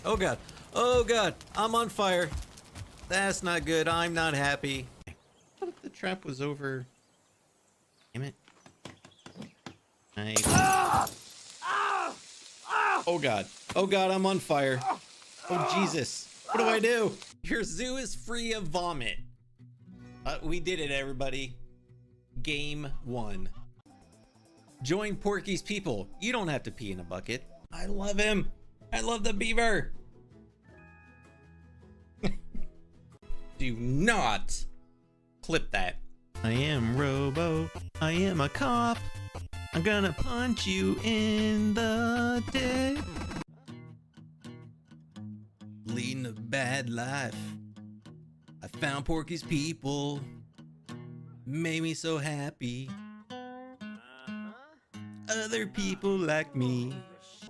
Oh god. Oh god. I'm on fire. That's not good. I'm not happy. What if the trap was over? Damn it. Oh god. Oh god, I'm on fire. Oh Jesus. What do I do? Your zoo is free of vomit. We did it, everybody. Game 1. Join Porky's people. You don't have to pee in a bucket. I love him. I love the beaver. Do not clip that. I am Robo. I am a cop. I'm gonna punch you in the dick. Leading a bad life. I found Porky's people. Made me so happy. Other people like me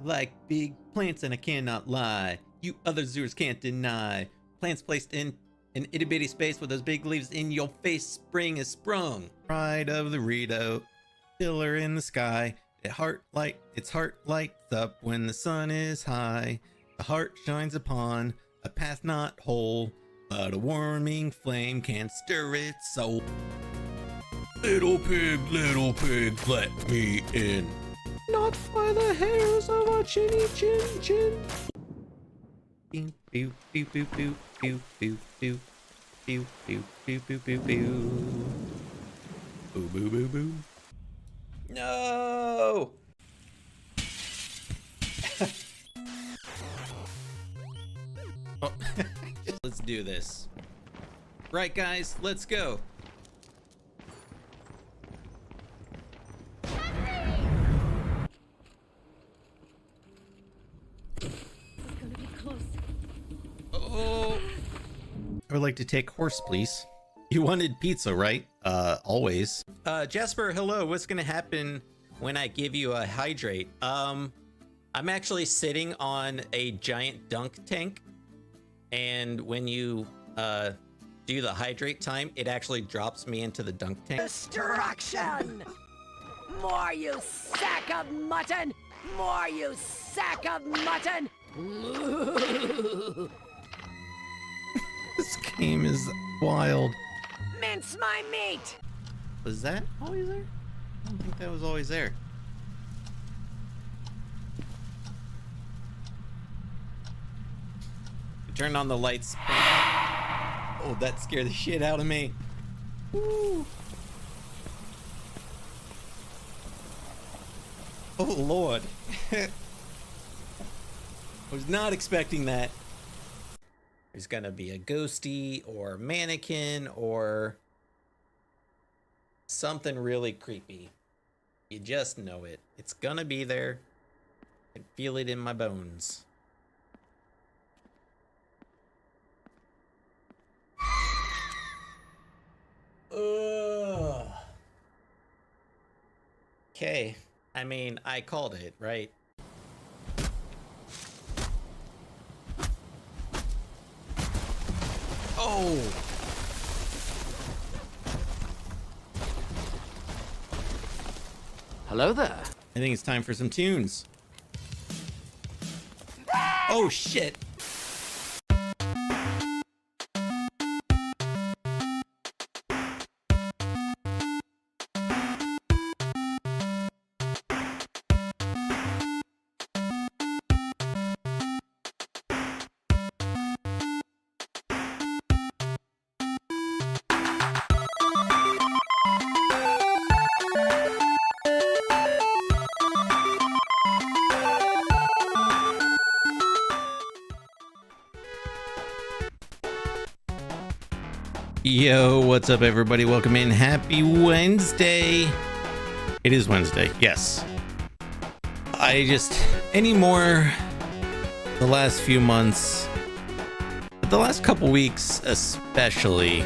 like big plants, and I cannot lie. You other zoos can't deny. Plants placed in an itty bitty space with those big leaves in your face. Spring is sprung. Pride of the Rito. Pillar in the sky. Its heart lights up when the sun is high. The heart shines upon a path not whole, but a warming flame can stir its soul. Little pig, let me in. Not by the hairs of a chinny chin chin. Pew pew pew pew pew pew pew pew pew pew pew pew pew pew. Boo boo boo boo. No. Oh. Let's do this. Right, guys, let's go. Oh. I would like to take horse, please. You wanted pizza, right? Always. Jasper, hello. What's gonna happen when I give you a hydrate? I'm actually sitting on a giant dunk tank, and when you do the hydrate time, it actually drops me into the dunk tank. Destruction! More, you sack of mutton! More, you sack of mutton! This game is wild. Mince my meat! Was that always there? I don't think that was always there. Turn on the lights. Oh, that scared the shit out of me. Woo. Oh, Lord. I was not expecting that. There's gonna be a ghosty or mannequin or something really creepy. You just know it. It's gonna be there. I can feel it in my bones. Ugh. Okay. I mean, I called it, right? Oh! Hello there. I think it's time for some tunes. Oh, shit! Yo, what's up, everybody? Welcome in. Happy Wednesday. It is Wednesday, yes. Anymore, the last few months, but the last couple weeks especially,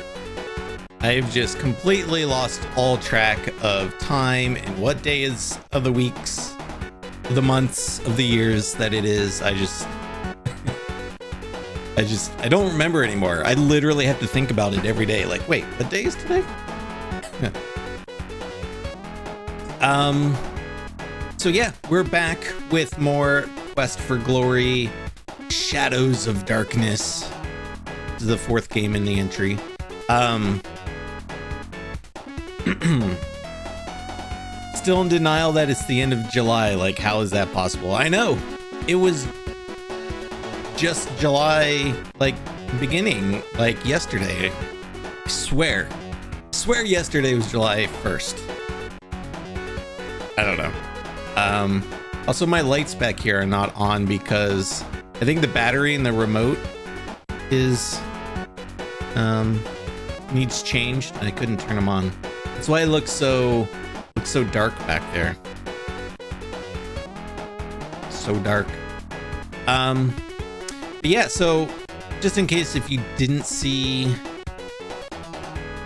I've just completely lost all track of time and what day is of the weeks, of the months, of the years that it is. I don't remember anymore. I literally have to think about it every day. Like, wait, what day is today? So yeah, we're back with more Quest for Glory Shadows of Darkness. This is the 4th game in the entry. Still in denial that it's the end of July. Like, how is that possible? I know. It was just July, like, beginning, like, yesterday. I swear yesterday was July 1st. I don't know. Also, my lights back here are not on because I think the battery in the remote is needs changed. I couldn't turn them on. That's why it looks so dark back there. So dark. But yeah, so just in case if you didn't see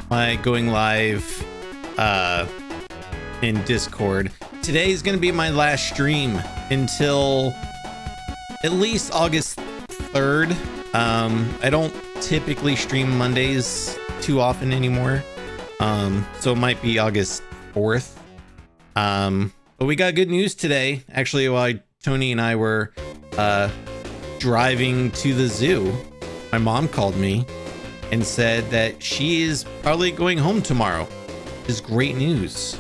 my going live in Discord, today is going to be my last stream until at least August 3rd. I don't typically stream Mondays too often anymore, so it might be August 4th. But we got good news today. Actually, while Tony and I were driving to the zoo, my mom called me and said that she is probably going home tomorrow. Which is great news.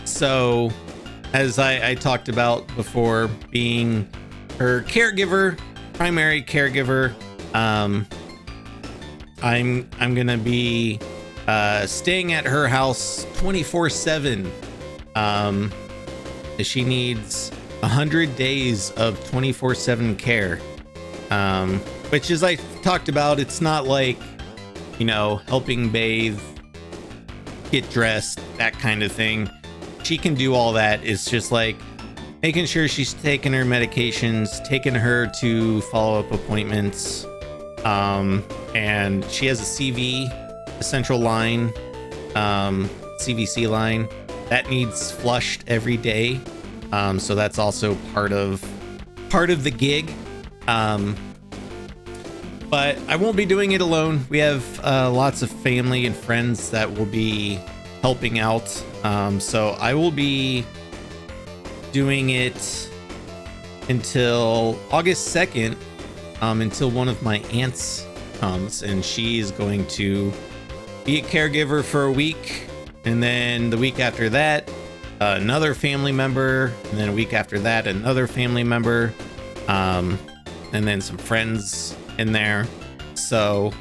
So as I talked about before, being her caregiver, primary caregiver, I'm gonna be staying at her house 24/7. She needs 100 days of 24/7 care, which, as I talked about, it's not like, you know, helping bathe, get dressed, that kind of thing. She can do all that. It's just like making sure she's taking her medications, taking her to follow-up appointments, and she has a CV, a central line, CVC line that needs flushed every day. So that's also part of the gig. But I won't be doing it alone. We have lots of family and friends that will be helping out. So I will be doing it until August 2nd, until one of my aunts comes, and she's going to be a caregiver for a week. And then the week after that, another family member, and then a week after that, another family member, and then some friends in there. So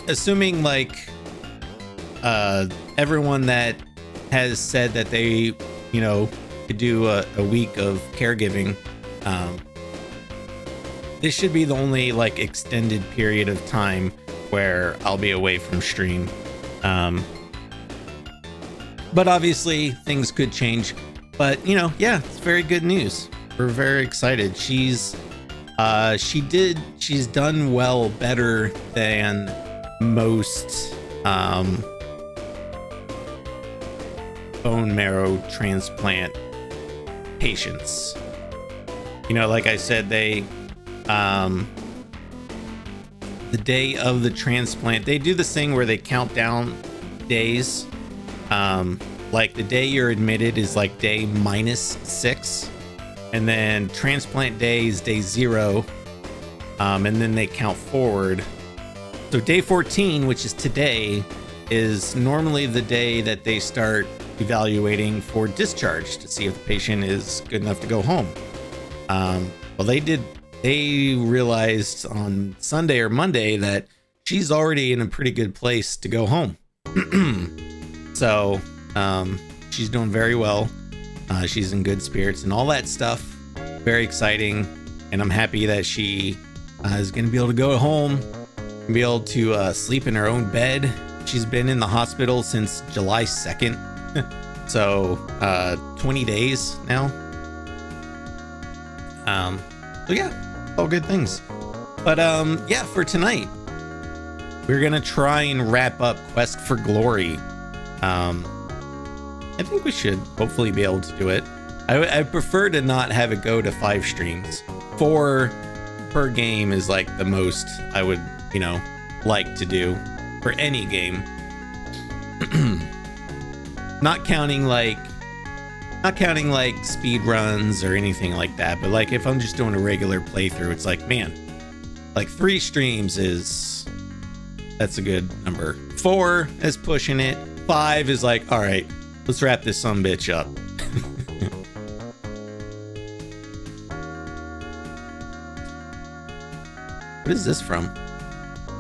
assuming like everyone that has said that they, you know, could do a week of caregiving, this should be the only like extended period of time where I'll be away from stream. But obviously things could change. But, you know, yeah, it's very good news. We're very excited. She's done well, better than most bone marrow transplant patients. You know, like I said, they the day of the transplant, they do this thing where they count down days. Like the day you're admitted is like day -6, and then transplant day is day 0, and then they count forward. So day 14, which is today, is normally the day that they start evaluating for discharge to see if the patient is good enough to go home. Well, they realized on Sunday or Monday that she's already in a pretty good place to go home. So she's doing very well. She's in good spirits and all that stuff. Very exciting. And I'm happy that she is going to be able to go home and be able to sleep in her own bed. She's been in the hospital since July 2nd. So 20 days now. So yeah, all good things. But yeah, for tonight, we're going to try and wrap up Quest for Glory. I think we should hopefully be able to do it. I prefer to not have it go to 5 streams. 4 per game is like the most I would, you know, like to do for any game. Not counting like Not counting like speed runs or anything like that, but like if I'm just doing a regular playthrough, it's like, man, like 3 streams that's a good number. 4 is pushing it. 5 is like, all right, let's wrap this sumbitch up. What is this from?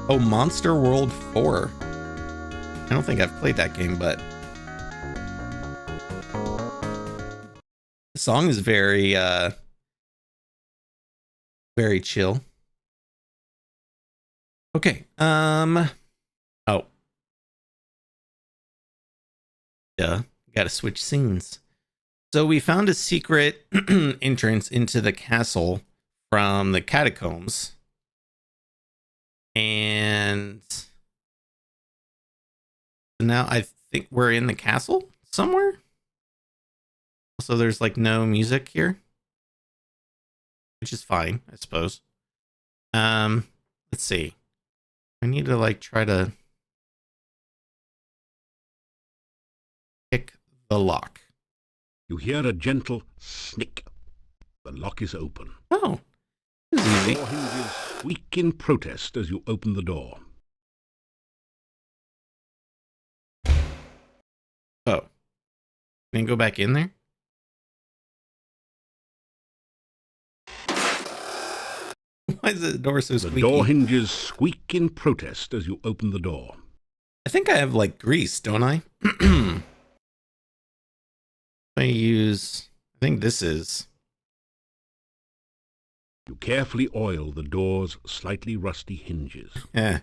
Oh, Monster World 4. I don't think I've played that game, but the song is very very chill. Okay. Oh. Duh. Gotta switch scenes. So we found a secret entrance into the castle from the catacombs. And now I think we're in the castle somewhere. So there's like no music here, which is fine, I suppose. Let's see. I need to like try to pick the lock. You hear a gentle snick. The lock is open. Oh, this is easy. Door hinges squeak in protest as you open the door. Oh, can I go back in there? Why is the door so squeaky? The door hinges squeak in protest as you open the door. I think I have like grease, don't I? I think this is. You carefully oil the door's slightly rusty hinges. Yeah.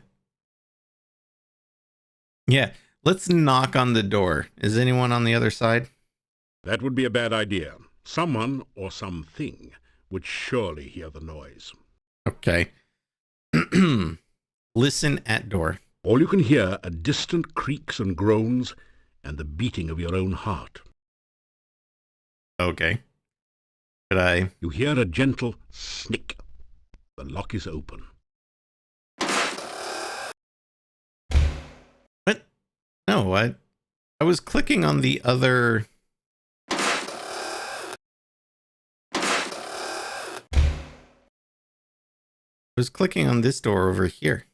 Yeah. Let's knock on the door. Is anyone on the other side? That would be a bad idea. Someone or something would surely hear the noise. Okay. Listen at door. All you can hear are distant creaks and groans and the beating of your own heart. Okay. Could I? You hear a gentle snick. The lock is open. What? No, I was clicking on the other. I was clicking on this door over here.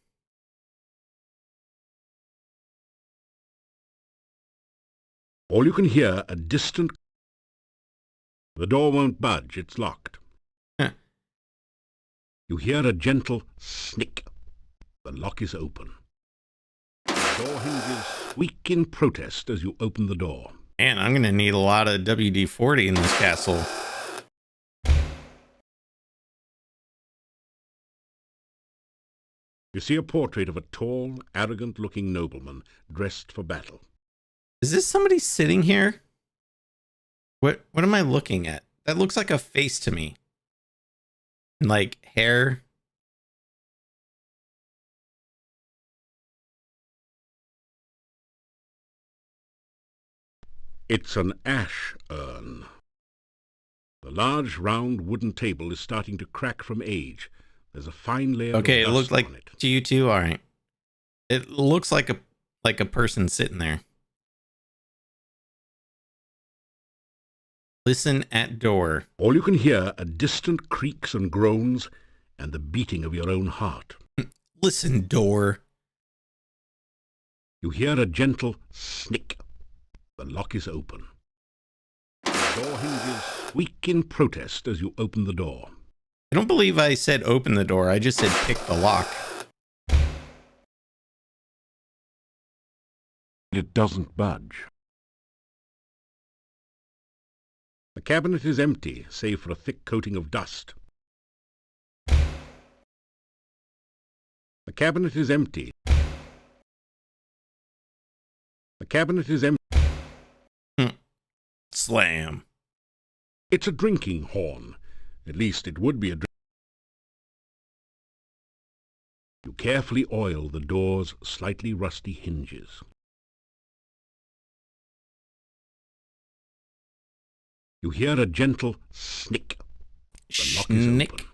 All you can hear are distant. The door won't budge, it's locked. Huh. You hear a gentle snick. The lock is open. The door hinges squeak in protest as you open the door. Man, I'm going to need a lot of WD-40 in this castle. You see a portrait of a tall, arrogant-looking nobleman dressed for battle. Is this somebody sitting here? What am I looking at? That looks like a face to me. Like hair. It's an ash urn. The large, round wooden table is starting to crack from age. There's a fine layer Okay, of it dust looked like on it. to you too. All right. It looks like a person sitting there. Listen at door. All you can hear are distant creaks and groans and the beating of your own heart. Listen, door. You hear a gentle snick. The lock is open. The door hinges squeak in protest as you open the door. I don't believe I said open the door. I just said pick the lock. It doesn't budge. The cabinet is empty, save for a thick coating of dust. The cabinet is empty. The cabinet is empty. Slam. It's a drinking horn. At least it would be a drink. You carefully oil the door's slightly rusty hinges. You hear a gentle snick. The lock is Snick. open.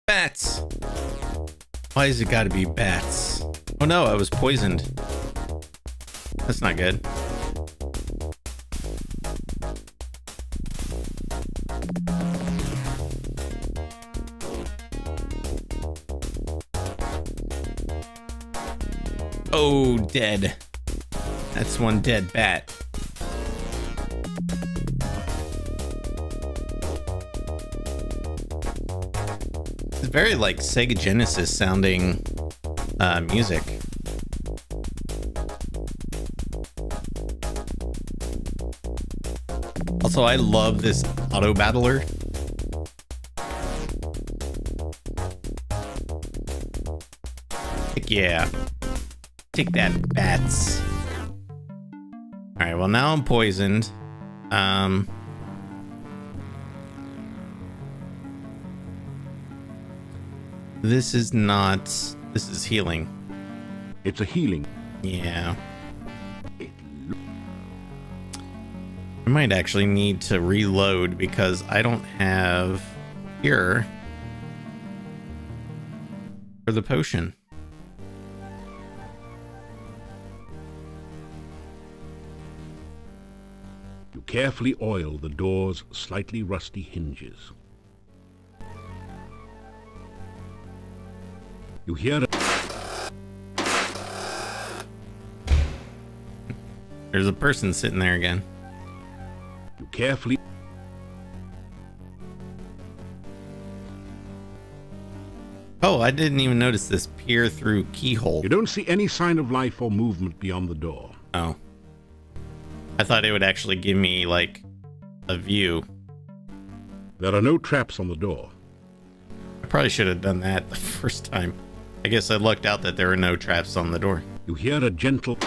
Bats. Why has it got to be bats? Oh no, I was poisoned. That's not good. Oh, dead. That's one dead bat. It's very like Sega Genesis sounding music. Also, I love this auto battler. Heck yeah. Take that, bats. Alright, well now I'm poisoned. This is not... This is healing. It's a healing. Yeah. I might actually need to reload because I don't have cure for the potion. You carefully oil the door's slightly rusty hinges. You hear There's a person sitting there again. You carefully... Oh, I didn't even notice this peer through keyhole. You don't see any sign of life or movement beyond the door. Oh. I thought it would actually give me, like, a view. There are no traps on the door. I probably should have done that the first time. I guess I lucked out that there were no traps on the door. You hear a gentle...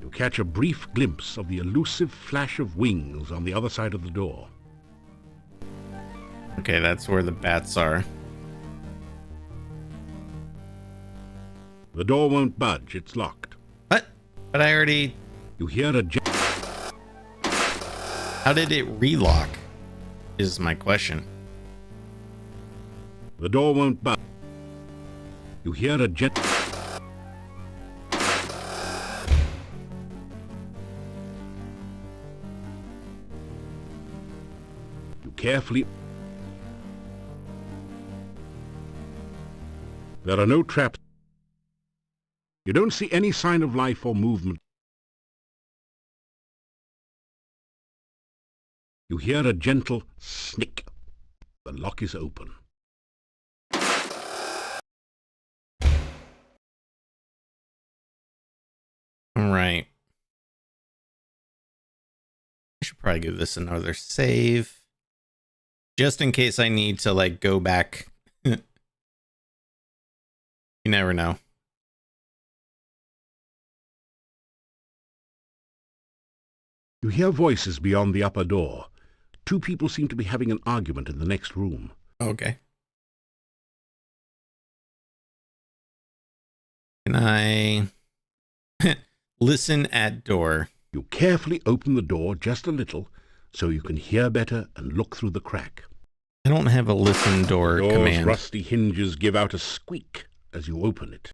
You catch a brief glimpse of the elusive flash of wings on the other side of the door. Okay, that's where the bats are. The door won't budge, it's locked. What? But I already... You hear a... How did it relock? Is my question. The door won't budge. You hear a jet... You carefully... There are no traps. You don't see any sign of life or movement. You hear a gentle snick. The lock is open. All right. I should probably give this another save. Just in case I need to, like, go back. You never know. You hear voices beyond the upper door. Two people seem to be having an argument in the next room. Okay. Can I listen at door? You carefully open the door just a little so you can hear better and look through the crack. I don't have a listen door The door's command. rusty hinges give out a squeak as you open it.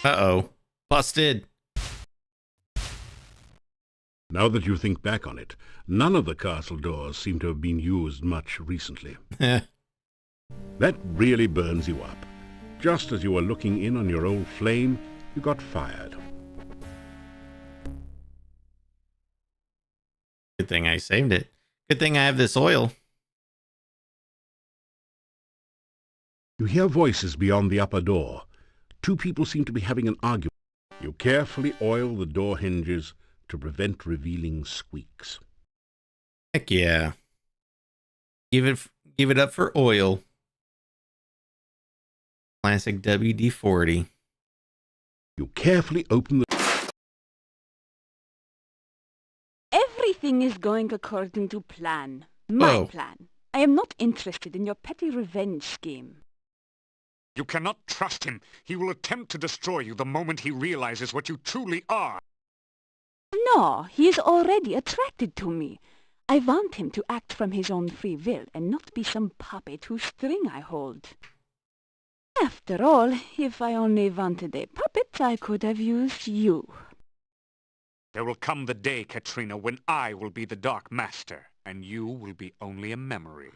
Uh-oh. Busted. Now that you think back on it, none of the castle doors seem to have been used much recently. That really burns you up. Just as you were looking in on your old flame, you got fired. Good thing I saved it. Good thing I have this oil. You hear voices beyond the upper door. Two people seem to be having an argument. You carefully oil the door hinges to prevent revealing squeaks. Heck yeah. Give it up for oil. Classic WD-40. You carefully open the... Everything is going according to plan. My plan. I am not interested in your petty revenge scheme. You cannot trust him. He will attempt to destroy you the moment he realizes what you truly are. No, he is already attracted to me. I want him to act from his own free will and not be some puppet whose string I hold. After all, if I only wanted a puppet, I could have used you. There will come the day, Katrina, when I will be the Dark Master, and you will be only a memory.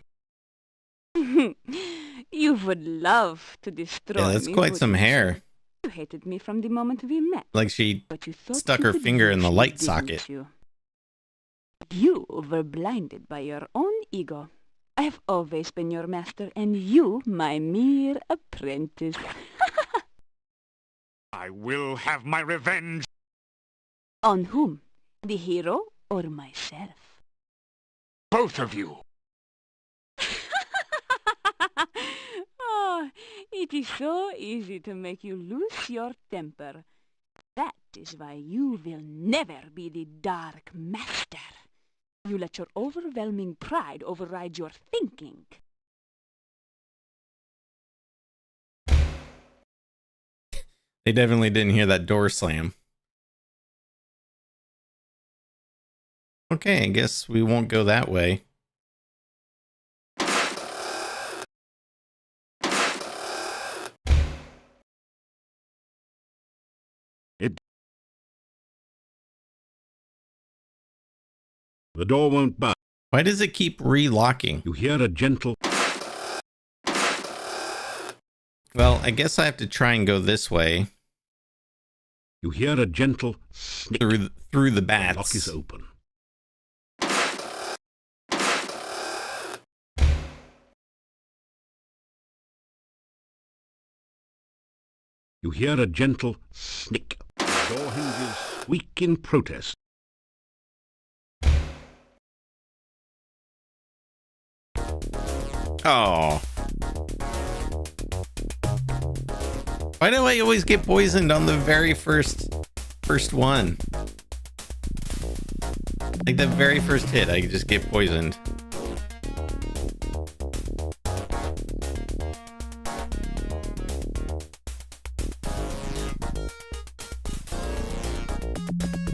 You would love to destroy me. Yeah, that's quite some hair. You hated me from the moment we met. Like she But you thought stuck you her could finger in use the me, light didn't socket. You were blinded by your own ego. I have always been your master, and you my mere apprentice. I will have my revenge. On whom? The hero or myself? Both of you. Oh, it is so easy to make you lose your temper. That is why you will never be the Dark Master. You let your overwhelming pride override your thinking. They definitely didn't hear that door slam. Okay, I guess we won't go that way. The door won't budge. Why does it keep relocking? You hear a gentle... Well, I guess I have to try and go this way. You hear a gentle snick. Through the The bats. lock is open. You hear a gentle snick. The door hinges squeak in protest. Oh. Why do I always get poisoned on the very first one? Like the very first hit, I just get poisoned.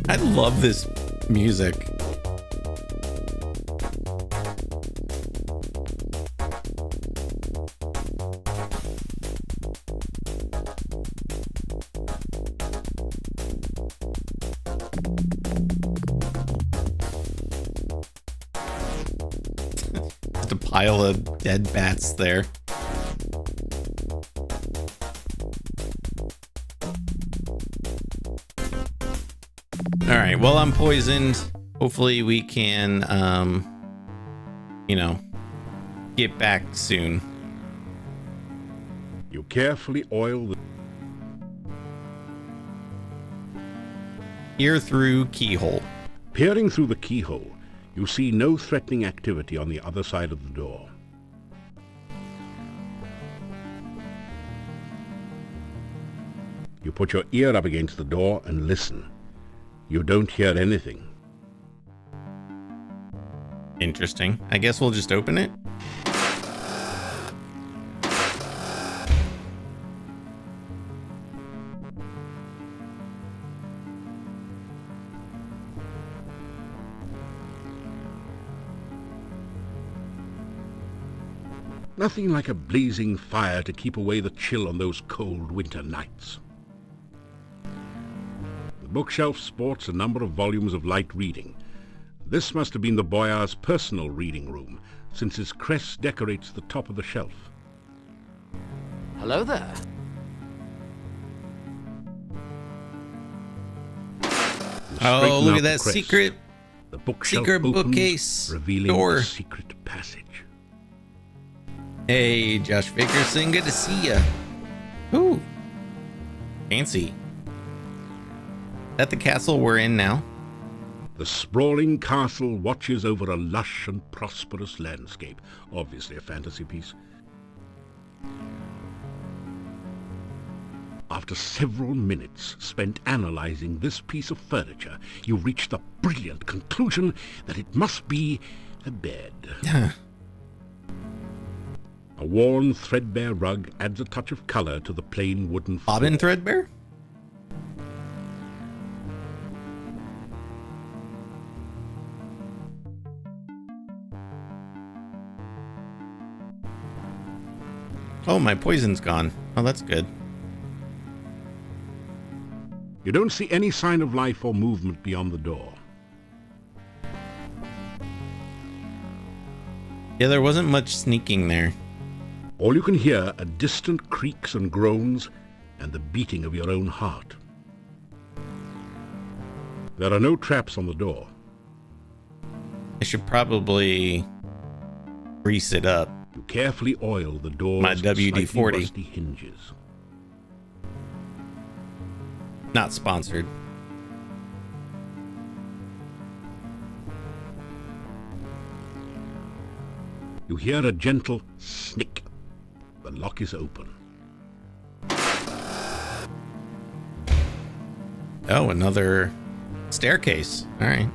I love this music. Just a pile of dead bats there. Alright, well, I'm poisoned. Hopefully we can, you know, get back soon. You carefully oil the... Peer through keyhole. Peering through the keyhole, you see no threatening activity on the other side of the door. You put your ear up against the door and listen. You don't hear anything. Interesting. I guess we'll just open it. Nothing like a blazing fire to keep away the chill on those cold winter nights. The bookshelf sports a number of volumes of light reading. This must have been the boyar's personal reading room, since his crest decorates the top of the shelf. Hello there. Oh, look at that secret The bookshelf secret opens, bookcase revealing door. the secret passage. Hey, Josh Vickerson, good to see ya. Ooh, fancy. That the castle we're in now? The sprawling castle watches over a lush and prosperous landscape. Obviously a fantasy piece. After several minutes spent analyzing this piece of furniture, you reach the brilliant conclusion that it must be a bed. A worn, threadbare rug adds a touch of color to the plain wooden floor. Bobbin Threadbare? Oh, my poison's gone. Oh, that's good. You don't see any sign of life or movement beyond the door. Yeah, there wasn't much sneaking there. All you can hear are distant creaks and groans and the beating of your own heart. There are no traps on the door. I should probably grease it up. You carefully oil the door's My slightly WD-40. rusty hinges. Not sponsored. You hear a gentle snick. The lock is open. Oh, another staircase. All right.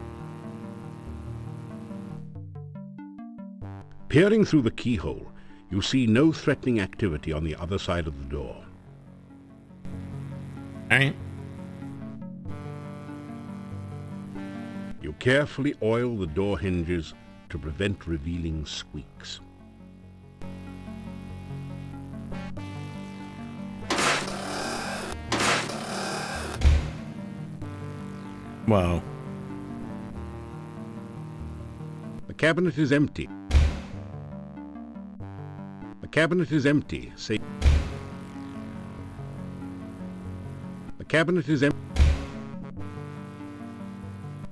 Peering through the keyhole, you see no threatening activity on the other side of the door. All right. You carefully oil the door hinges to prevent revealing squeaks. Whoa. The cabinet is empty. The cabinet is empty. Say. The cabinet is empty.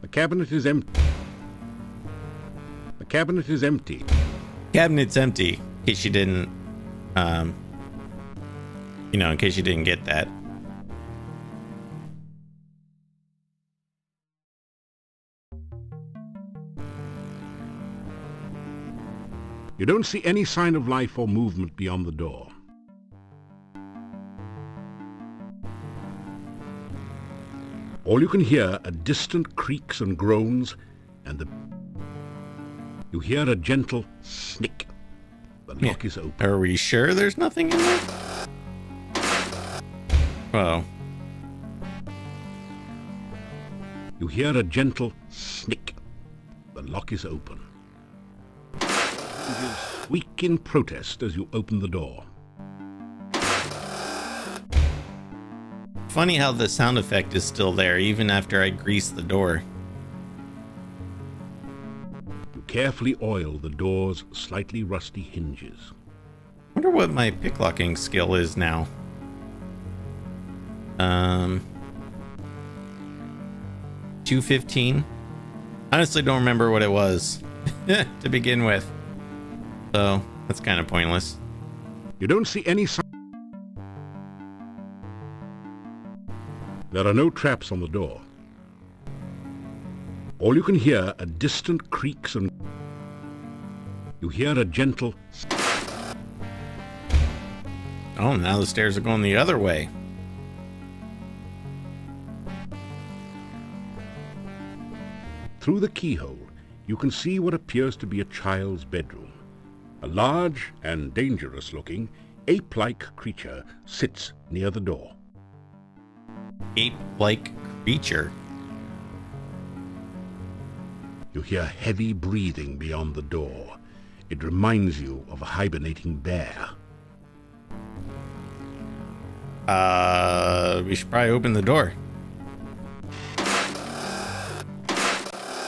The cabinet is empty. The cabinet is empty. Cabinet's empty. In case you didn't, in case you didn't get that. You don't see any sign of life or movement beyond the door. All you can hear are distant creaks and groans, and you hear a gentle snick. The lock is open. Are we sure there's nothing in there? Whoa. You hear a gentle snick. The lock is open. You squeak in protest as you open the door. Funny how the sound effect is still there even after I grease the door. You carefully oil the door's slightly rusty hinges. Wonder what my picklocking skill is now. 215. Honestly don't remember what it was to begin with. So that's kind of pointless. You don't see any sign. There are no traps on the door. All you can hear are distant creaks and you hear a gentle. Oh, now the stairs are going the other way. Through the keyhole, you can see what appears to be a child's bedroom. A large and dangerous-looking, ape-like creature sits near the door. Ape-like creature. You hear heavy breathing beyond the door. It reminds you of a hibernating bear. We should probably open the door.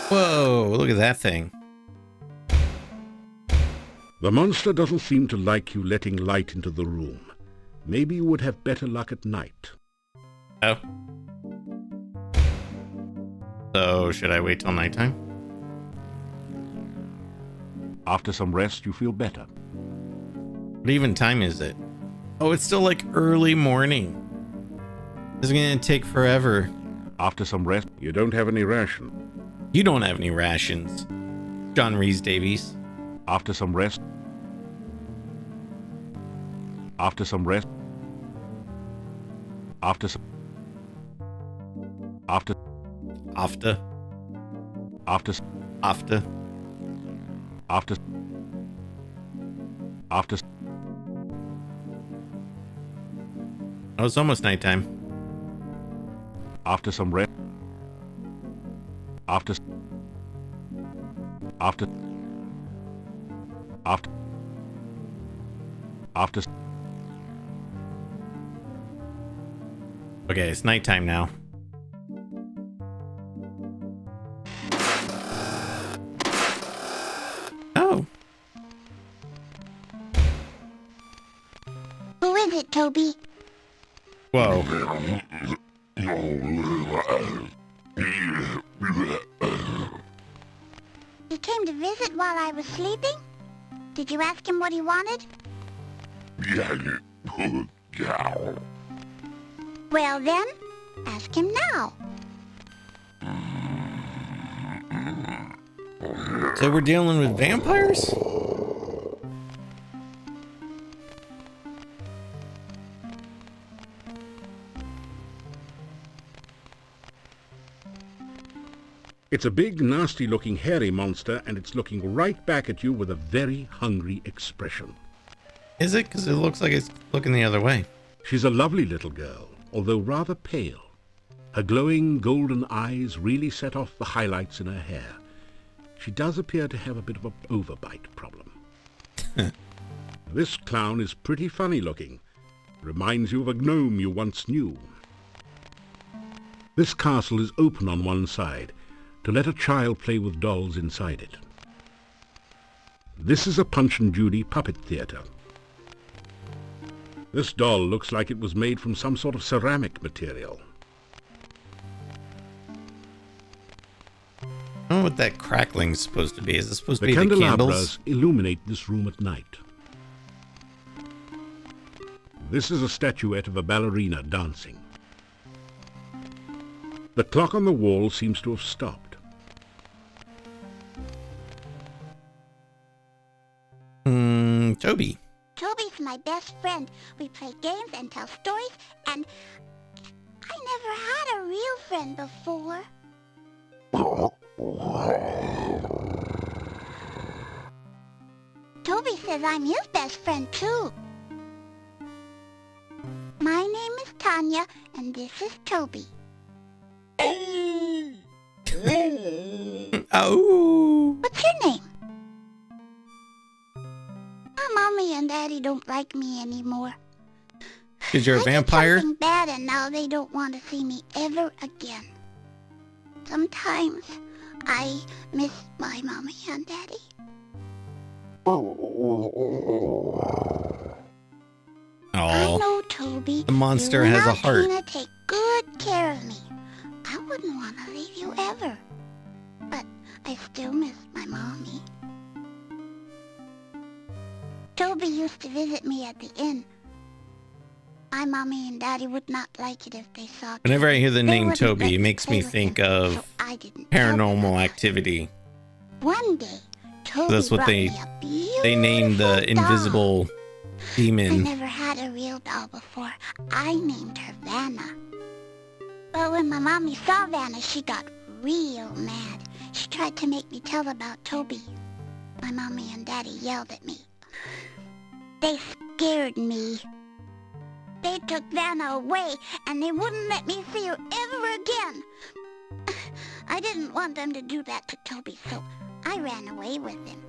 Whoa, look at that thing. The monster doesn't seem to like you letting light into the room. Maybe you would have better luck at night. Oh. So, should I wait till nighttime? After some rest, you feel better. What even time is it? Oh, it's still like early morning. This is gonna take forever. After some rest, you don't have any ration. You don't have any rations. John Rhys Davies. After some rest. After some rest. After some. After. After. After. After. After. After. Oh, it's almost nighttime. After some rest. After. After. After. After. Okay, it's nighttime now. Oh. Who is it, Toby? Whoa. He came to visit while I was sleeping? Did you ask him what he wanted? Well then, ask him now. So we're dealing with vampires? It's a big, nasty-looking hairy monster, and it's looking right back at you with a very hungry expression. Is it? Because it looks like it's looking the other way. She's a lovely little girl, although rather pale. Her glowing golden eyes really set off the highlights in her hair. She does appear to have a bit of an overbite problem. This clown is pretty funny looking. Reminds you of a gnome you once knew. This castle is open on one side, to let a child play with dolls inside it. This is a Punch and Judy puppet theatre. This doll looks like it was made from some sort of ceramic material. I don't know what that crackling's supposed to be. Is it supposed to The be the candelabras candles? illuminate this room at night. This is a statuette of a ballerina dancing. The clock on the wall seems to have stopped. Toby. Toby's my best friend. We play games and tell stories, and I never had a real friend before. Toby says I'm his best friend, too. My name is Tanya, and this is Toby. Oh. What's your name? My mommy and daddy don't like me anymore. Because you're a I did vampire? something bad, and now they don't want to see me ever again. Sometimes I miss my mommy and daddy. I Oh. know, Toby. The monster you has a and heart. Tina take good care of me. I wouldn't want to leave you ever. But I still miss my mommy. Toby used to visit me at the inn. My mommy and daddy would not like it if they saw Toby. Whenever I hear the They name wouldn't Toby, let it me makes play me with think him, of so I didn't tell them Paranormal about it. Activity. One day, Toby That's what brought they- me a beautiful They named the doll. invisible I demon. never had a real doll before. I named her Vanna. But when my mommy saw Vanna, she got real mad. She tried to make me tell about Toby. My mommy and daddy yelled at me. They scared me. They took Vanna away, and they wouldn't let me see her ever again. I didn't want them to do that to Toby, so I ran away with him.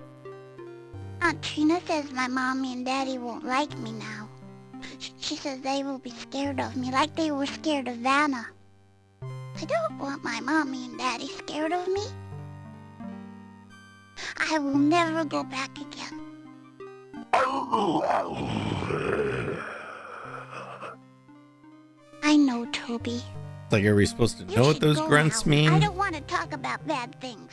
Aunt Trina says my mommy and daddy won't like me now. She says they will be scared of me like they were scared of Vanna. I don't want my mommy and daddy scared of me. I will never go back again. I know, Toby. Like, are we supposed to You know what should those go grunts now. mean? I don't want to talk about bad things.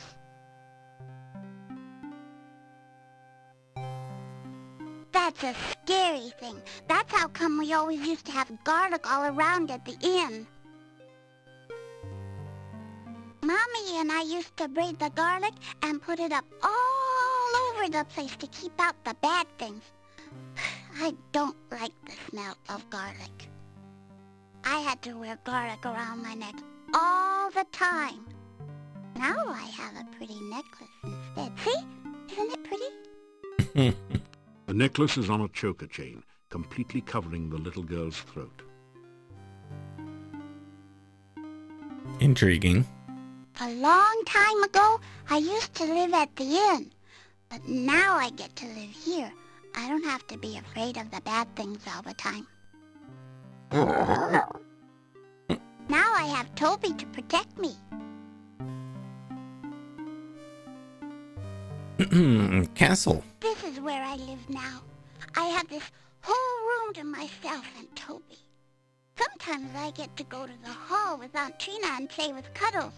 That's a scary thing. That's how come we always used to have garlic all around at the inn. Mommy and I used to braid the garlic and put it up all over the place to keep out the bad things. I don't like the smell of garlic. I had to wear garlic around my neck all the time. Now I have a pretty necklace instead. See? Isn't it pretty? The necklace is on a choker chain, completely covering the little girl's throat. Intriguing. A long time ago, I used to live at the inn. But now I get to live here. I don't have to be afraid of the bad things all the time. I have Toby to protect me. Castle. This is where I live now. I have this whole room to myself and Toby. Sometimes I get to go to the hall with Aunt Trina and play with Cuddles.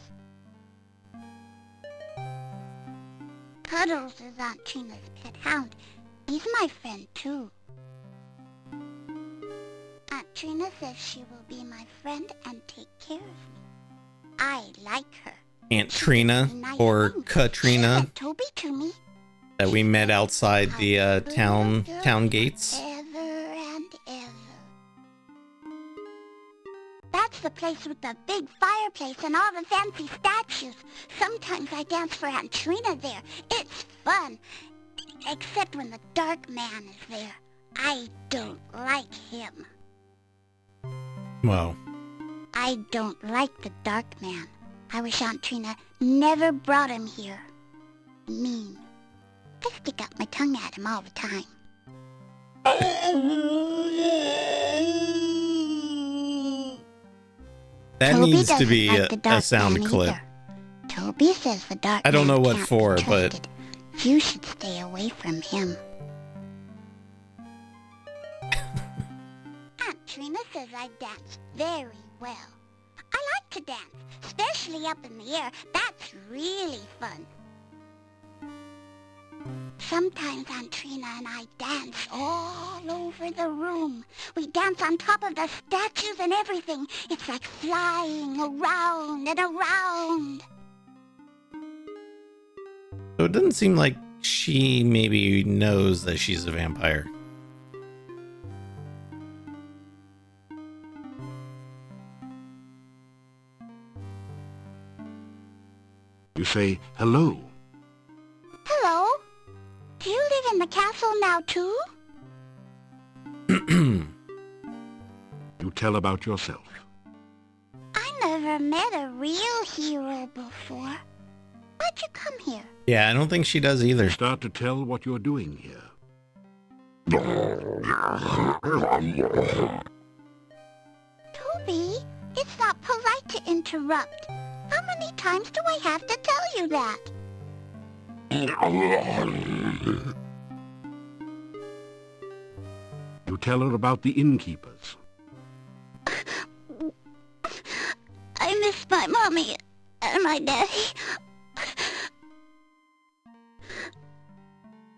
Cuddles is Aunt Trina's pet hound. He's my friend, too. Aunt Trina says she will be my friend and take care of me. I like her. Aunt Trina, or Katrina, She sent Toby to me. that we met outside the town gates. Ever and ever. That's the place with the big fireplace and all the fancy statues. Sometimes I dance for Aunt Trina there. It's fun. Except when the dark man is there. I don't like him. Well, I don't like the dark man. I wish Aunt Trina never brought him here. Mean. I stick out my tongue at him all the time. that Toby needs to doesn't be like the a dark sound man clip. either. Toby says the dark I don't man know what can't for, be but- trusted. You should stay away from him. Aunt Trina says I dance very well. I like to dance, especially up in the air. That's really fun. Sometimes Aunt Trina and I dance all over the room. We dance on top of the statues and everything. It's like flying around and around. So it doesn't seem like she maybe knows that she's a vampire. You say hello. Hello? Do you live in the castle now, too? You tell about yourself. I never met a real hero before. Why'd you come here? Yeah, I don't think she does either. Start to tell what you're doing here. Toby, it's not polite to interrupt. How many times do I have to tell you that? You tell her about the innkeepers. I miss my mommy and my daddy.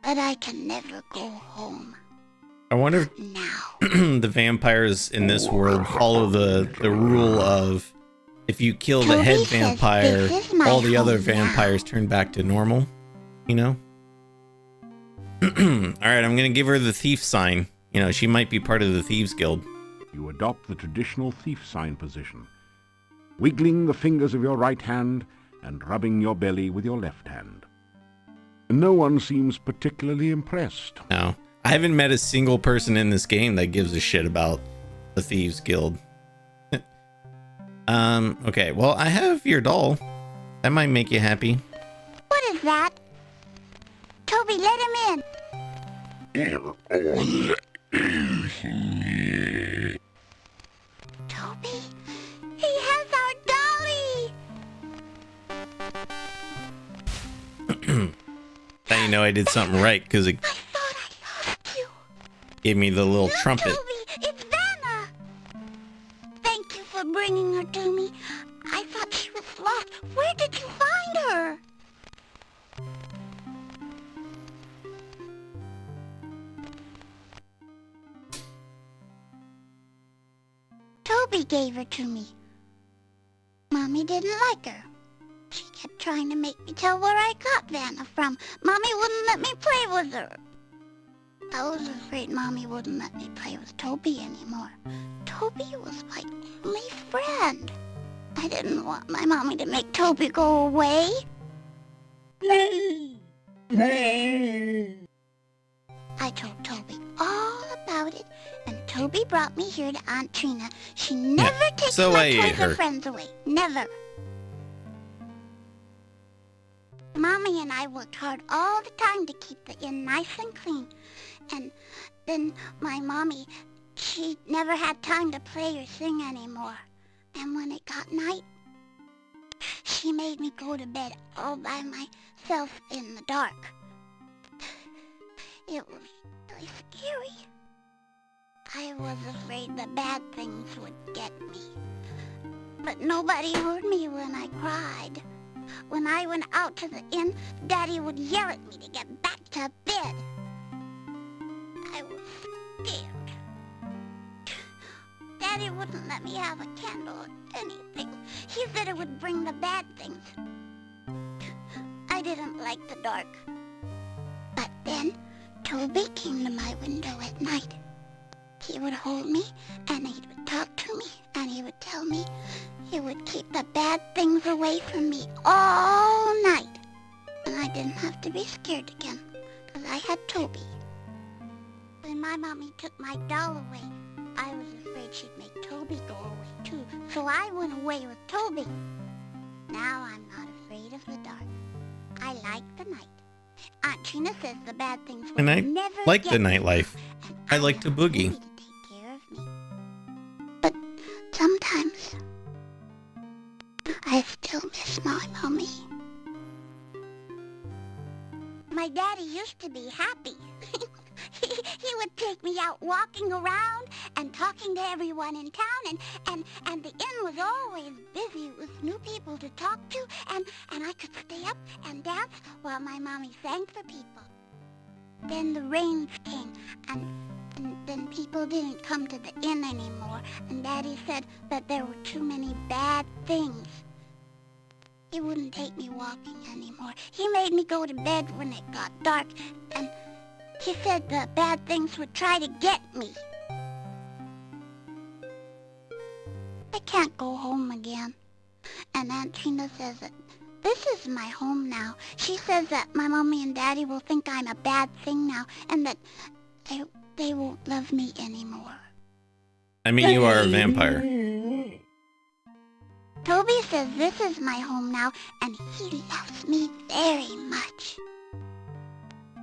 But I can never go home I wonder if now. the vampires in this world follow the rule of if you kill the Toby head says vampire, this is my all the other home now. vampires turn back to normal, you know? Alright, I'm gonna give her the thief sign. You know, she might be part of the Thieves Guild. You adopt the traditional thief sign position, wiggling the fingers of your right hand and rubbing your belly with your left hand. No one seems particularly impressed. No. I haven't met a single person in this game that gives a shit about the Thieves Guild. Okay, well, I have your doll. That might make you happy. What is that? Toby, let him in. Toby, he has our dolly. Now you know I did something right, because it I thought I lost you. gave me the little Look, trumpet. Toby, it's Vanna. Thank you for bringing her to me. I thought she was lost. Where did you find her? Toby gave her to me. Mommy didn't like her. She kept trying to make me tell where I got Vanna from. Mommy wouldn't let me play with her. I was afraid Mommy wouldn't let me play with Toby anymore. Toby was my only friend. I didn't want my mommy to make Toby go away. I told Toby all about it, and Toby brought me here to Aunt Trina. She never takes so my I toys ate her. or friends away. Never. Mommy and I worked hard all the time to keep the inn nice and clean. And then my mommy, she never had time to play or sing anymore. And when it got night, she made me go to bed all by myself in the dark. It was really scary. I was afraid the bad things would get me. But nobody heard me when I cried. When I went out to the inn, Daddy would yell at me to get back to bed. I was scared. Daddy wouldn't let me have a candle or anything. He said it would bring the bad things. I didn't like the dark. But then, Toby came to my window at night. He would hold me, and he would talk to me, and he would tell me he would keep the bad things away from me all night. And I didn't have to be scared again, because I had Toby. When my mommy took my doll away, I was afraid she'd make Toby go away too, so I went away with Toby. Now I'm not afraid of the dark. I like the night. Aunt Trina says the bad things will And I never like get the me, nightlife. and I like to have boogie. Toby to take care of me. But sometimes I still miss my mommy. My daddy used to be happy. He would take me out walking around and talking to everyone in town, and the inn was always busy with new people to talk to, and I could stay up and dance while my mommy sang for people. Then the rains came, and then people didn't come to the inn anymore, and Daddy said that there were too many bad things. He wouldn't take me walking anymore. He made me go to bed when it got dark, and he said the bad things would try to get me. I can't go home again. And Aunt Trina says that this is my home now. She says that my mommy and daddy will think I'm a bad thing now, and that they won't love me anymore. I mean, you are a vampire. Toby says this is my home now, and he loves me very much.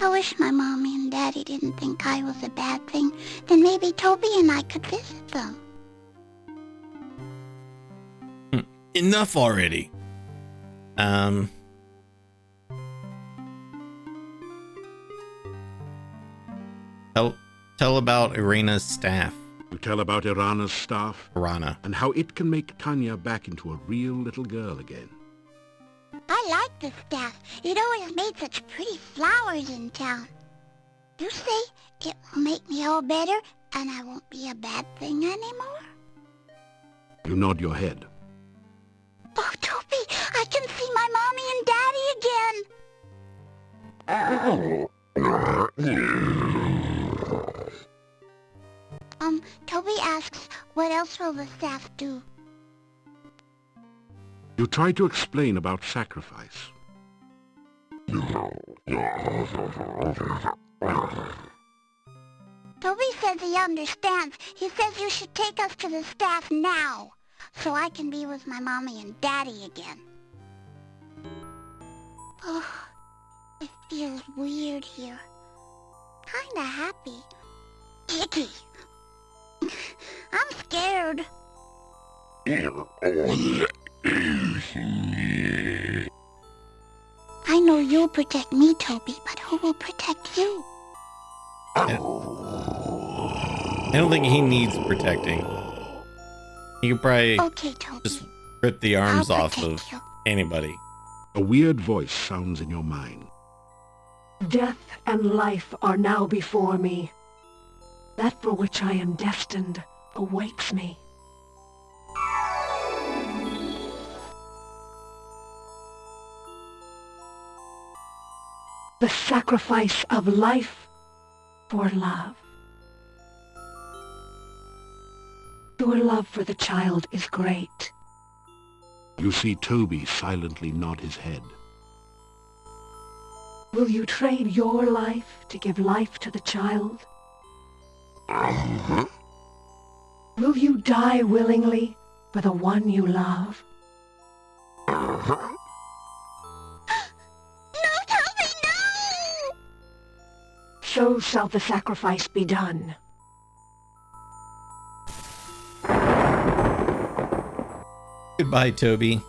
I wish my mommy and daddy didn't think I was a bad thing. Then maybe Toby and I could visit them. Enough already. Tell about Irana's staff. You tell about Irana's staff Irana. and how it can make Tanya back into a real little girl again. I like the staff. It always made such pretty flowers in town. You say it will make me all better and I won't be a bad thing anymore? You nod your head. Oh, Toby, I can see my mommy and daddy again. Toby asks, what else will the staff do? You try to explain about sacrifice. Toby says he understands. He says you should take us to the staff now, so I can be with my mommy and daddy again. Oh, it feels weird here. Kinda happy. Icky. I'm scared. I know you'll protect me, Toby, but who will protect you? I don't think he needs protecting. He could probably Okay, Toby. just rip the arms I'll off of protect you. anybody. A weird voice sounds in your mind. Death and life are now before me. That for which I am destined awaits me. The sacrifice of life for love. Your love for the child is great. You see Toby silently nod his head. Will you trade your life to give life to the child? Will you die willingly for the one you love? No, Toby, no! So shall the sacrifice be done. Goodbye, Toby.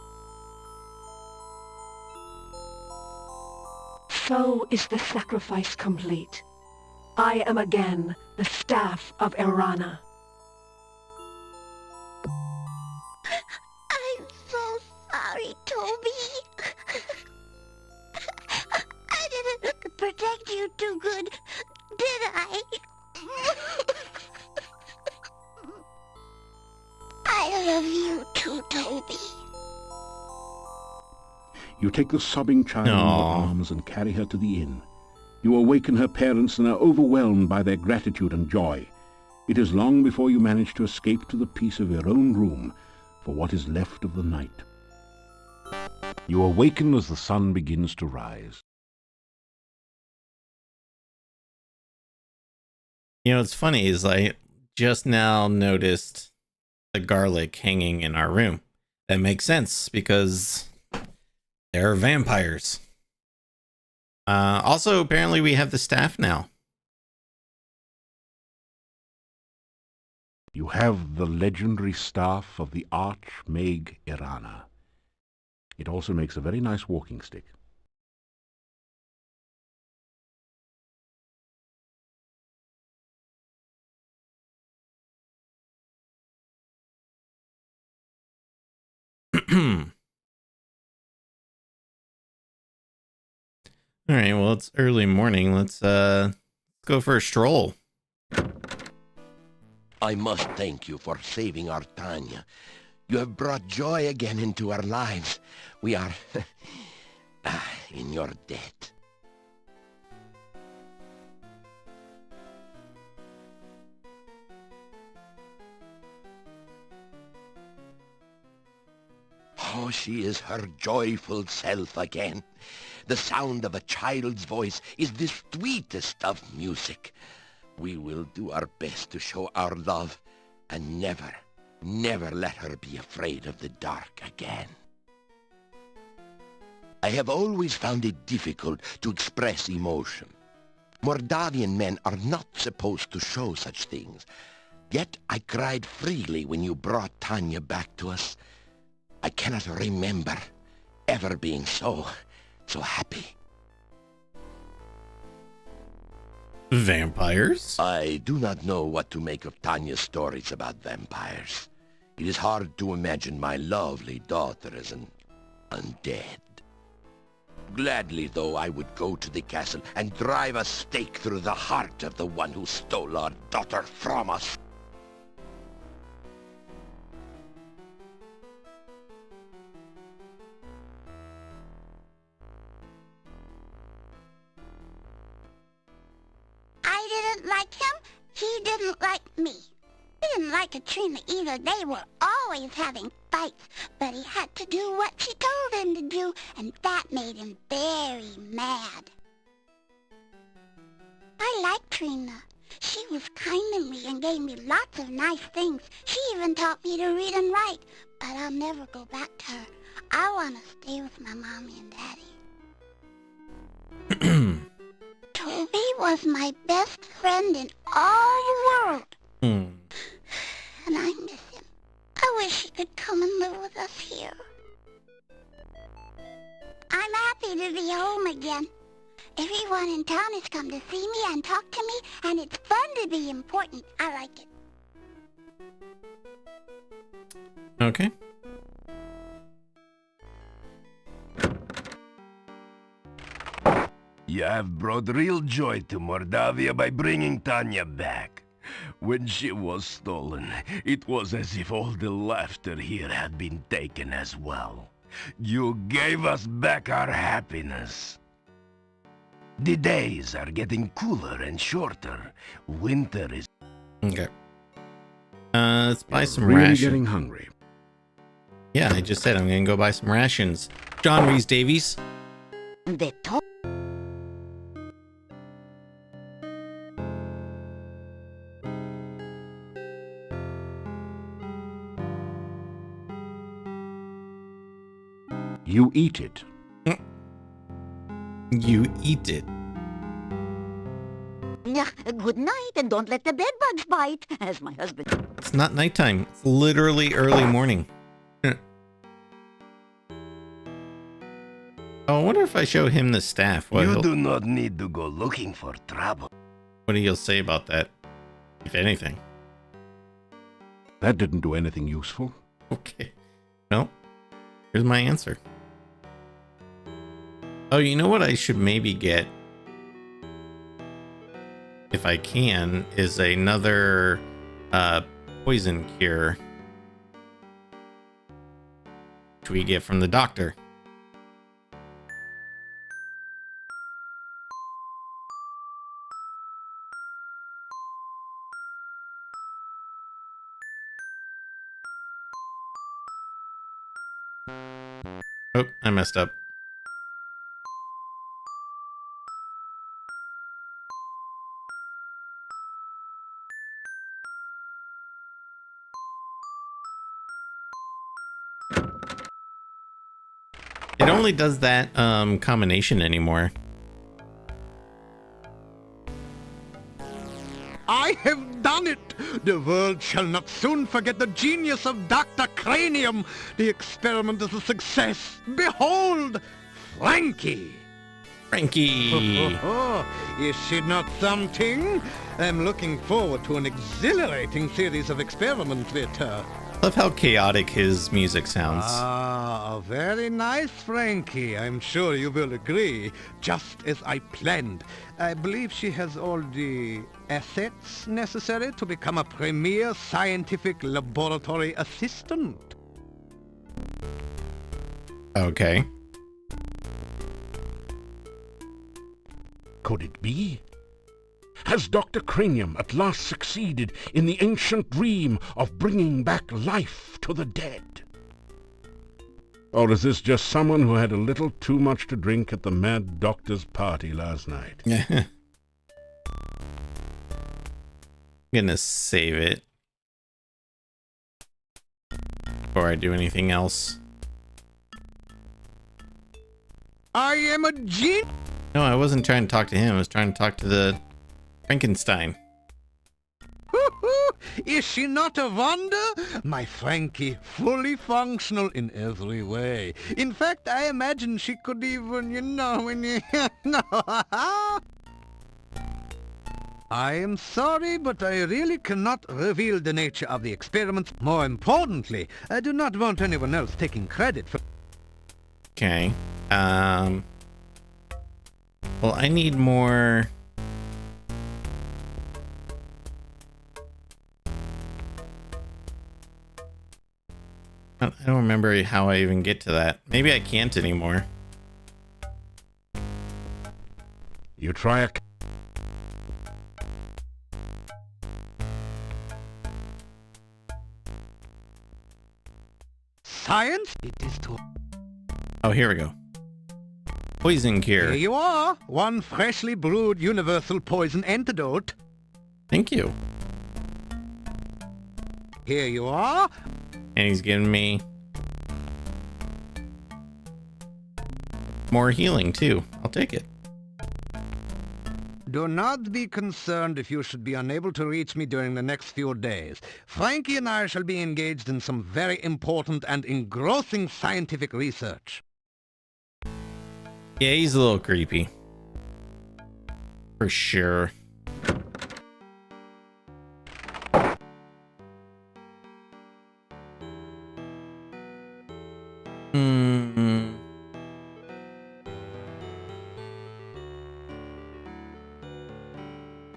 So is the sacrifice complete. I am again the staff of Erana. I'm so sorry, Toby. I didn't protect you too good, did I? I love you too, Toby. You take the sobbing child in your arms and carry her to the inn. You awaken her parents and are overwhelmed by their gratitude and joy. It is long before you manage to escape to the peace of your own room for what is left of the night. You awaken as the sun begins to rise. You know, what's funny is I just now noticed the garlic hanging in our room. That makes sense because they're vampires. Also, apparently we have the staff now. You have the legendary staff of the Archmage Erana. It also makes a very nice walking stick. All right, well, it's early morning. Let's go for a stroll. I must thank you for saving our Tanya. You have brought joy again into our lives. We are in your debt. Oh, she is her joyful self again. The sound of a child's voice is the sweetest of music. We will do our best to show our love and never, never let her be afraid of the dark again. I have always found it difficult to express emotion. Mordavian men are not supposed to show such things. Yet I cried freely when you brought Tanya back to us. I cannot remember ever being so happy. Vampires? I do not know what to make of Tanya's stories about vampires. It is hard to imagine my lovely daughter as an undead. Gladly, though, I would go to the castle and drive a stake through the heart of the one who stole our daughter from us. I didn't like him. He didn't like me. He didn't like Katrina either. They were always having fights, but he had to do what she told him to do, and that made him very mad. I liked Trina. She was kind to me and gave me lots of nice things. She even taught me to read and write, but I'll never go back to her. I want to stay with my mommy and daddy. Toby was my best friend in all the world. And I miss him. I wish he could come and live with us here. I'm happy to be home again. Everyone in town has come to see me and talk to me, and it's fun to be important. I like it. Okay. You have brought real joy to Mordavia by bringing Tanya back. When she was stolen, it was as if all the laughter here had been taken as well. You gave us back our happiness. The days are getting cooler and shorter. Winter is... Okay. Let's buy some Really rations. getting hungry. Yeah, I just said I'm gonna go buy some rations. John Rhys Davies. The top. You eat it. You eat it. Good night, and don't let the bedbugs bite, as my husband. It's not nighttime. It's literally early morning. Oh, I wonder if I show him the staff. You do not need to go looking for trouble. What do you say about that? If anything. That didn't do anything useful. Okay. Well, here's my answer. Oh, you know what I should maybe get, if I can, is another poison cure, which we get from the doctor. Oh, I messed up. It only does that combination anymore. I have done it! The world shall not soon forget the genius of Dr. Cranium. The experiment is a success. Behold, Frankie! Frankie! Is she not something? I'm looking forward to an exhilarating series of experiments with her. Love how chaotic his music sounds. Ah, very nice, Frankie. I'm sure you will agree. Just as I planned. I believe she has all the assets necessary to become a premier scientific laboratory assistant. Okay. Could it be? Has Dr. Cranium at last succeeded in the ancient dream of bringing back life to the dead? Or is this just someone who had a little too much to drink at the mad doctor's party last night? I'm gonna save it before I do anything else. I am a genius. No, I wasn't trying to talk to him. I was trying to talk to the Frankenstein. Is she not a wonder? My Frankie, fully functional in every way. In fact, I imagine she could even, no. I am sorry, but I really cannot reveal the nature of the experiments. More importantly, I do not want anyone else taking credit for... Okay. Well, I need more... I don't remember how I even get to that. Maybe I can't anymore. You try a... Science? It is too... Oh, here we go. Poison cure. Here you are. One freshly brewed universal poison antidote. Thank you. Here you are. And he's giving me more healing too. I'll take it. Do not be concerned if you should be unable to reach me during the next few days. Frankie and I shall be engaged in some very important and engrossing scientific research. Yeah, he's a little creepy. For sure.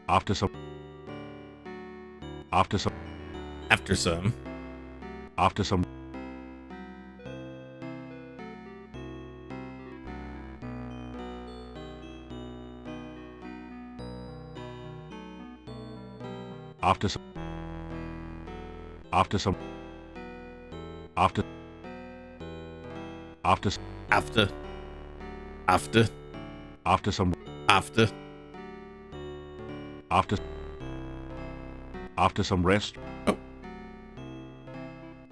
After some... After some... After some... After some... After some... After some... After... After some... After... After... After some... After... After some rest. Oh.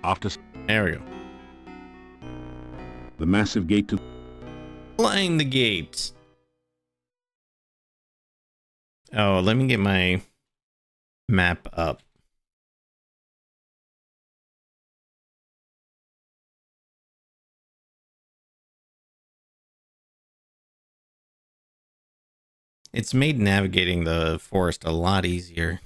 After... There we go. The massive gate to... Flying the gate. Oh, let me get my map up. It's made navigating the forest a lot easier.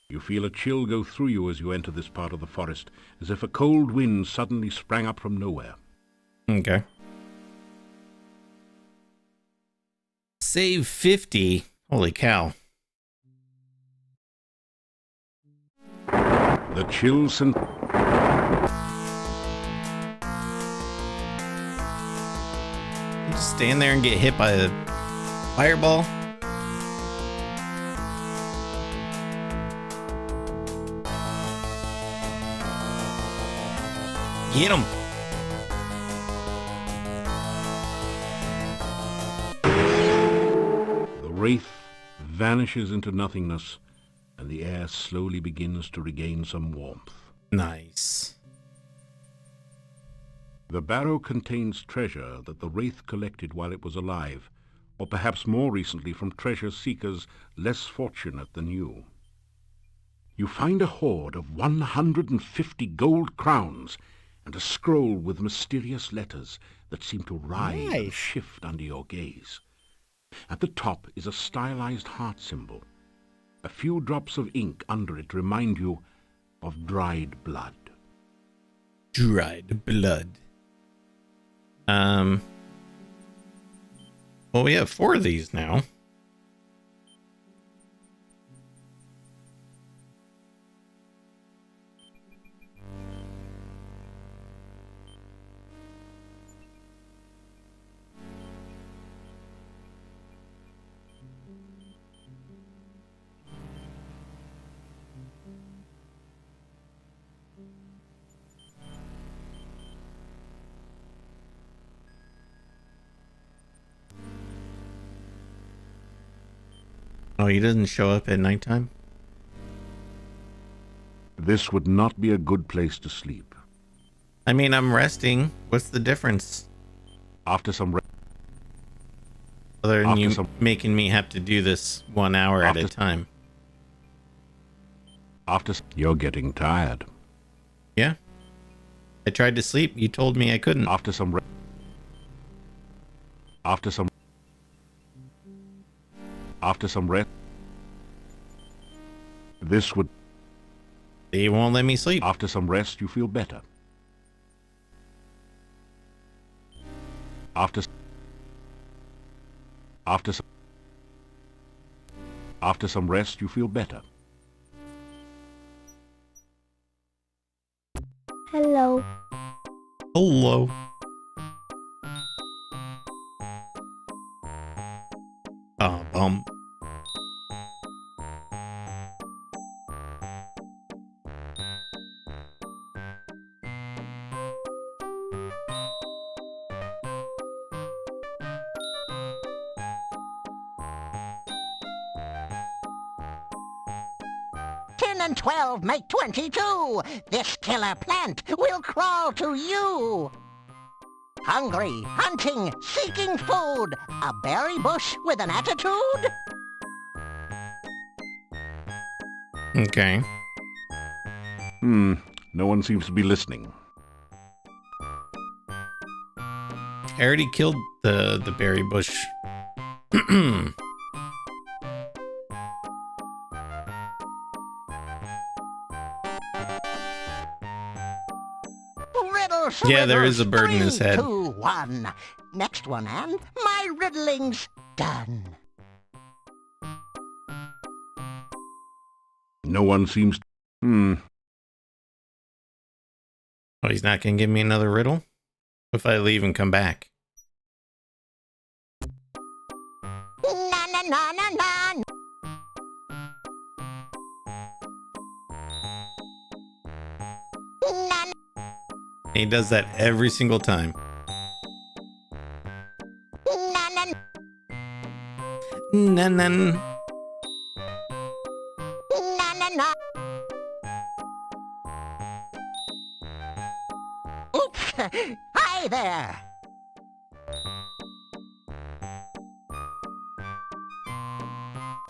You feel a chill go through you as you enter this part of the forest, as if a cold wind suddenly sprang up from nowhere. Okay. Save 50. Holy cow. The chills and... You just stand there and get hit by a fireball? Get him! The wraith vanishes into nothingness, and the air slowly begins to regain some warmth. Nice. The barrow contains treasure that the wraith collected while it was alive, or perhaps more recently from treasure seekers less fortunate than you. You find a hoard of 150 gold crowns and a scroll with mysterious letters that seem to writhe and shift under your gaze. At the top is a stylized heart symbol. A few drops of ink under it remind you of dried blood. Dried blood. Well, we have 4 of these now. Oh, he doesn't show up at nighttime? This would not be a good place to sleep. I mean, I'm resting. What's the difference? After some Other than you making me have to do this 1 hour at a time. You're getting tired. Yeah. I tried to sleep. You told me I couldn't. After some rest. This would... They won't let me sleep. After some rest, you feel better. After some rest, you feel better. Hello. Hello. Oh, And 12 make 22. This killer plant will crawl to you. Hungry, hunting, seeking food. A berry bush with an attitude? Okay. No one seems to be listening. I already killed the berry bush. Yeah, there is a bird in his head. 3, 2, 1. Next one, and my riddling's done. No one seems... Oh, he's not gonna give me another riddle? What if I leave and come back? Na na na na na. Na He does that every single time. Nan. Oops! Hi there!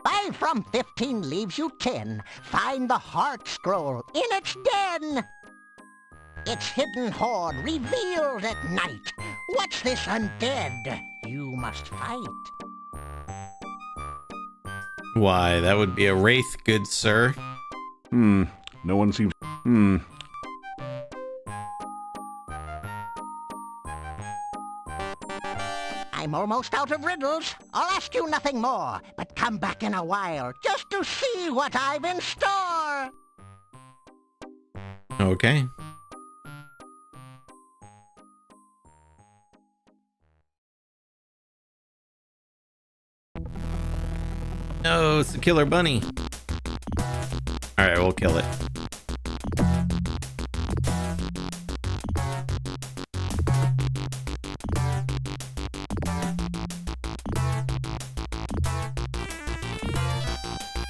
5 from 15 leaves you 10. Find the heart scroll in its den. Its hidden hoard revealed at night. What's this undead? You must fight. Why, that would be a wraith, good sir. No one seems... I'm almost out of riddles. I'll ask you nothing more, but come back in a while just to see what I've in store. Okay. No, it's the killer bunny. Alright, we'll kill it.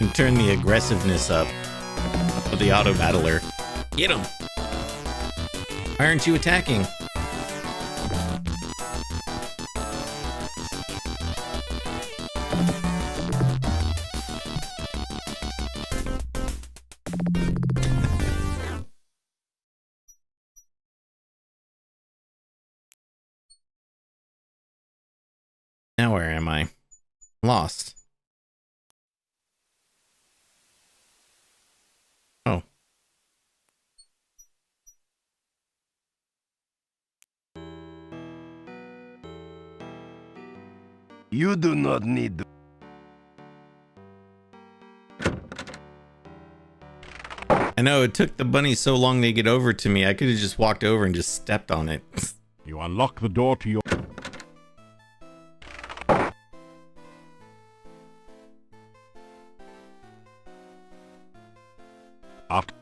And turn the aggressiveness up with the auto battler. Get him! Why aren't you attacking? Now where am I? Lost. Oh. You do not need to... I know, it took the bunny so long to get over to me, I could have just walked over and just stepped on it. You unlock the door to your... After...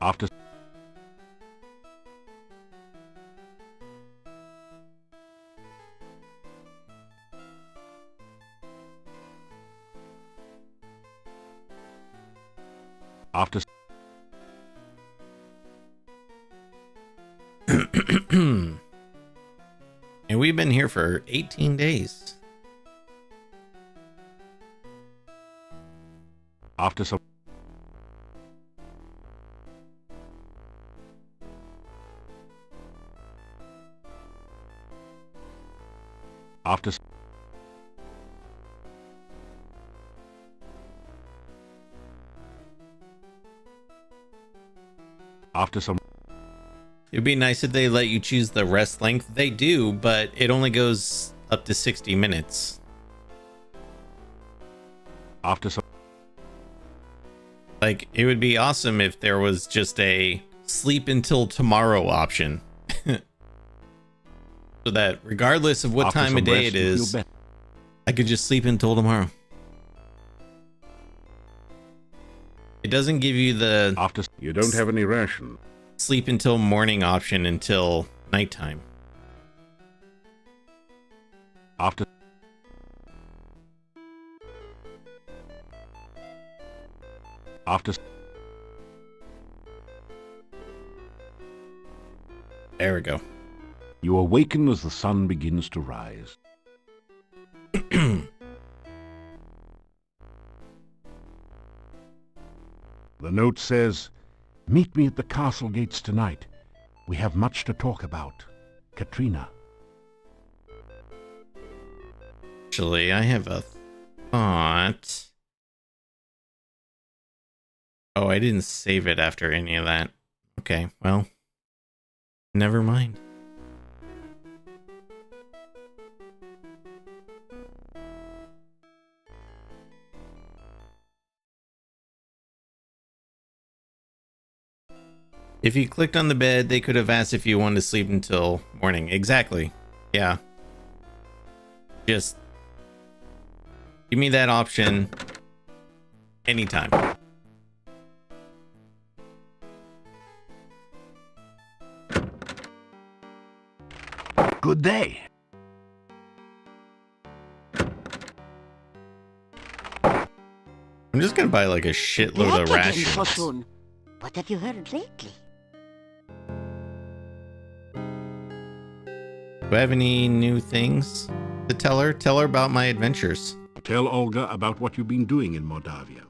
After... After... And we've been here for 18 days. After some... After... After some... It'd be nice if they let you choose the rest length. They do, but it only goes up to 60 minutes. After some... Like, it would be awesome if there was just a sleep until tomorrow option. So that regardless of what After time of day rest, it you is, feel better. I could just sleep until tomorrow. It doesn't give you the After... You don't have any ration. sleep until morning option until nighttime. After... After... There we go. You awaken as the sun begins to rise. The note says, "Meet me at the castle gates tonight. We have much to talk about. Katrina." Actually, I have a thought. Oh, I didn't save it after any of that. Okay, well, never mind. If you clicked on the bed, they could have asked if you wanted to sleep until morning. Exactly. Yeah. Just give me that option anytime. Good day. I'm just gonna buy like a shitload of Back again so rations. soon. What have you heard lately? Do I have any new things to tell her? Tell her about my adventures. Tell Olga about what you've been doing in Moldavia.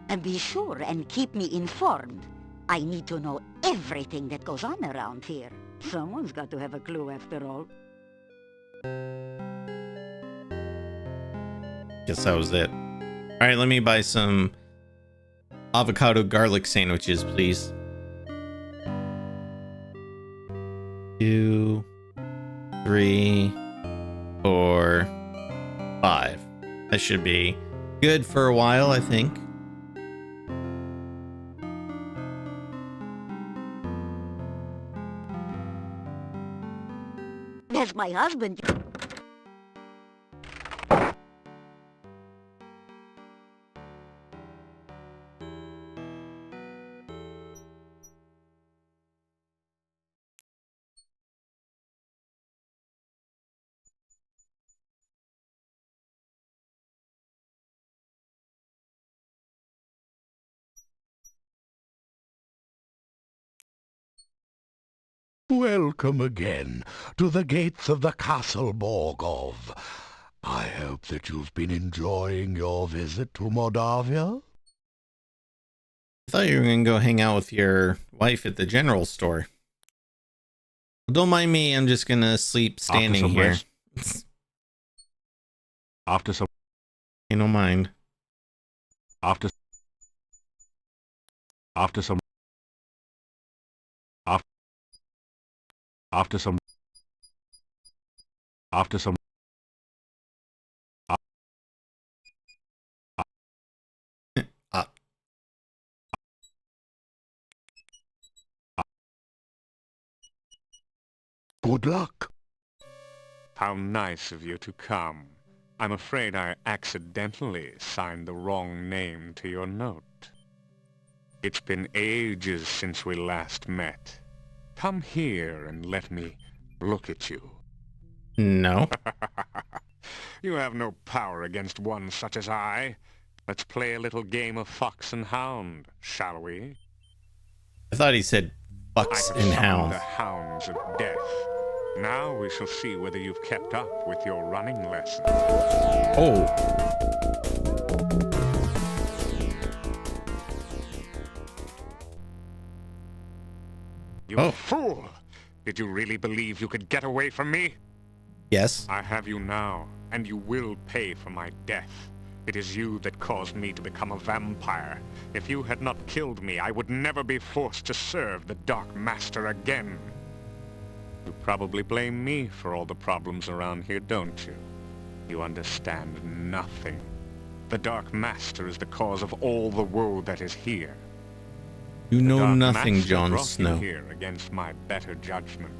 And be sure and keep me informed. I need to know everything that goes on around here. Someone's got to have a clue after all. Guess that was it. Alright, let me buy some avocado garlic sandwiches, please. 2, 3, 4, 5. That should be good for a while, I think. There's my husband. Welcome again to the gates of the Castle Borgov. I hope that you've been enjoying your visit to Moldavia. I thought you were gonna go hang out with your wife at the general store. Don't mind me, I'm just gonna sleep standing here. After some... You don't mind. After some... After some... Good luck. How nice of you to come. I'm afraid I accidentally signed the wrong name to your note. It's been ages since we last met. Come here and let me look at you. No. You have no power against one such as I. Let's play a little game of fox and hound, shall we? I thought he said fox I have and summoned hound. the hounds of death. Now we shall see whether you've kept up with your running lessons. Oh. You fool! Did you really believe you could get away from me? Yes. I have you now, and you will pay for my death. It is you that caused me to become a vampire. If you had not killed me, I would never be forced to serve the Dark Master again. You probably blame me for all the problems around here, don't you? You understand nothing. The Dark Master is the cause of all the woe that is here. You know Dark nothing, Master Jon brought Snow. you here against my better judgment.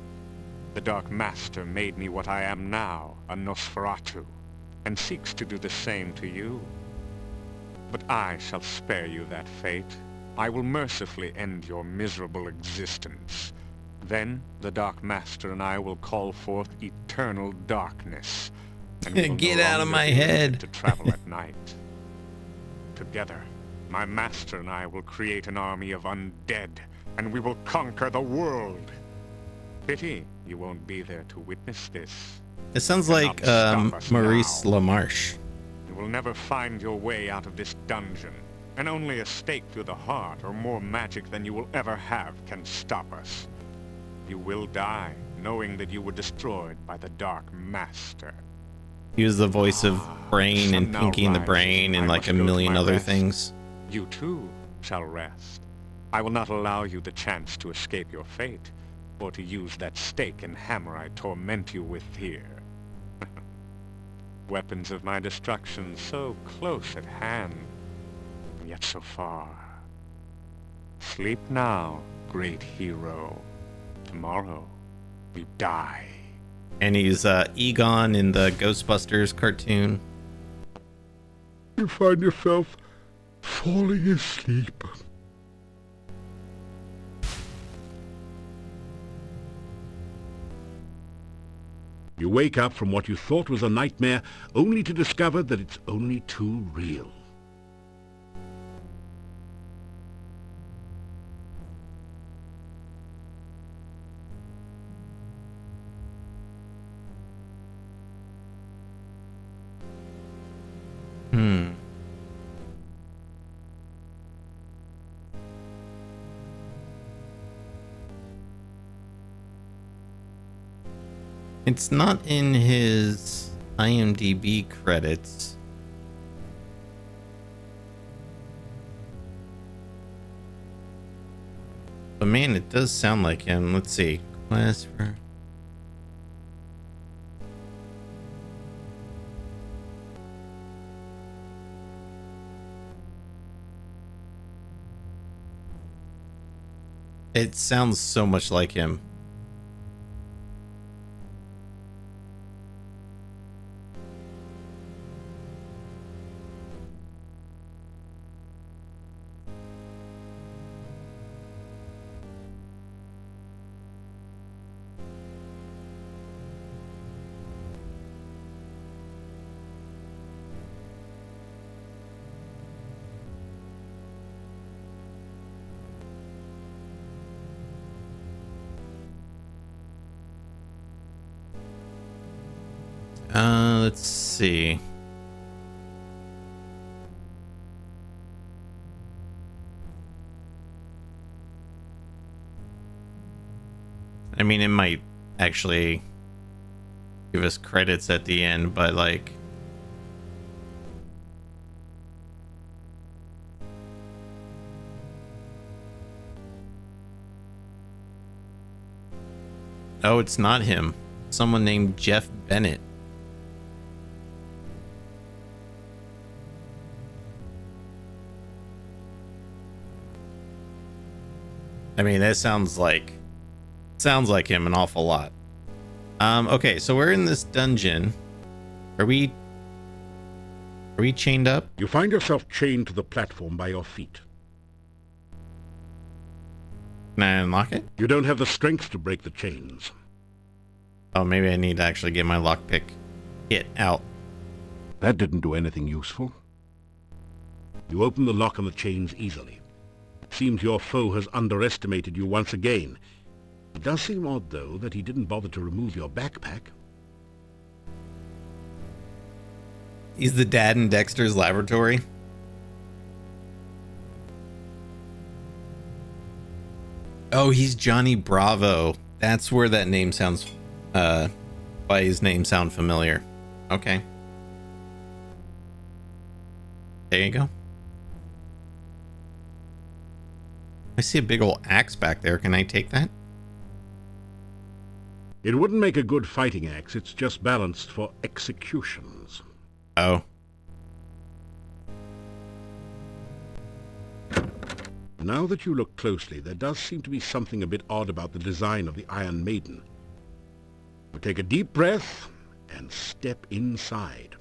The Dark Master made me what I am now, a Nosferatu, and seeks to do the same to you. But I shall spare you that fate. I will mercifully end your miserable existence. Then the Dark Master and I will call forth eternal darkness. And we will Get no out of longer my be head. limited to travel at night. Together, my master and I will create an army of undead, and we will conquer the world. Pity you won't be there to witness this. It sounds You like cannot stop us Maurice now. LaMarche. You will never find your way out of this dungeon, and only a stake through the heart or more magic than you will ever have can stop us. You will die, knowing that you were destroyed by the Dark Master. He was the voice of Brain sun and now Pinky and the rises. Brain and I like must a go to million my other rest. things. You too shall rest. I will not allow you the chance to escape your fate, or to use that stake and hammer I torment you with here. Weapons of my destruction so close at hand, and yet so far. Sleep now, great hero. Tomorrow, you die. And he's Egon in the Ghostbusters cartoon. You find yourself falling asleep. You wake up from what you thought was a nightmare, only to discover that it's only too real. It's not in his IMDb credits. But man, it does sound like him. Let's see. Quest for... It sounds so much like him. Let's see. I mean, it might actually give us credits at the end, but like... Oh, it's not him. Someone named Jeff Bennett. I mean, that sounds like him an awful lot. Okay, so we're in this dungeon. Are we chained up? You find yourself chained to the platform by your feet. Can I unlock it? You don't have the strength to break the chains. Oh, maybe I need to actually get my lockpick kit out. That didn't do anything useful. You open the lock on the chains easily. Seems your foe has underestimated you once again. It does seem odd, though, that he didn't bother to remove your backpack. He's the dad in Dexter's Laboratory. Oh, he's Johnny Bravo. That's where that name sounds, why his name sound familiar. Okay. There you go. I see a big old axe back there. Can I take that? It wouldn't make a good fighting axe. It's just balanced for executions. Oh. Now that you look closely, there does seem to be something a bit odd about the design of the Iron Maiden. You take a deep breath and step inside.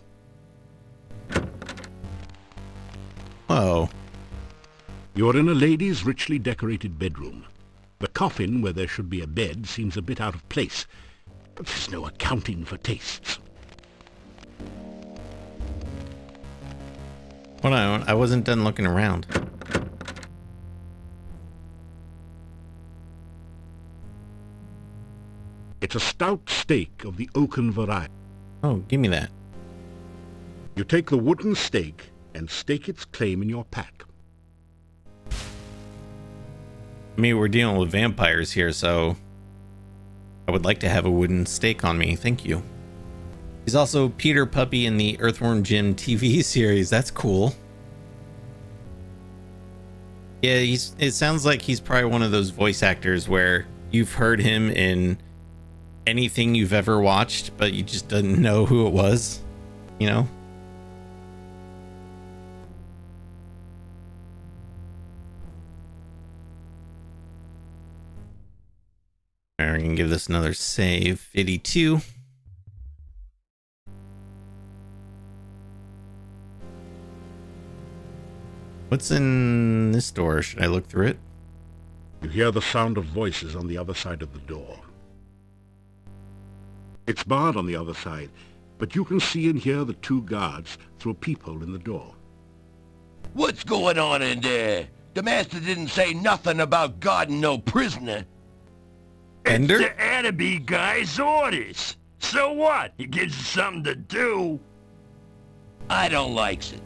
Whoa. You're in a lady's richly decorated bedroom. The coffin, where there should be a bed, seems a bit out of place, but there's no accounting for tastes. Hold on, I wasn't done looking around. It's a stout stake of the oaken variety. Oh, give me that. You take the wooden stake and stake its claim in your pack. I mean, we're dealing with vampires here, so I would like to have a wooden stake on me. Thank you. He's also Peter Puppy in the Earthworm Jim TV series. That's cool. Yeah, it sounds like he's probably one of those voice actors where you've heard him in anything you've ever watched, but you just didn't know who it was, you know? We're gonna give this another save. 82. What's in this door? Should I look through it? You hear the sound of voices on the other side of the door. It's barred on the other side, but you can see and hear the two guards through a peephole in the door. What's going on in there? The master didn't say nothing about guarding no prisoner. Ender? It's the Attaby guy's orders. So what? He gives you something to do. I don't likes it.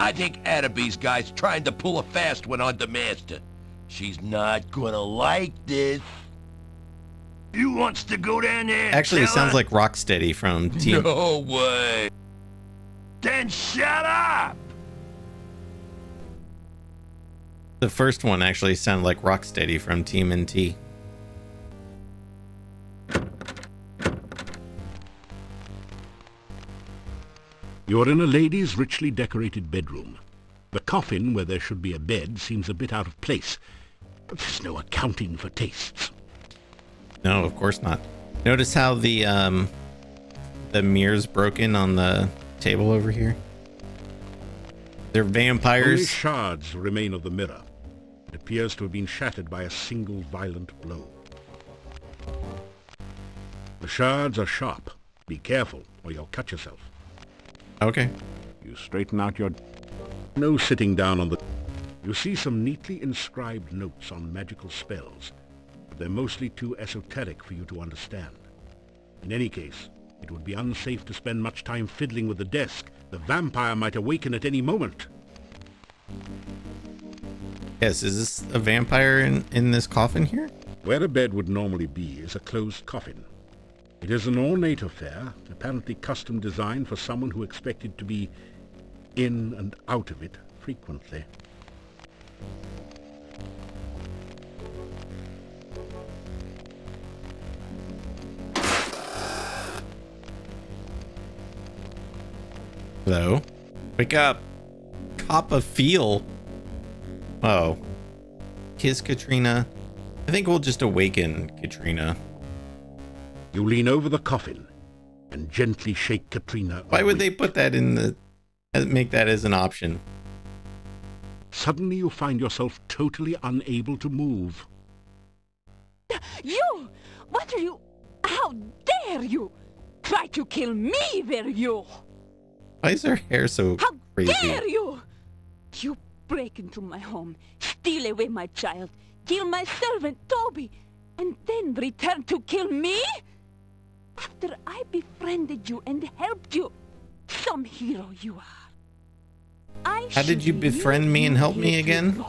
I think Attaby's guy's trying to pull a fast one on the master. She's not gonna like this. You wants to go down there and Actually, it tell sounds her? like Rocksteady from Team... No way. Then shut up! The first one actually sounded like Rocksteady from Team NT. You're in a lady's richly decorated bedroom. The coffin, where there should be a bed, seems a bit out of place, but there's no accounting for tastes. No, of course not. Notice how the mirror's broken on the table over here? They're Only vampires. shards remain of the mirror. It appears to have been shattered by a single violent blow. The shards are sharp. Be careful, or you'll cut yourself. Okay. You straighten out your... No sitting down on the... You see some neatly inscribed notes on magical spells, but they're mostly too esoteric for you to understand. In any case, it would be unsafe to spend much time fiddling with the desk. The vampire might awaken at any moment. Yes, is this a vampire in this coffin here? Where a bed would normally be is a closed coffin. It is an ornate affair, apparently custom designed for someone who expected to be in and out of it frequently. Hello? Wake up! Cop a feel! Oh. Kiss Katrina. I think we'll just awaken Katrina. You lean over the coffin and gently shake Katrina. Why would they awake. put that in the... make that as an option? Suddenly you find yourself totally unable to move. You! What are you... How dare you! Try to kill me, will you? Why is her hair so How crazy? dare you! You break into my home, steal away my child, kill my servant Toby, and then return to kill me? After I befriended you and helped you, some hero you are. How did you befriend me and help me again?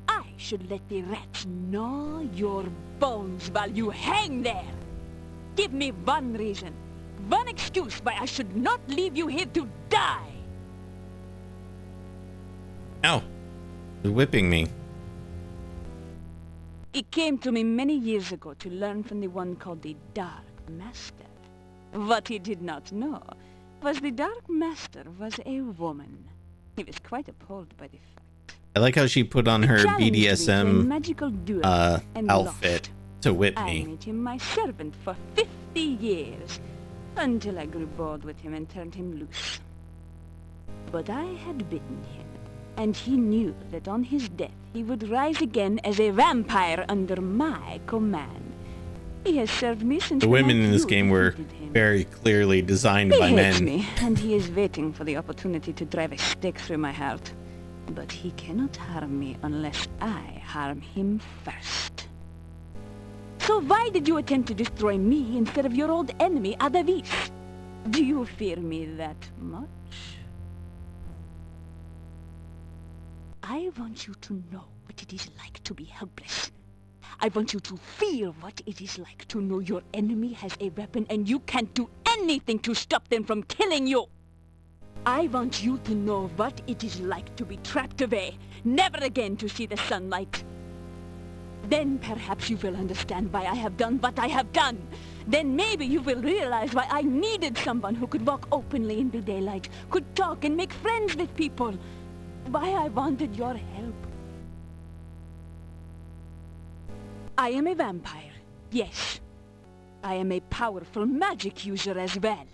I should let the rats gnaw your bones while you hang there. Give me one reason, one excuse why I should not leave you here to die. Ow. They're whipping me. It came to me many years ago to learn from the one called the Dark Master. What he did not know was the Dark Master was a woman. He was quite appalled by the fact. I like how she put on her Challenged me to a BDSM magical duel and outfit lost. to whip I me. made him my servant for 50 years, until I grew bored with him and turned him loose. But I had bitten him, and he knew that on his death he would rise again as a vampire under my command. He has served me since The women in this you game were defeated him. very clearly designed He by hates men. me, and he is waiting for the opportunity to drive a stake through my heart. But he cannot harm me unless I harm him first. So why did you attempt to destroy me instead of your old enemy, Adavis? Do you fear me that much? I want you to know what it is like to be helpless. I want you to feel what it is like to know your enemy has a weapon and you can't do anything to stop them from killing you. I want you to know what it is like to be trapped away, never again to see the sunlight. Then perhaps you will understand why I have done what I have done. Then maybe you will realize why I needed someone who could walk openly in the daylight, could talk and make friends with people. Why I wanted your help. I am a vampire, yes. I am a powerful magic user as well.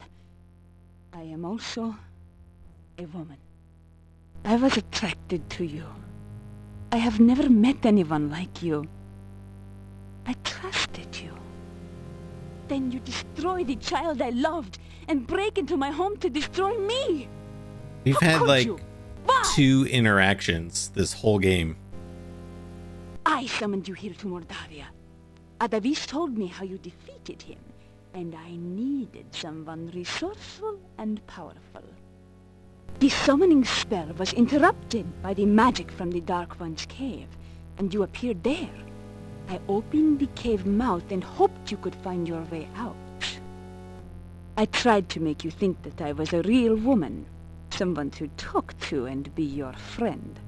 I am also a woman. I was attracted to you. I have never met anyone like you. I trusted you. then you destroy the child I loved and break into my home to destroy me. We've How had could like you? Why? 2 interactions this whole game. I summoned you here to Mordavia. Adavis told me how you defeated him, and I needed someone resourceful and powerful. The summoning spell was interrupted by the magic from the Dark One's cave, and you appeared there. I opened the cave mouth and hoped you could find your way out. I tried to make you think that I was a real woman, someone to talk to and be your friend.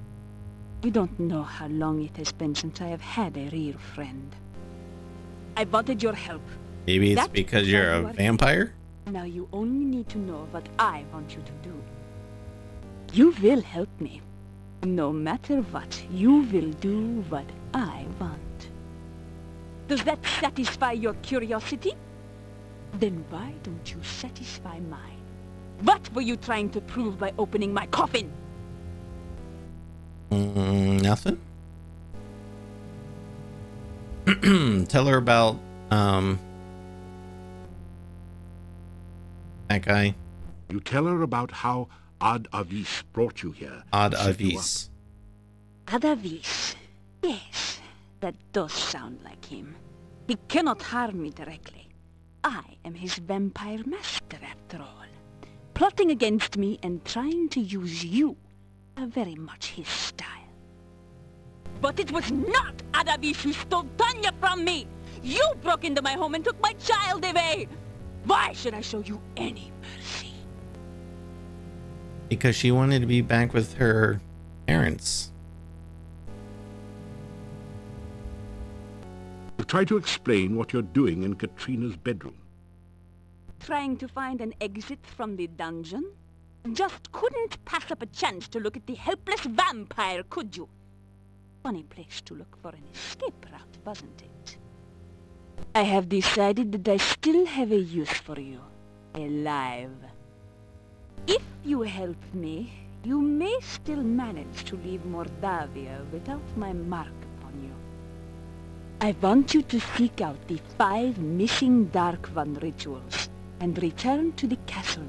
You don't know how long it has been since I have had a real friend. I wanted your help. Maybe it's That's because you're why a you are vampire? here. Now you only need to know what I want you to do. You will help me. No matter what, you will do what I want. Does that satisfy your curiosity? Then why don't you satisfy mine? What were you trying to prove by opening my coffin? Nothing. Tell her about that guy. You tell her about how Ad Avis brought you here. Ad set you Avis. Adavis. Yes, that does sound like him. He cannot harm me directly. I am his vampire master, after all. Plotting against me and trying to use you are very much his style. But it was not Adavis who stole Tanya from me! You broke into my home and took my child away! Why should I show you any mercy? Because she wanted to be back with her parents. Try to explain what you're doing in Katrina's bedroom. Trying to find an exit from the dungeon? Just couldn't pass up a chance to look at the helpless vampire, could you? Funny place to look for an escape route, wasn't it? I have decided that I still have a use for you. Alive. If you help me, you may still manage to leave Mordavia without my mark upon you. I want you to seek out the 5 missing Dark One rituals and return to the castle.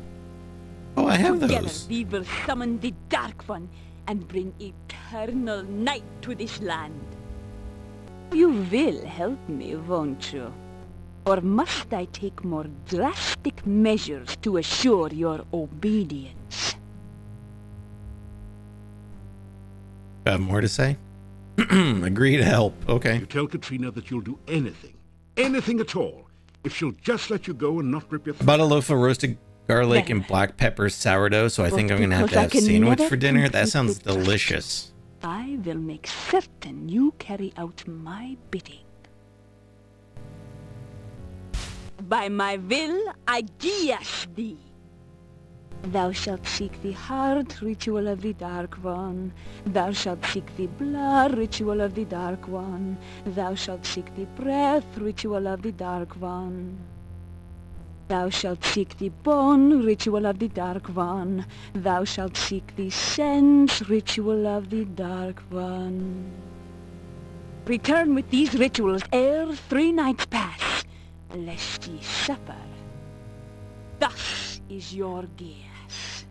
Oh, I have Together those. we will summon the Dark One and bring eternal night to this land. You will help me, won't you? Or must I take more drastic measures to assure your obedience? Got more to say? Agree to help. Okay. You tell Katrina that you'll do anything at all, if she'll just let you go and not rip your About a loaf of roasted garlic and black pepper sourdough, so I think I'm gonna have to have sandwich for dinner. That sounds delicious. I will make certain you carry out my bidding. By my will, I guias thee. Thou shalt seek the heart ritual of the Dark One. Thou shalt seek the blood ritual of the Dark One. Thou shalt seek the breath ritual of the Dark One. Thou shalt seek the bone ritual of the Dark One. Thou shalt seek the sense ritual of the Dark One. Return with these rituals ere 3 nights pass, lest ye suffer. Thus is your guess.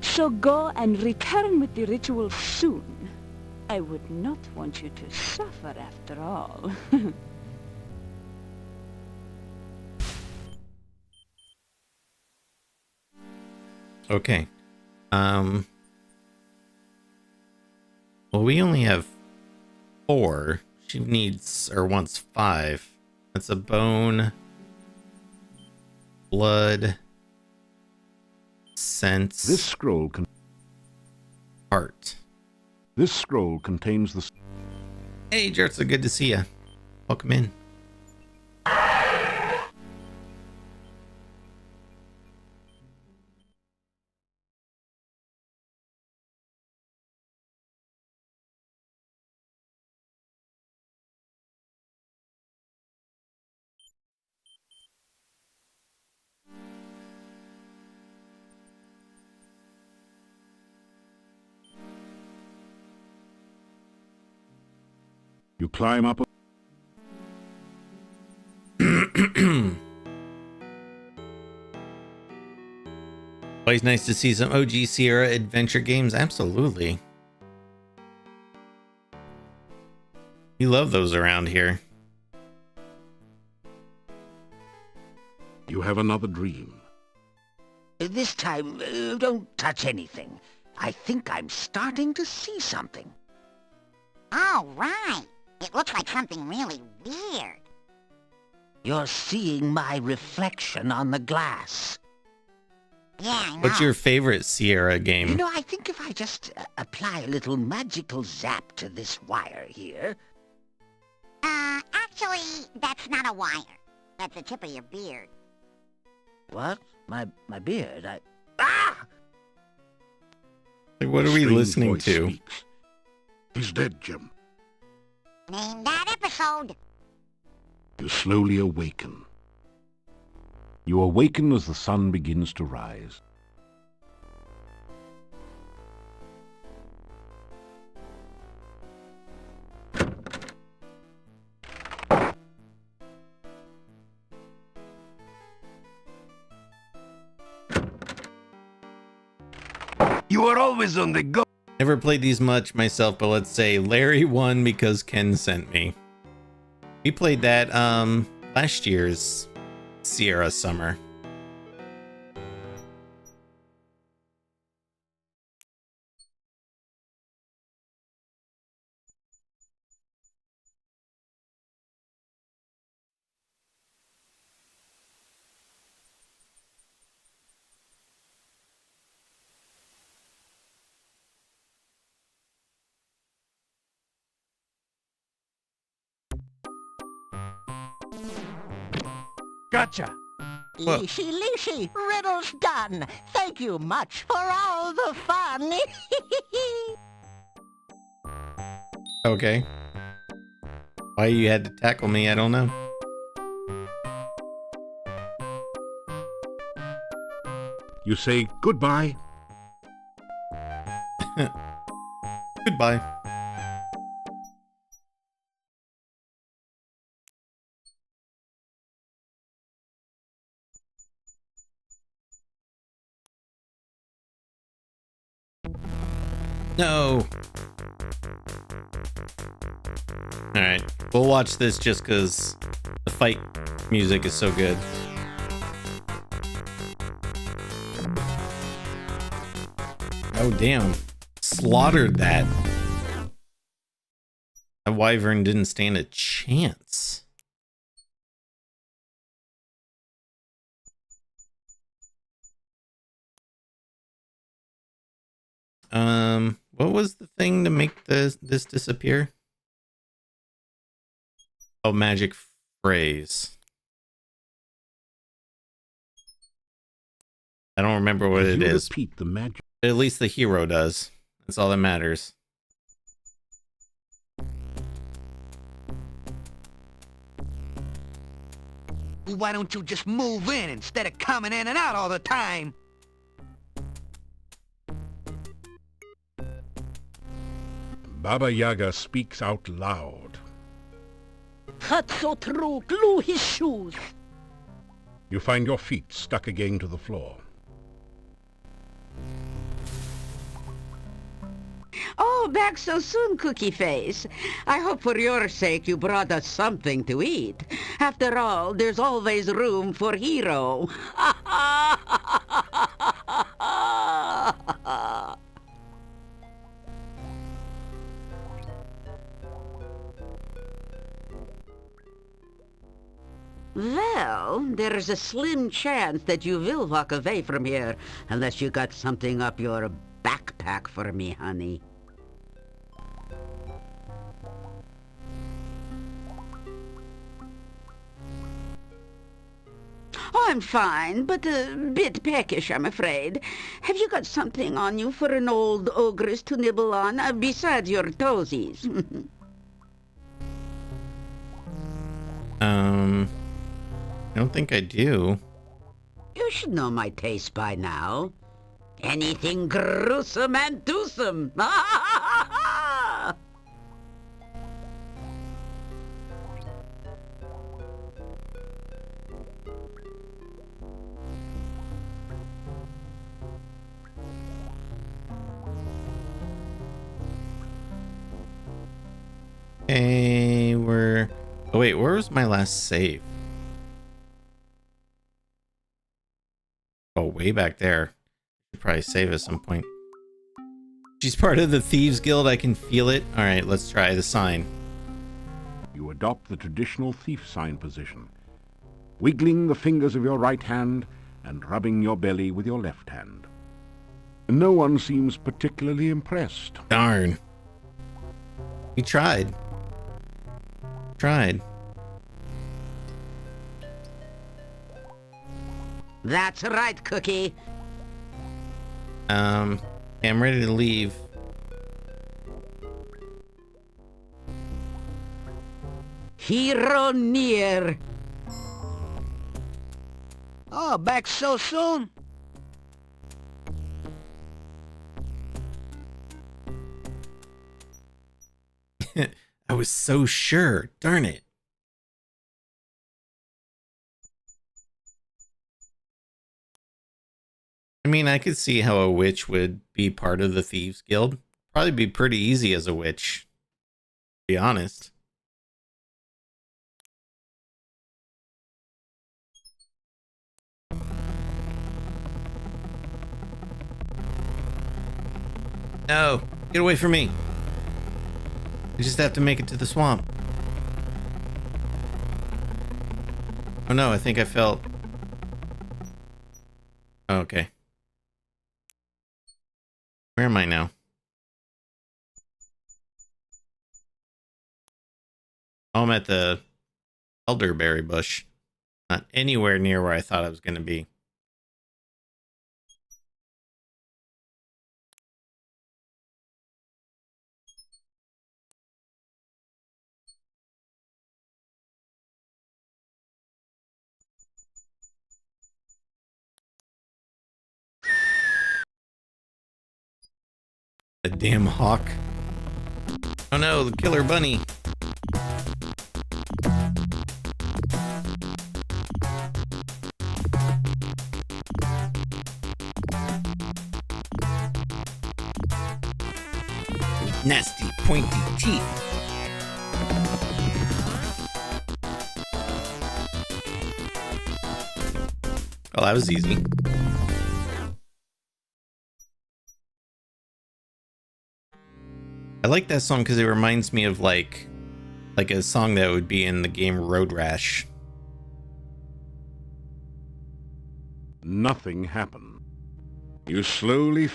So go and return with the rituals soon. I would not want you to suffer after all. Okay. Well, we only have 4. She needs or wants 5. That's a bone, blood, sense. This scroll heart. This scroll contains the... Hey, Jertza, good to see ya. Welcome in. You climb up... Always nice to see some OG Sierra adventure games. Absolutely. We love those around here. You have another dream. This time, don't touch anything. I think I'm starting to see something. Oh, right. It looks like something really weird. You're seeing my reflection on the glass. Yeah, I know. What's your favorite Sierra game? You know, I think if I just apply a little magical zap to this wire here... Actually, that's not a wire. That's the tip of your beard. What? My beard? Ah! Like, what are we Strange listening voice to? speaks. He's dead, Jim. Name that episode. You slowly awaken. You awaken as the sun begins to rise. You are always on the go. Never played these much myself, but let's say Larry won because Ken sent me. We played that last year's Sierra Summer. Gotcha. Well- Easy, Leashy, riddle's done. Thank you much for all the fun. Okay. Why you had to tackle me, I don't know. You say goodbye. Goodbye. No. Alright, we'll watch this just because the fight music is so good. Oh, damn. Slaughtered that. That wyvern didn't stand a chance. What was the thing to make this disappear? Oh, magic phrase. I don't remember what it is. Repeat the magic. But at least the hero does. That's all that matters. Why don't you just move in instead of coming in and out all the time? Baba Yaga speaks out loud. That's so true. Glue his shoes. You find your feet stuck again to the floor. Oh, back so soon, Cookie Face. I hope for your sake you brought us something to eat. After all, there's always room for Hero. Well, there's a slim chance that you will walk away from here unless you got something up your backpack for me, honey. Oh, I'm fine, but a bit peckish, I'm afraid. Have you got something on you for an old ogress to nibble on, besides your toesies? I don't think I do. You should know my taste by now. Anything gruesome and twosome. Hey, we're... Oh, wait, where was my last save? Oh, way back there. Should probably save at some point. She's part of the Thieves Guild. I can feel it. All right, let's try the sign. You adopt the traditional thief sign position, wiggling the fingers of your right hand and rubbing your belly with your left hand. No one seems particularly impressed. Darn. We tried. That's right, Cookie. I'm ready to leave. Hero near. Oh, back so soon? I was so sure. Darn it. I mean, I could see how a witch would be part of the Thieves Guild. Probably be pretty easy as a witch, to be honest. No, get away from me. I just have to make it to the swamp. Oh no, I think I felt... Oh, okay. Where am I now? Oh, I'm at the elderberry bush. Not anywhere near where I thought I was going to be. A damn hawk. Oh no, the killer bunny. Nasty pointy teeth. Well, that was easy. I like that song because it reminds me of like a song that would be in the game Road Rash. Nothing happened. You slowly...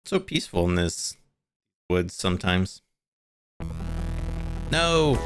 So peaceful in this woods sometimes. No!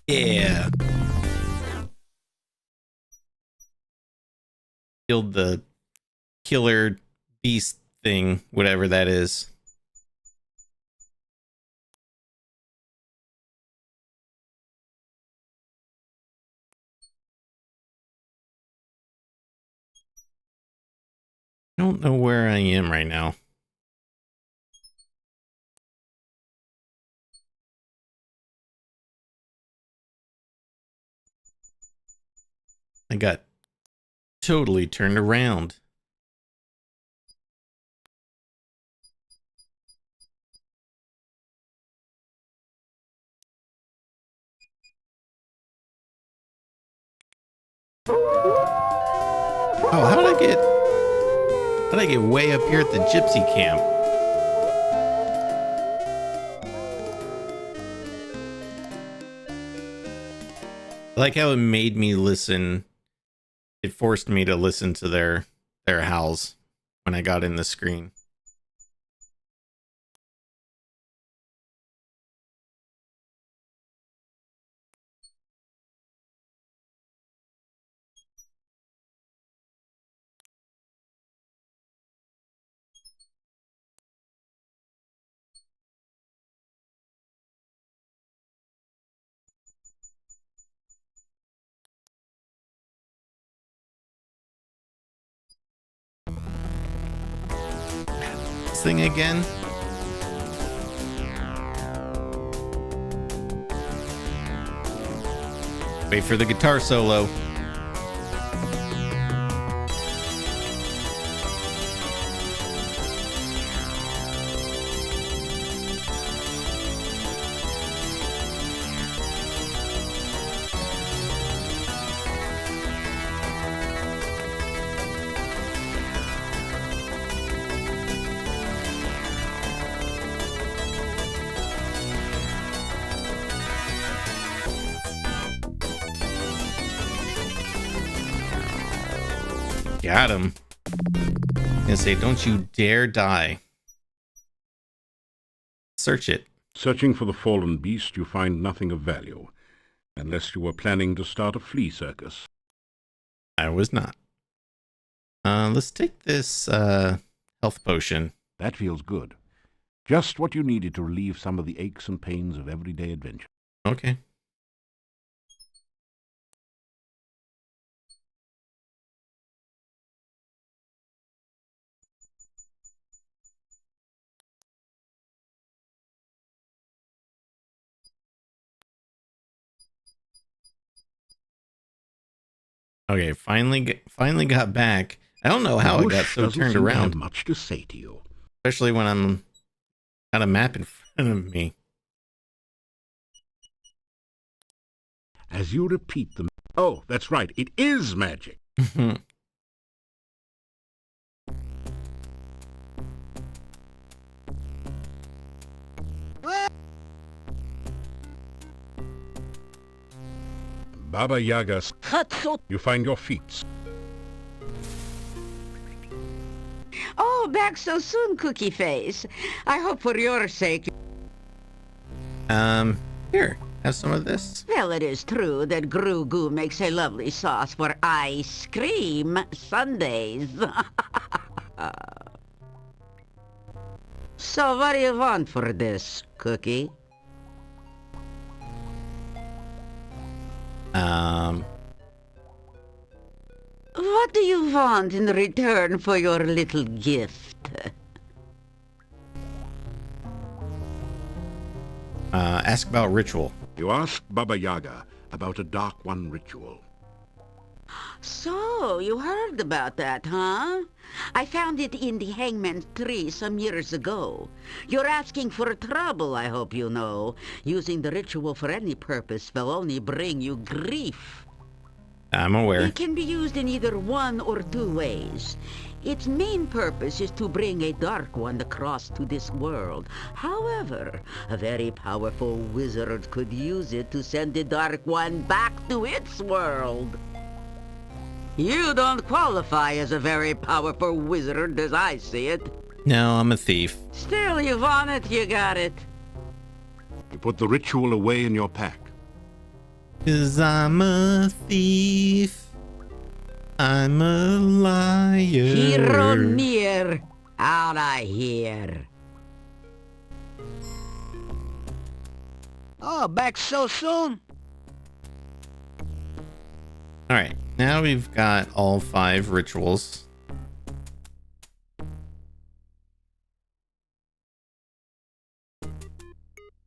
Yeah. Killed the killer beast thing, whatever that is. I don't know where I am right now. I got totally turned around. Oh, how did I get way up here at the gypsy camp? I like how it made me listen. It forced me to listen to their howls when I got in the screen. This thing again? Wait for the guitar solo. Got him. I'm gonna say, don't you dare die. Search it. Searching for the fallen beast, you find nothing of value, unless you were planning to start a flea circus. I was not. Let's take this health potion. That feels good. Just what you needed to relieve some of the aches and pains of everyday adventure. Okay. Okay, finally got back. I don't know how I got so turned around. Much to say to you, especially when I'm got a map in front of me. As you repeat them, oh, that's right, it is magic. Baba Yaga's. You find your feet. Oh, back so soon, Cookie Face. I hope for your sake... Here, have some of this. Well, it is true that Gru Goo makes a lovely sauce for ice cream sundaes. So what do you want for this, Cookie? What do you want in return for your little gift? Ask about ritual. You ask Baba Yaga about a Dark One ritual. So, you heard about that, huh? I found it in the hangman's tree some years ago. You're asking for trouble, I hope you know. Using the ritual for any purpose will only bring you grief. I'm aware. It can be used in either one or two ways. Its main purpose is to bring a Dark One across to this world. However, a very powerful wizard could use it to send the Dark One back to its world. You don't qualify as a very powerful wizard as I see it. No, I'm a thief. Still, you want it, you got it. You put the ritual away in your pack. 'Cause I'm a thief. I'm a liar. Hero near, out I hear. Oh, back so soon? Alright, now we've got all 5 rituals.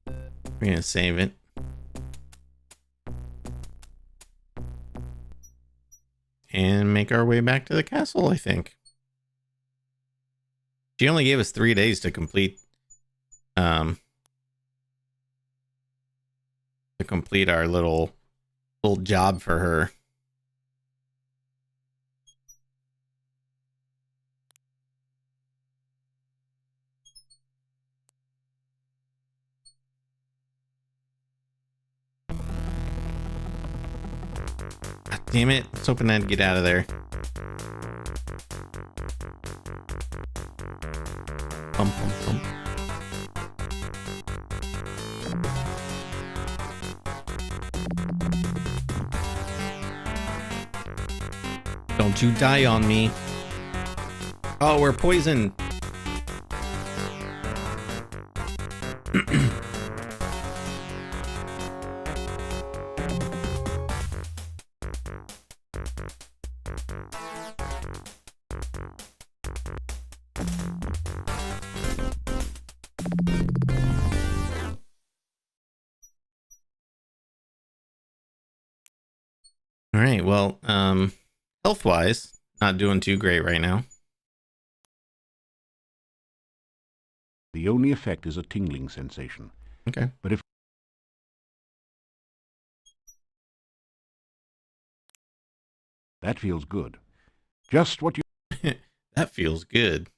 We're gonna save it. And make our way back to the castle, I think. She only gave us 3 days to complete our little job for her. Damn it. I was hoping I'd get out of there. Pump, pump, pump. Don't you die on me. Oh, we're poisoned. All right, well, health-wise, not doing too great right now. The only effect is a tingling sensation. Okay. But if that feels good. Just what you That feels good.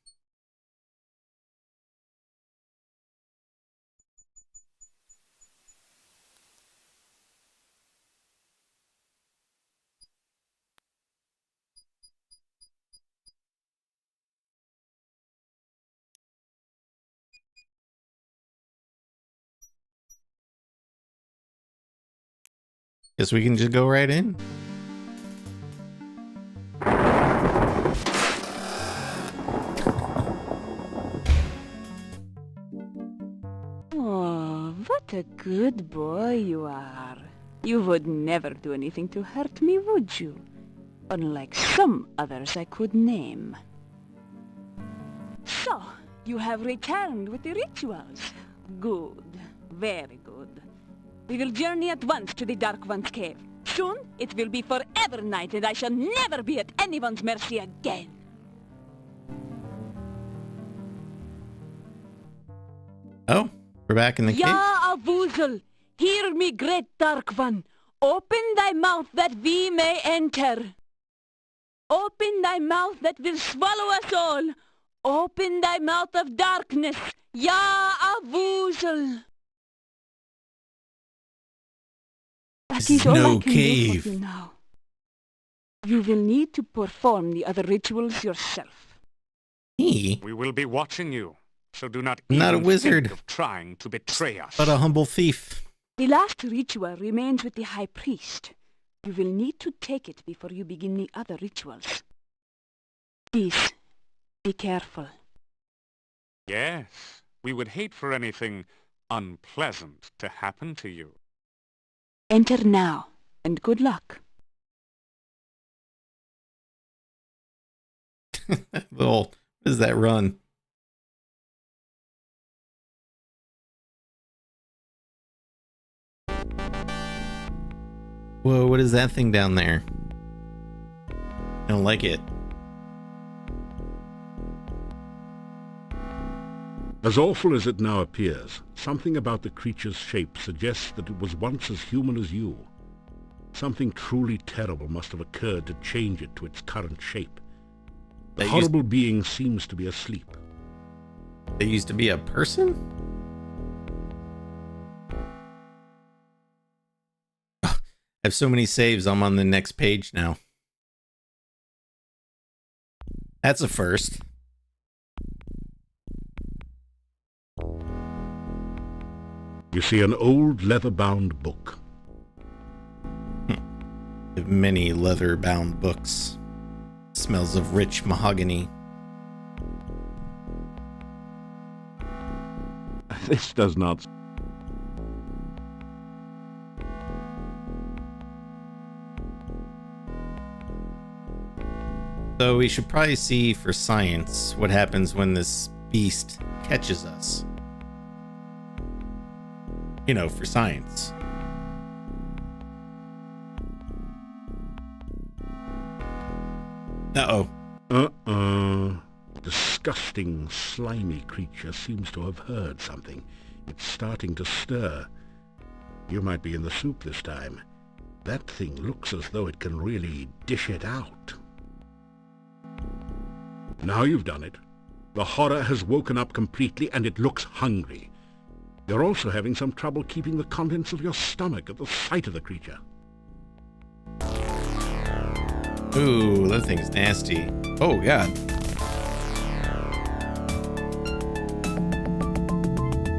Guess we can just go right in. Oh, what a good boy you are. You would never do anything to hurt me, would you? Unlike some others I could name. So, you have returned with the rituals. Good. Very good. We will journey at once to the Dark One's cave. Soon, it will be forever night, and I shall never be at anyone's mercy again. Oh, we're back in the cave. Ya Avuzel, hear me, great Dark One. Open thy mouth that we may enter. Open thy mouth that will swallow us all. Open thy mouth of darkness, Ya Avuzel. That is all no I can cave. do for you now. You will need to perform the other rituals yourself. Me? We will be watching you, so do not I'm not a even wizard, think of trying to betray us. but a humble thief. The last ritual remains with the High Priest. You will need to take it before you begin the other rituals. Please, be careful. Yes, we would hate for anything unpleasant to happen to you. Enter now, and good luck. Little, what is that run? Whoa, what is that thing down there? I don't like it. As awful as it now appears, something about the creature's shape suggests that it was once as human as you. Something truly terrible must have occurred to change it to its current shape. The horrible being seems to be asleep. They used to be a person? I have so many saves, I'm on the next page now. That's a first. You see an old leather-bound book. I have many leather-bound books. Smells of rich mahogany. This does not... So we should probably see for science what happens when this beast catches us. You know, for science. Uh-oh. Disgusting, slimy creature seems to have heard something. It's starting to stir. You might be in the soup this time. That thing looks as though it can really dish it out. Now you've done it. The horror has woken up completely and it looks hungry. You're also having some trouble keeping the contents of your stomach at the sight of the creature. Ooh, that thing's nasty. Oh, God.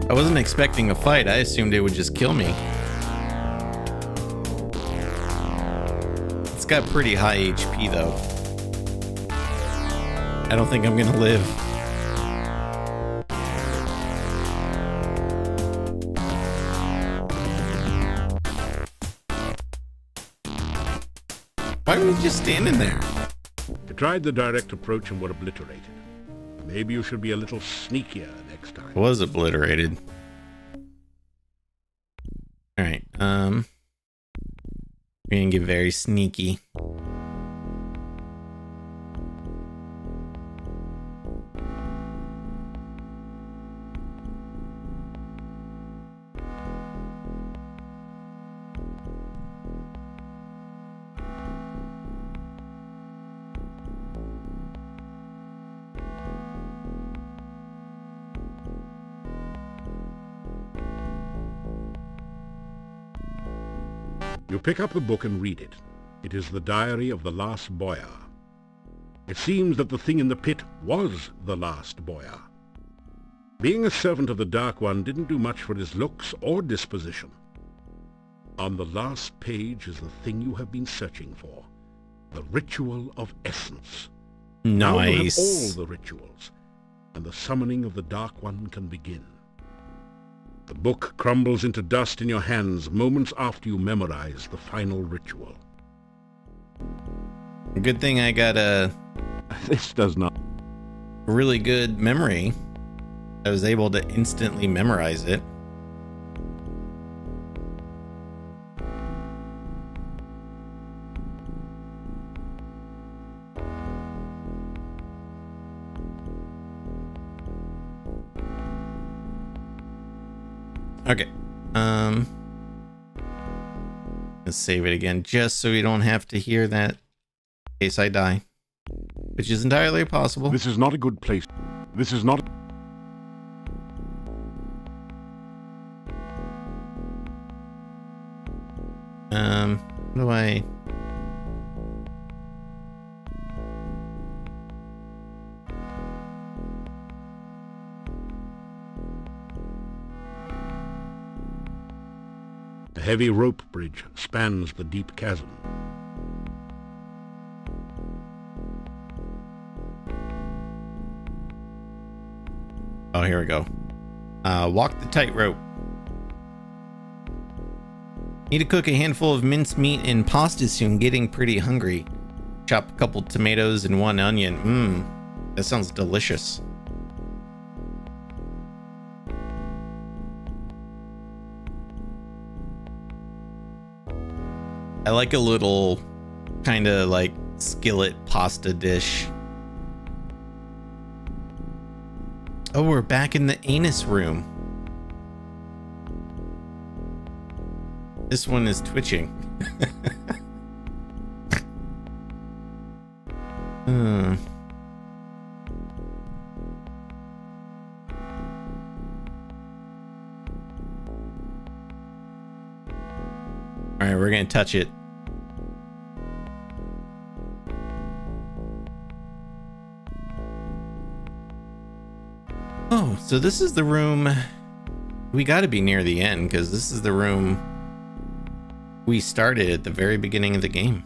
I wasn't expecting a fight. I assumed it would just kill me. It's got pretty high HP, though. I don't think I'm gonna live. Why were you just standing there? You tried the direct approach and were obliterated. Maybe you should be a little sneakier next time. Was obliterated. Alright, we're gonna get very sneaky. You pick up the book and read it. It is the diary of the last boyar. It seems that the thing in the pit was the last boyar. Being a servant of the Dark One didn't do much for his looks or disposition. On the last page is the thing you have been searching for. The Ritual of Essence. Now you have all the rituals, and the summoning of the Dark One can begin. The book crumbles into dust in your hands moments after you memorize the final ritual. Good thing I got a This does not really good memory. I was able to instantly memorize it. Okay. Let's save it again just so we don't have to hear that in case I die, which is entirely possible. This is not a good place. This is not. How do I? A heavy rope bridge spans the deep chasm. Oh, here we go. Walk the tightrope. Need to cook a handful of mincemeat and pasta soon. Getting pretty hungry. Chop a couple tomatoes and 1 onion. That sounds delicious. I like a little kind of like skillet pasta dish. Oh, we're back in the anus room. This one is twitching. All right, we're gonna touch it. Oh, so this is the room. We got to be near the end because this is the room we started at the very beginning of the game.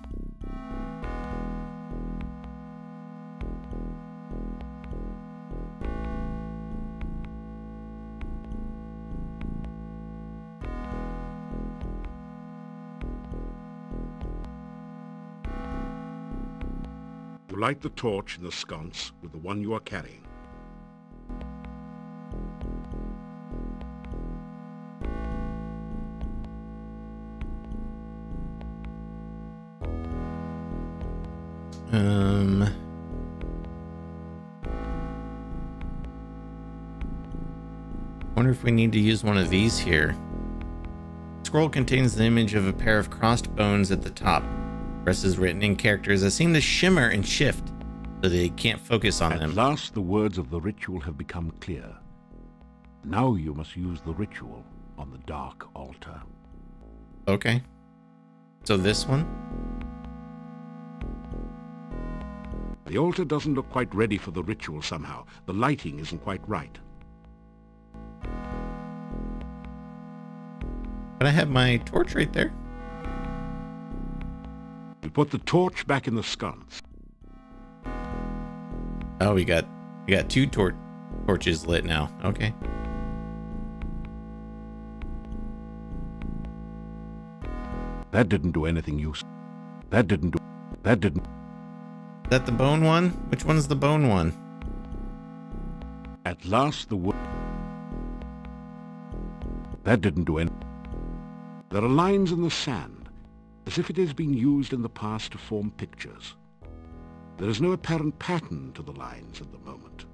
You light the torch in the sconce with the one you are carrying. Wonder if we need to use one of these here. Scroll contains the image of a pair of crossed bones at the top. Rest is written in characters that seem to shimmer and shift, so they can't focus on them. At last, the words of the ritual have become clear. Now you must use the ritual on the dark altar. Okay. So this one? The altar doesn't look quite ready for the ritual somehow. The lighting isn't quite right. But I have my torch right there. You put the torch back in the sconce. Oh, we got two torches lit now. Okay. That didn't do anything useful. That didn't. Is that the bone one? Which one's the bone one? At last the wood. That didn't do anything. There are lines in the sand, as if it has been used in the past to form pictures. There is no apparent pattern to the lines at the moment.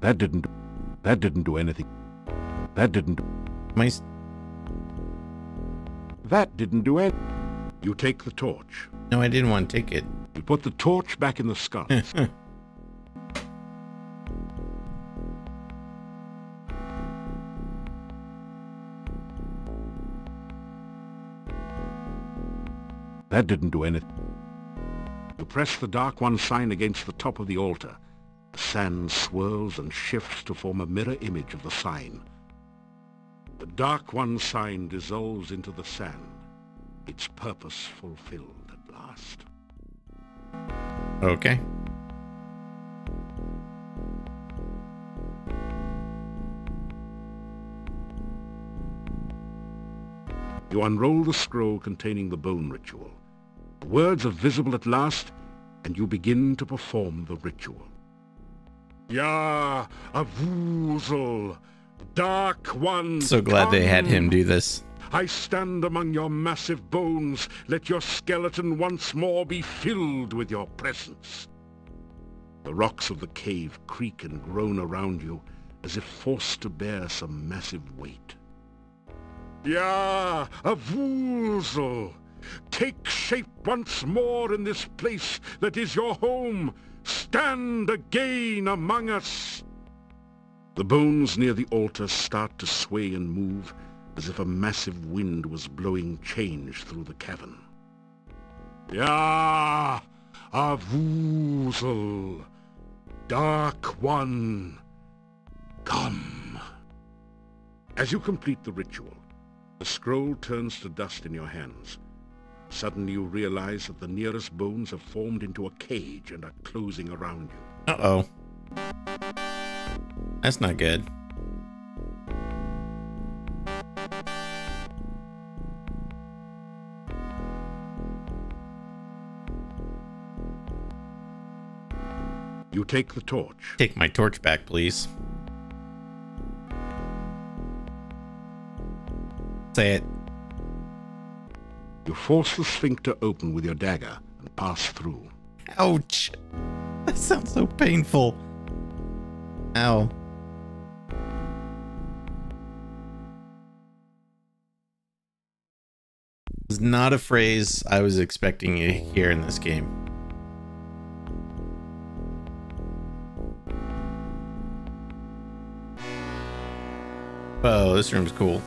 That didn't do anything. That didn't do it. You take the torch. No, I didn't want to take it. You put the torch back in the sconce. That didn't do anything. You press the Dark One sign against the top of the altar. The sand swirls and shifts to form a mirror image of the sign. The Dark One sign dissolves into the sand, its purpose fulfilled at last. Okay. You unroll the scroll containing the bone ritual. The words are visible at last, and you begin to perform the ritual. Ya Avuzel, Dark One. So glad they had him do this. I stand among your massive bones. Let your skeleton once more be filled with your presence. The rocks of the cave creak and groan around you, as if forced to bear some massive weight. Ya Avuzel, take shape once more in this place that is your home. Stand again among us. The bones near the altar start to sway and move, as if a massive wind was blowing change through the cavern. Ya Avuzel, Dark One, come. As you complete the ritual, the scroll turns to dust in your hands. Suddenly you realize that the nearest bones have formed into a cage and are closing around you. Uh-oh. That's not good. You take the torch. Take my torch back, please. Say it. You force the sphincter open with your dagger and pass through. Ouch. That sounds so painful. Ow. It's not a phrase I was expecting to hear in this game. Oh, this room's cool.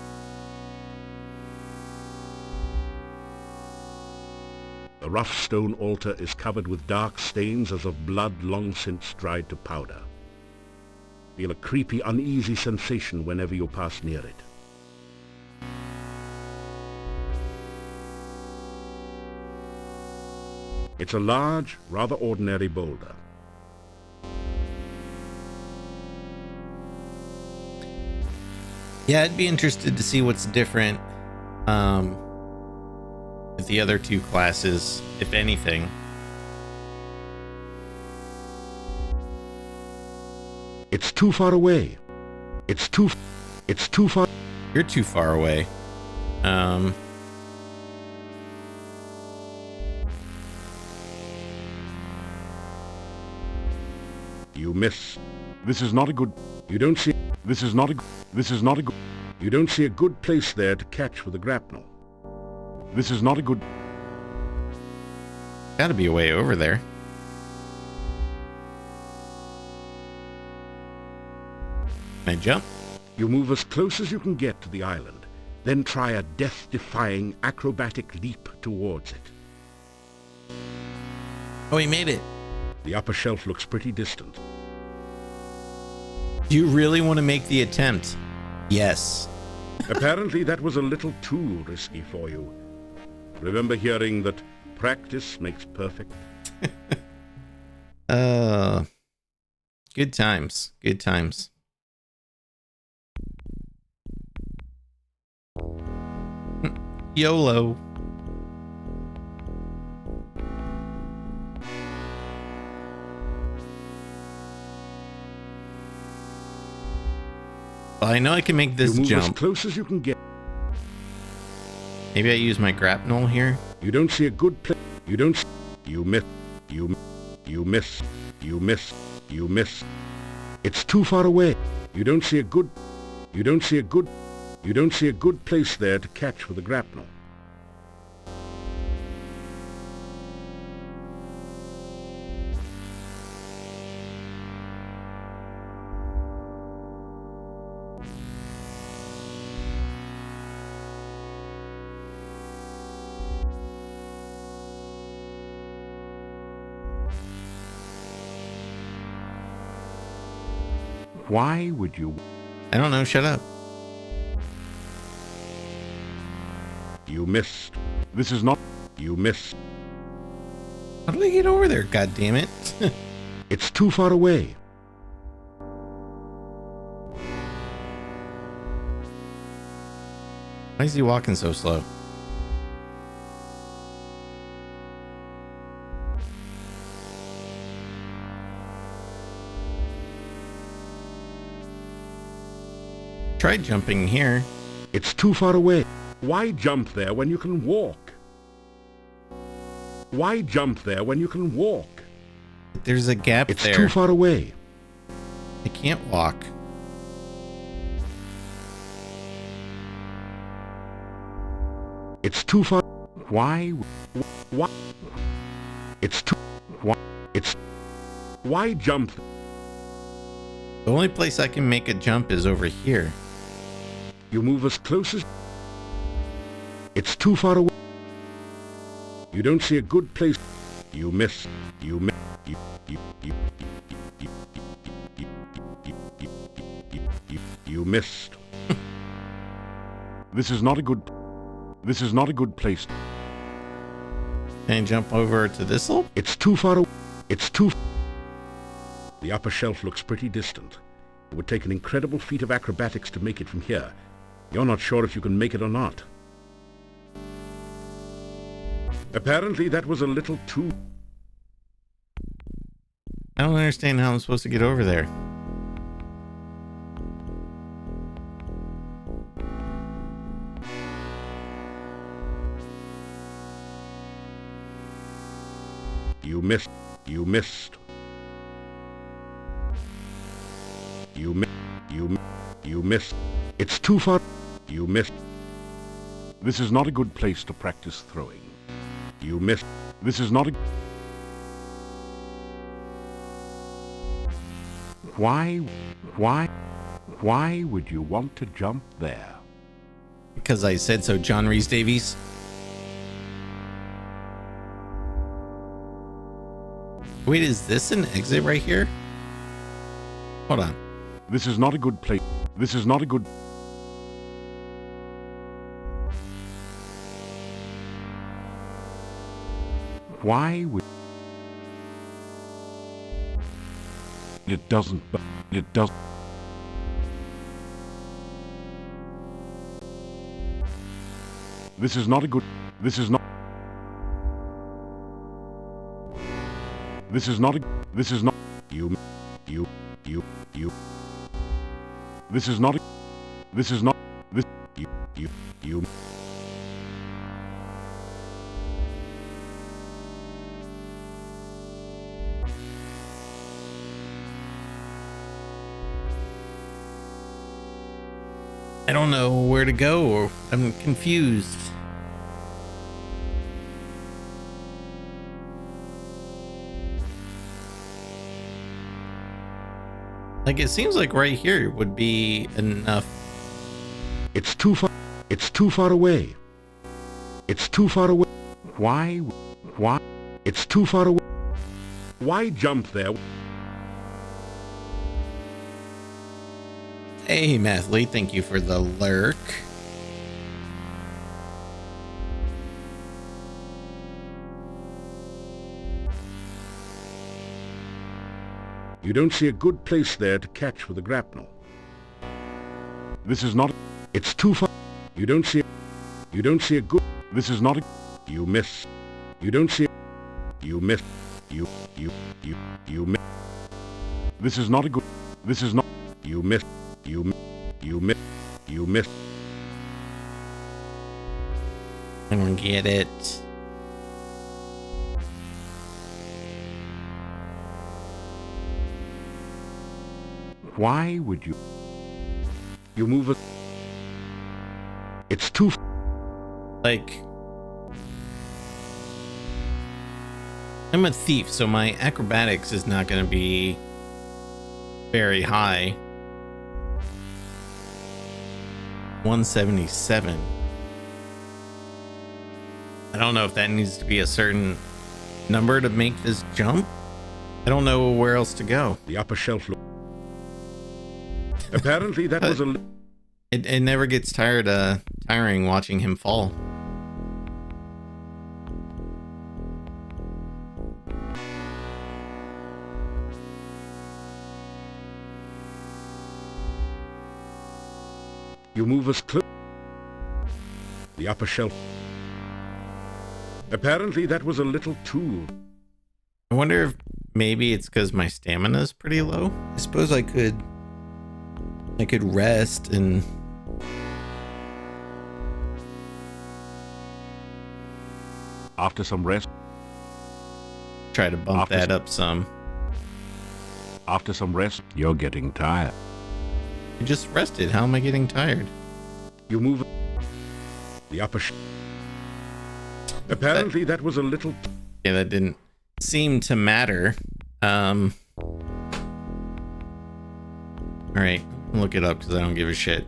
The rough stone altar is covered with dark stains as of blood long since dried to powder. Feel a creepy, uneasy sensation whenever you pass near it. It's a large, rather ordinary boulder. Yeah, I'd be interested to see what's different with the other two classes, if anything. It's too far away. It's too far. You're too far away. You miss. This is not a good. You don't see. This is not a. This is not a good. You don't see a good place there to catch with a grapnel. This is not a good. Gotta be a way over there. Can I jump? You move as close as you can get to the island, then try a death-defying acrobatic leap towards it. Oh, he made it. The upper shelf looks pretty distant. Do you really want to make the attempt? Yes. Apparently that was a little too risky for you. Remember hearing that practice makes perfect? Good times. Good times. YOLO. Well, I know I can make this you move jump. As close as you can get. Maybe I use my grapnel here. You don't see a good place. You don't. You miss. You miss. You miss. You miss. It's too far away. You don't see a good. You don't see a good. You don't see a good place there to catch with a grapnel. Why would you? I don't know. Shut up. You missed. This is not. You missed. How did I get over there? God damn it. It's too far away. Why is he walking so slow? Try jumping here. It's too far away. Why jump there when you can walk? Why jump there when you can walk? There's a gap it's there. It's too far away. I can't walk. It's too far. Why? Why? It's too. Why? It's. Why jump? The only place I can make a jump is over here. You move as close as. It's too far away. You don't see a good place. You miss. You miss. You missed. This is not a good. This is not a good place. Can I jump over to this hole? It's too far away. It's too. The upper shelf looks pretty distant. It would take an incredible feat of acrobatics to make it from here. You're not sure if you can make it or not. Apparently that was a little too... I don't understand how I'm supposed to get over there. You missed. You missed. You missed. It's too far. You missed. This is not a good place to practice throwing. You missed. This is not a... Why would you want to jump there? Because I said so, John Rhys Davies. Wait, is this an exit right here? Hold on. This is not a good place. This is not a good... Why would... It doesn't... It doesn't... This is not a good... This is not... This is not a... This is not... You... This is not a... This is not... This... You... I don't know where to go, or I'm confused. Like, it seems like right here would be enough. It's too far. It's too far away. It's too far away. Why? It's too far away. Why jump there? Hey, Mathlete, thank you for the lurk. You don't see a good place there to catch with a grapnel. This is not... It's too far. You don't see a good... This is not a... You miss. You don't see... You miss. You miss. This is not a good... This is not... You miss. You miss. You miss. I don't get it. Why would you... You move it... It's too... Like... I'm a thief, so my acrobatics is not going to be very high. 177. I don't know if that needs to be a certain number to make this jump. I don't know where else to go. The upper shelf... Apparently that was a... It never gets tiring watching him fall. You move us close. The upper shelf. Apparently that was a little too... I wonder if maybe it's because my stamina is pretty low. I suppose I could rest and... After some rest... Try to bump that up some. After some rest, you're getting tired. I just rested. How am I getting tired? You move... The upper... Apparently that was a little... Yeah, that didn't seem to matter. Alright, look it up because I don't give a shit.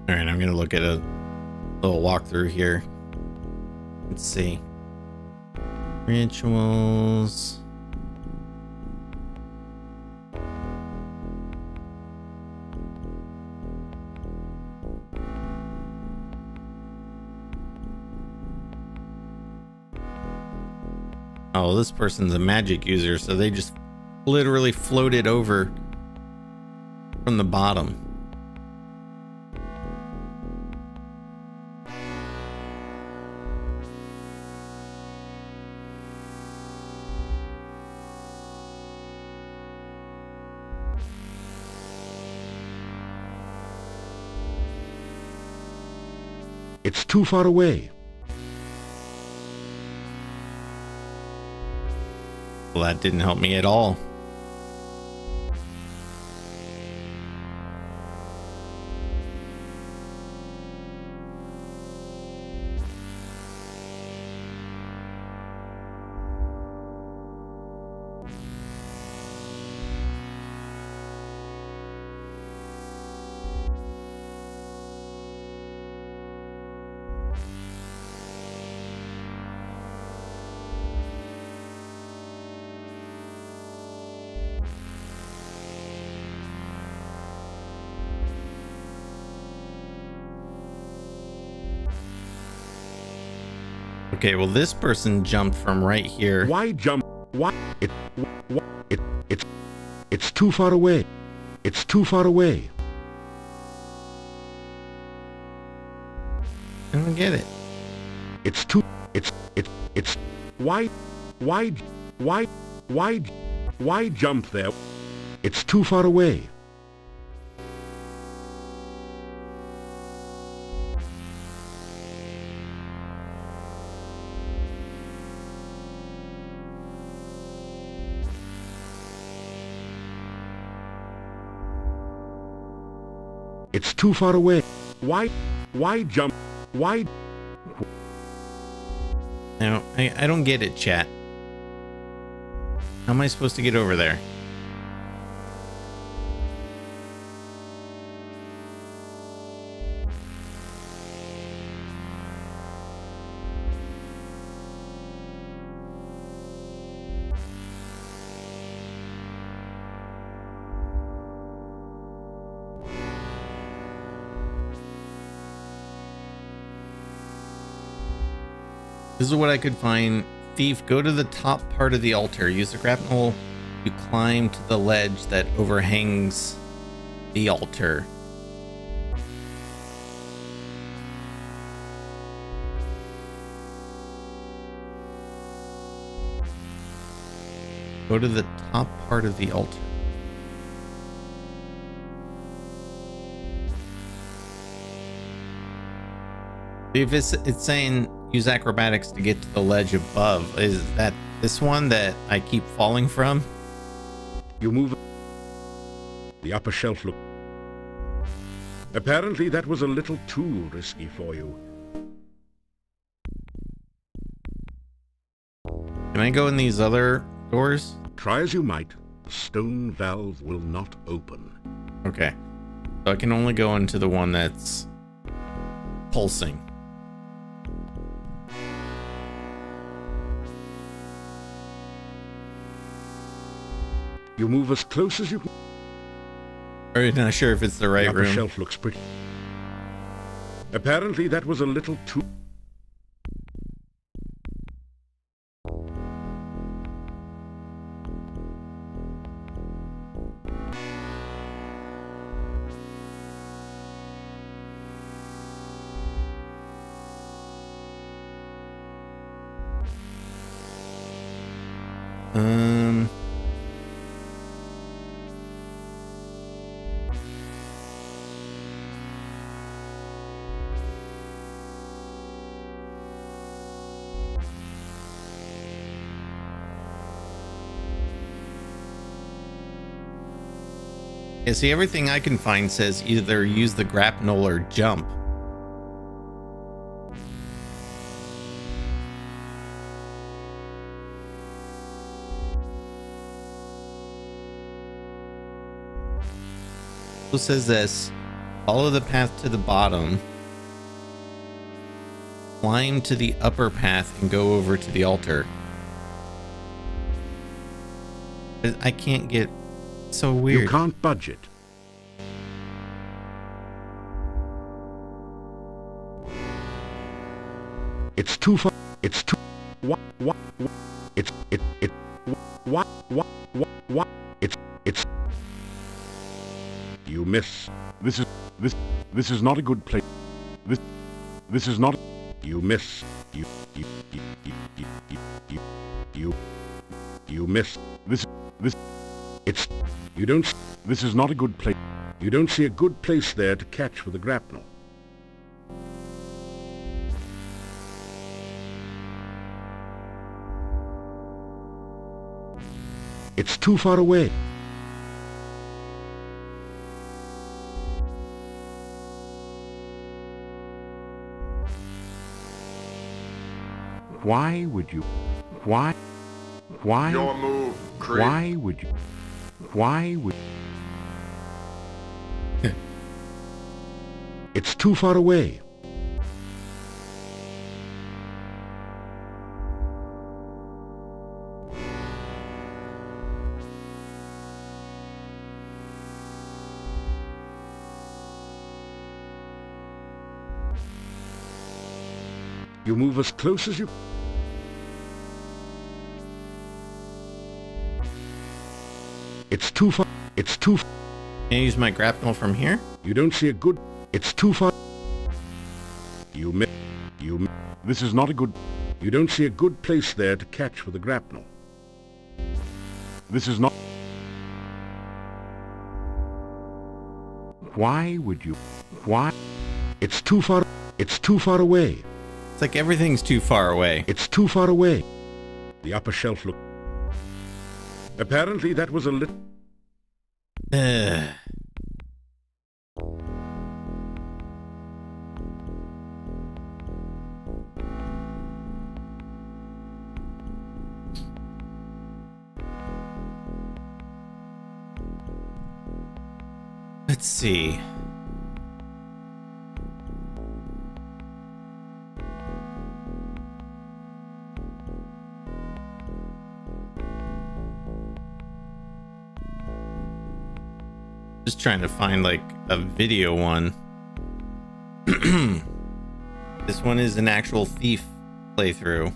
All right, I'm gonna look at a little walkthrough here. Let's see. Rituals. Oh, this person's a magic user, so they just literally floated over from the bottom. It's too far away. Well, that didn't help me at all. Okay, well, this person jumped from right here. Why jump? Why? It's too far away. It's too far away. I don't get it. It's too... Why jump there? It's too far away. It's too far away. Why jump? Why? No, I don't get it, chat. How am I supposed to get over there? This is what I could find. Thief, go to the top part of the altar. Use the grapnel to climb to the ledge that overhangs the altar. Go to the top part of the altar. If it's saying use acrobatics to get to the ledge above, is that this one that I keep falling from? You move. The upper shelf look. Apparently that was a little too risky for you. Can I go in these other doors? Try as you might, the stone valve will not open. Okay. So I can only go into the one that's pulsing. You move as close as you can. I'm not sure if it's the right the upper room. Shelf looks pretty. Apparently that was a little too... Yeah, see, everything I can find says either use the grapnel or jump. It says this: follow the path to the bottom, climb to the upper path, and go over to the altar. I can't get... So weird. You can't budge it. It's too far. It's too... What? It's... What? It's... You miss. This is not a good place. This is not... You miss. You miss. This... It's... You don't... This is not a good place. You don't see a good place there to catch with a grapnel. It's too far away. Why would you... Why... Your move, creep. Why would you... Why would... It's too far away. You move as close as you... It's too far. It's too far. Can I use my grapnel from here? You don't see a good... It's too far. This is not a good... You don't see a good place there to catch with a grapnel. This is not... Why would you... Why? It's too far... It's too far away. It's like everything's too far away. It's too far away. The upper shelf looked... Apparently that was a little... Let's see. Just trying to find like a video one. This one is an actual thief playthrough.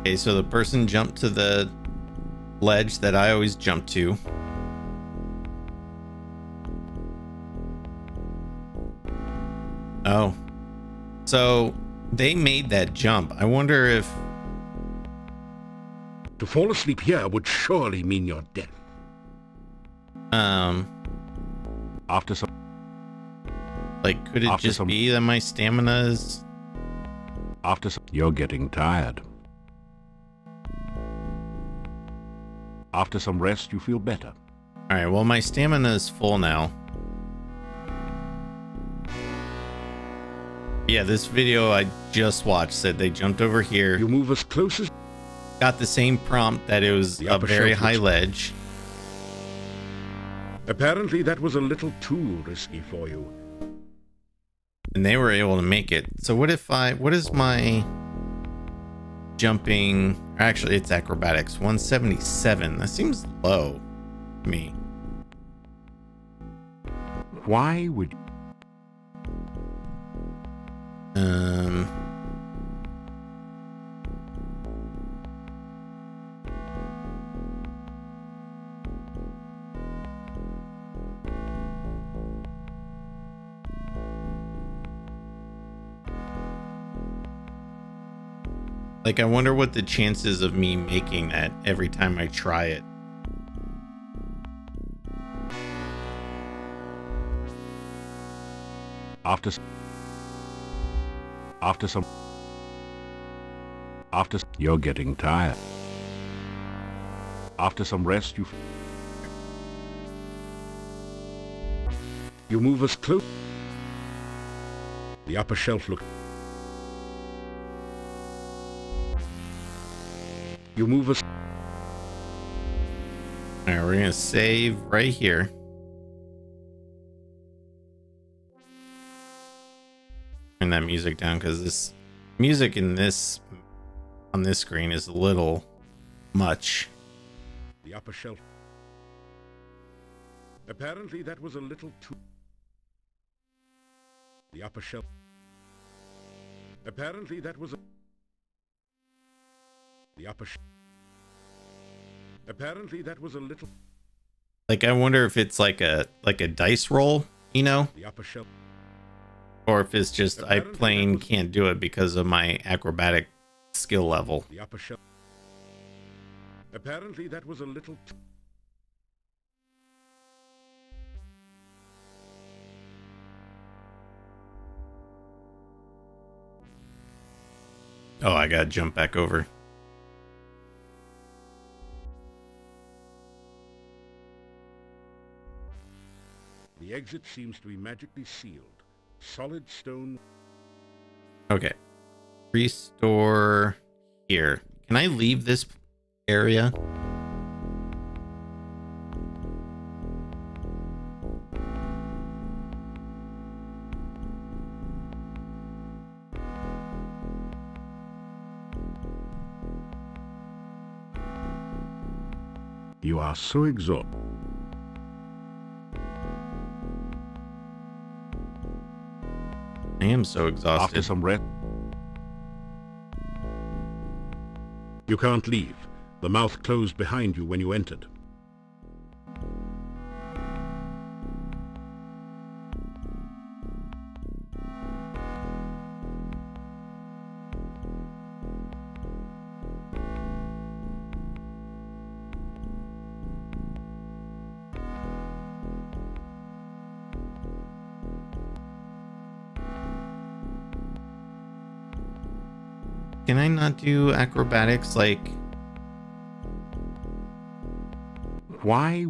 Okay, so the person jumped to the ledge that I always jump to. Oh. So they made that jump. I wonder if... To fall asleep here would surely mean your death. After some... Like, could it just be that my stamina is... After some... You're getting tired. After some rest, you feel better. Alright, well, my stamina is full now. Yeah, this video I just watched said they jumped over here. You move as close as... Got the same prompt that it was a very high ledge. Apparently that was a little too risky for you. And they were able to make it. So what if I... What is my... Jumping... Actually, it's acrobatics. 177. That seems low to me. Why would... Like, I wonder what the chances of me making that every time I try it. After you're getting tired. After some rest, you move as close. The upper shelf look. You move us. Alright, we're gonna save right here. Turn that music down because this music in this on this screen is a little much. The upper shelf. Apparently that was a little too... The upper shelf. Apparently that was a... The upper shelf. Apparently that was a little... Like, I wonder if it's like a dice roll, you know? The upper shelf. Or if it's just I plain can't do it because of my acrobatic skill level. The upper shelf. Apparently that was a little... Oh, I gotta jump back over. The exit seems to be magically sealed. Solid stone. Okay. Restore here. Can I leave this area? You are so exhausted. I am so exhausted. After some rest, you can't leave. The mouth closed behind you when you entered. Can I not do acrobatics like... Why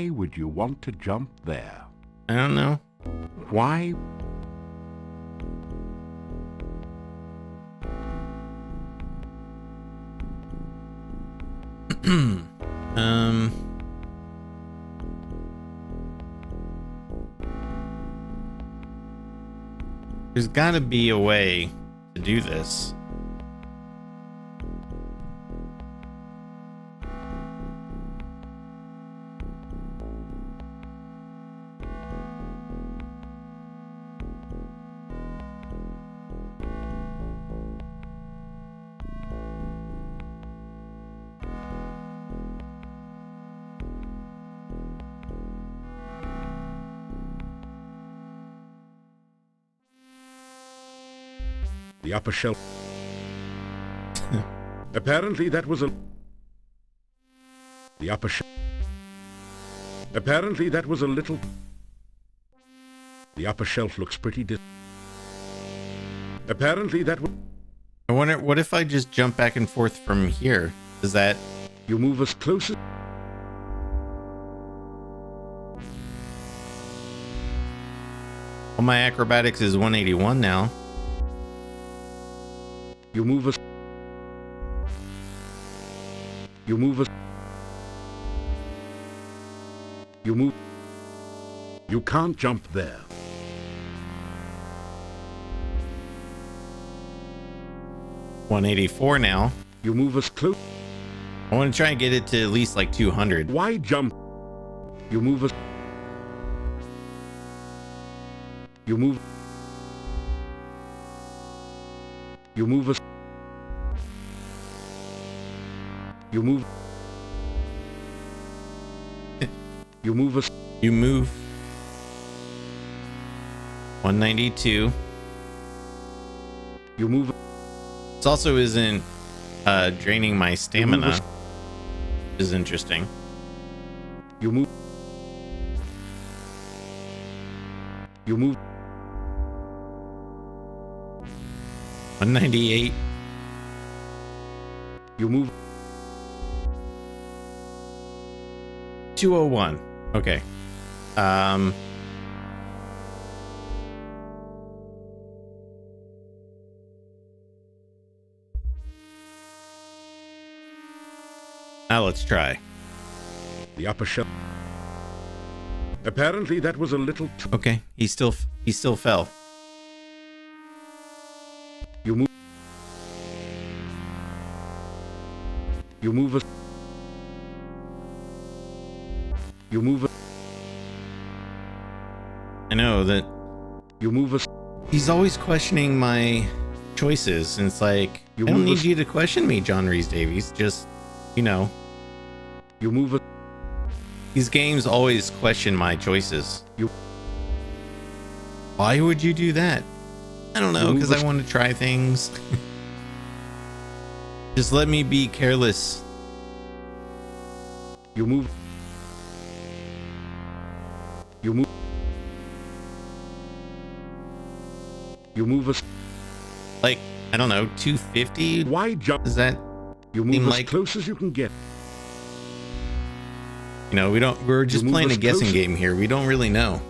would you want to jump there? I don't know. Why? There's gotta be a way to do this. The upper shelf. Apparently that was a... The upper shelf. Apparently that was a little... The upper shelf looks pretty Apparently that was... I wonder, what if I just jump back and forth from here? Does that... You move as close as... Well, my acrobatics is 181 now. You move as... You move as... You move... You can't jump there. $184 now. You move as close... I want to try and get it to at least like 200. Why jump? You move as... You move... You move as... You move... You move as... You move. 192. You move... This also isn't draining my stamina, which is interesting. You move... You move... 198. You move... 201. Okay. Now let's try. The upper shelf. Apparently that was a little... Okay, he still fell. You move... You move as... You move as... I know that... You move as... He's always questioning my choices, and it's like, I don't need you to question me, John Rhys Davies. Just, you know... You move as... These games always question my choices. You... Why would you do that? I don't know, because I want to try things. Just let me be careless. You move... You move... You move as... Like, I don't know, 250? Why jump? Does that You move as like... close as you can get. You know, we're just playing a guessing game here. We don't really know.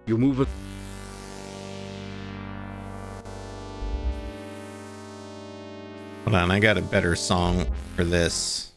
You move as... Hold on, I got a better song for this.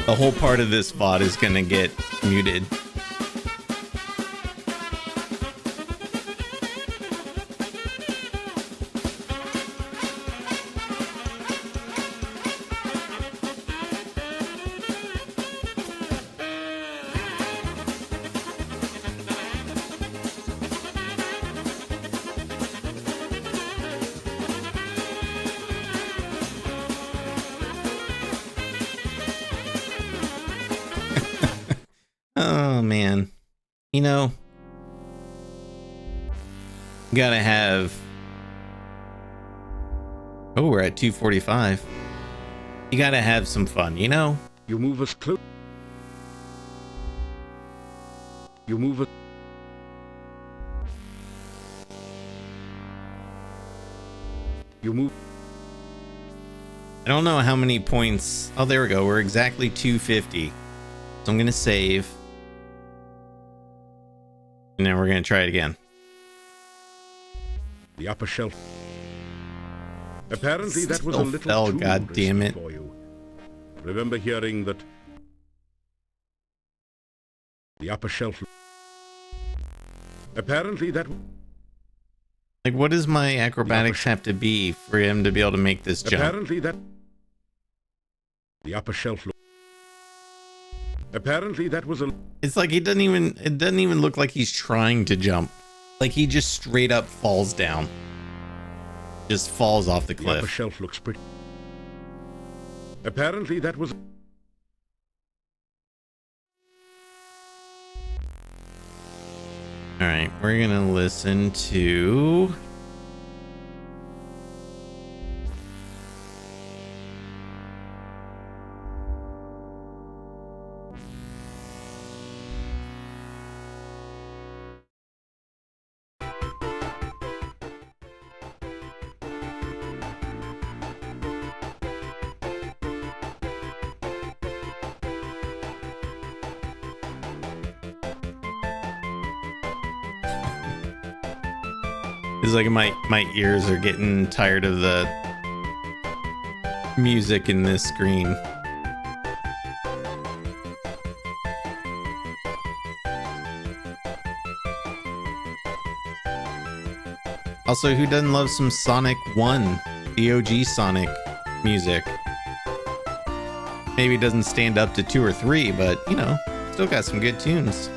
The whole part of this VOD is gonna get muted. Oh man, you know, gotta have. Oh, we're at 2:45. You gotta have some fun, you know. You move us close. You move us. You move. I don't know how many points. Oh, there we go. We're exactly 250. So I'm gonna save. And then we're going to try it again. The upper shelf. Apparently that was a little fell, too God damn it. for you. Remember hearing that the upper shelf. Apparently that. Like, what does my acrobatics have to be for him to be able to make this jump? Apparently that. The upper shelf. Apparently that was a. It's like it doesn't even look like he's trying to jump. Like he just straight up falls down. Just falls off the cliff. The upper shelf looks pretty. Apparently that was. All right, we're gonna listen to. It's like my ears are getting tired of the music in this screen. Also, who doesn't love some Sonic 1, the OG Sonic music? Maybe it doesn't stand up to 2 or 3, but you know, still got some good tunes.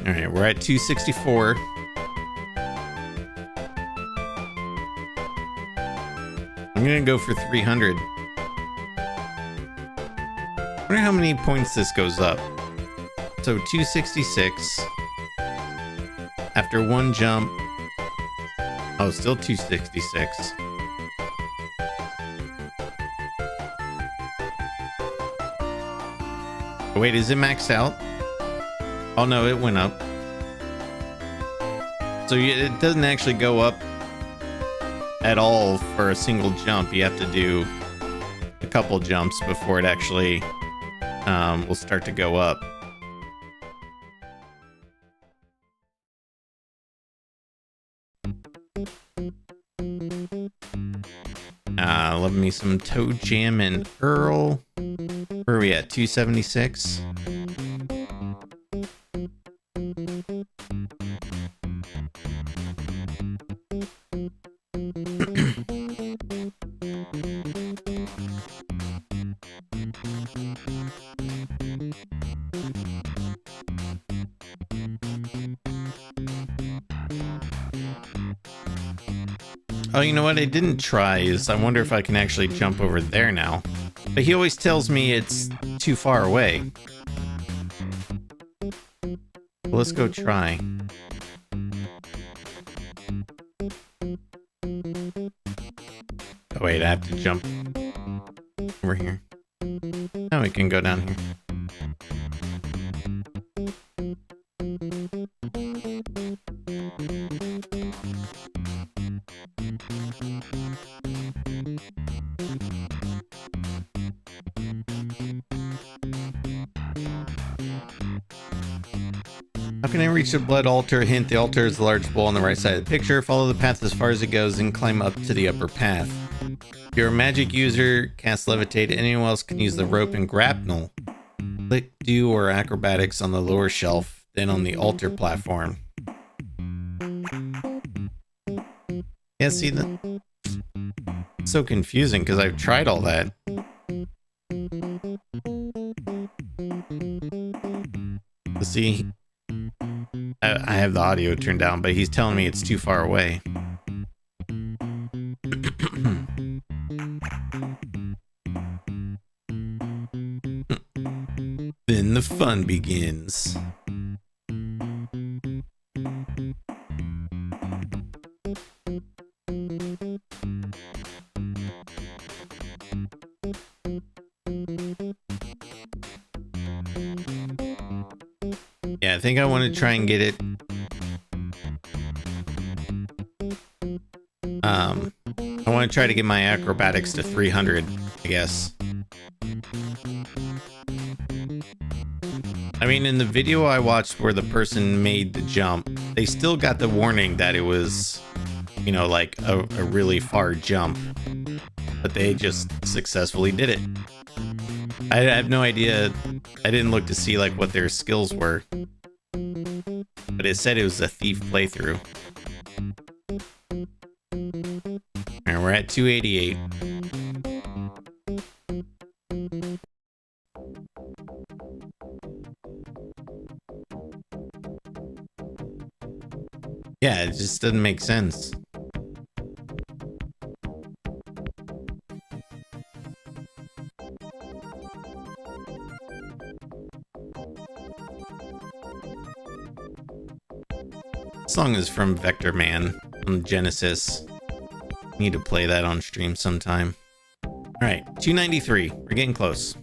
All right, we're at 264. I'm gonna go for 300. I wonder how many points this goes up. So 266. After one jump. Oh, still 266. Oh, wait, is it maxed out? Oh no, it went up. So it doesn't actually go up at all for a single jump. You have to do a couple jumps before it actually will start to go up. Love me some Toe Jam and Earl. Where are we at? 276. Oh, you know what I didn't try is I wonder if I can actually jump over there now. But he always tells me it's too far away. Let's go try. Oh wait, I have to jump over here. Now we can go down here. How can I reach the blood altar? Hint, the altar is the large bowl on the right side of the picture. Follow the path as far as it goes and climb up to the upper path. If you're a magic user, cast levitate. Anyone else can use the rope and grapnel. Click do or acrobatics on the lower shelf, then on the altar platform. Yeah, see that? It's so confusing because I've tried all that. See, I have the audio turned down, but he's telling me it's too far away. Then the fun begins. Yeah, I think I want to try and get it. I want to try to get my acrobatics to 300, I guess. I mean, in the video I watched where the person made the jump, they still got the warning that it was, you know, like a really far jump, but they just successfully did it. I have no idea. I didn't look to see like what their skills were, but it said it was a thief playthrough. And we're at 288. Yeah, it just doesn't make sense. This song is from Vector Man on Genesis. Need to play that on stream sometime. All right, 293. We're getting close.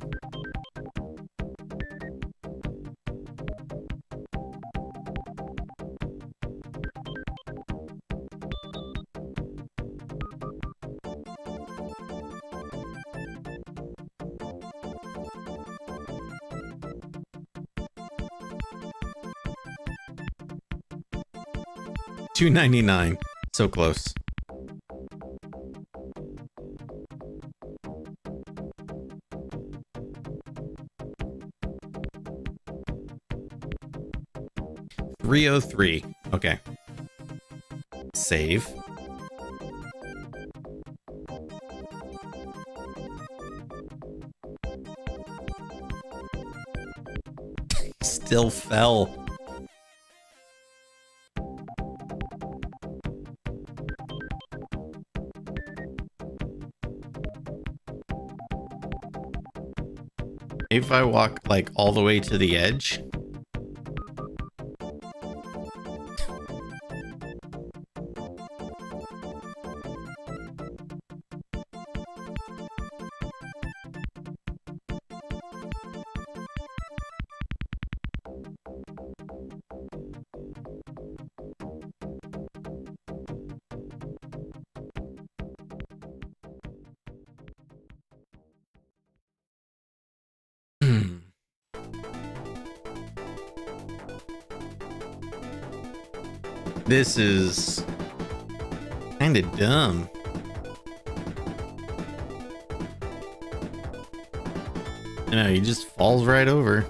$2.99. So close. $303. Okay. Save. Still fell. If I walk like all the way to the edge. this is kind of dumb. No, he just falls right over.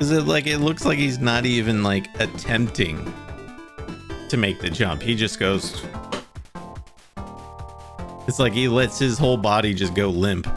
Is it like, it looks like he's not even like attempting to make the jump. He just goes. It's like he lets his whole body just go limp.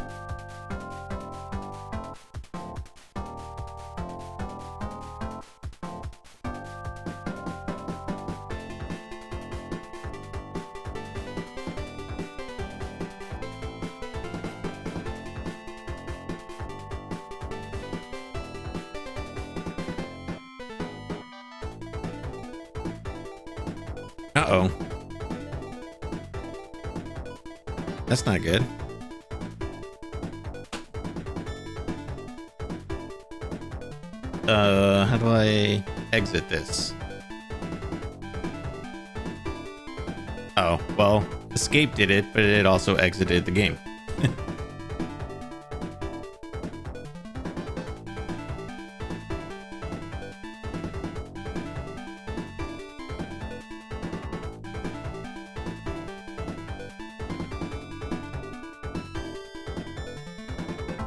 Uh-oh. That's not good. How do I exit this? Oh, well, escape did it, but it also exited the game.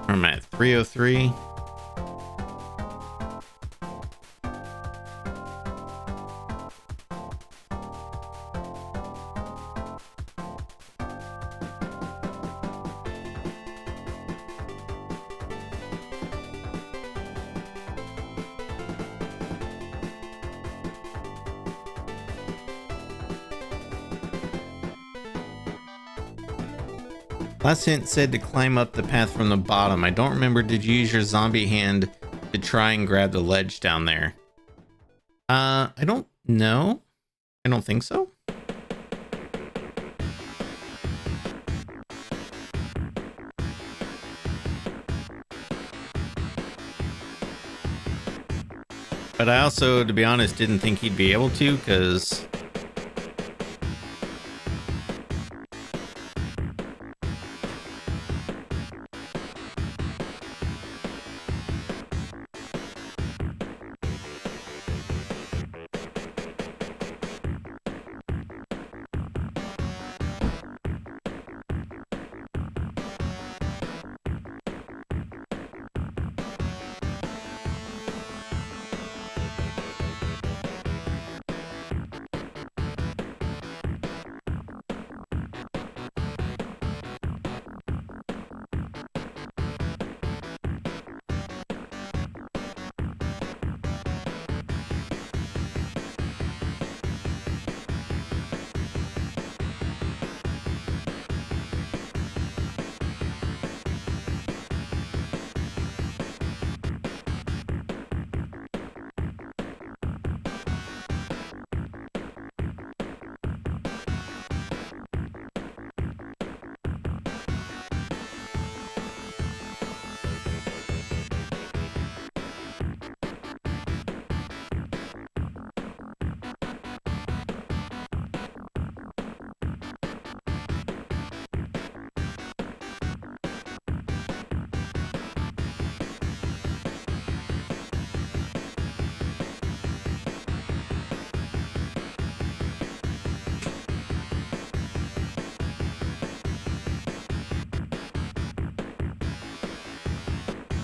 I'm at 303. Last hint said to climb up the path from the bottom. I don't remember. Did you use your zombie hand to try and grab the ledge down there? I don't know. I don't think so. But I also, to be honest, didn't think he'd be able to, because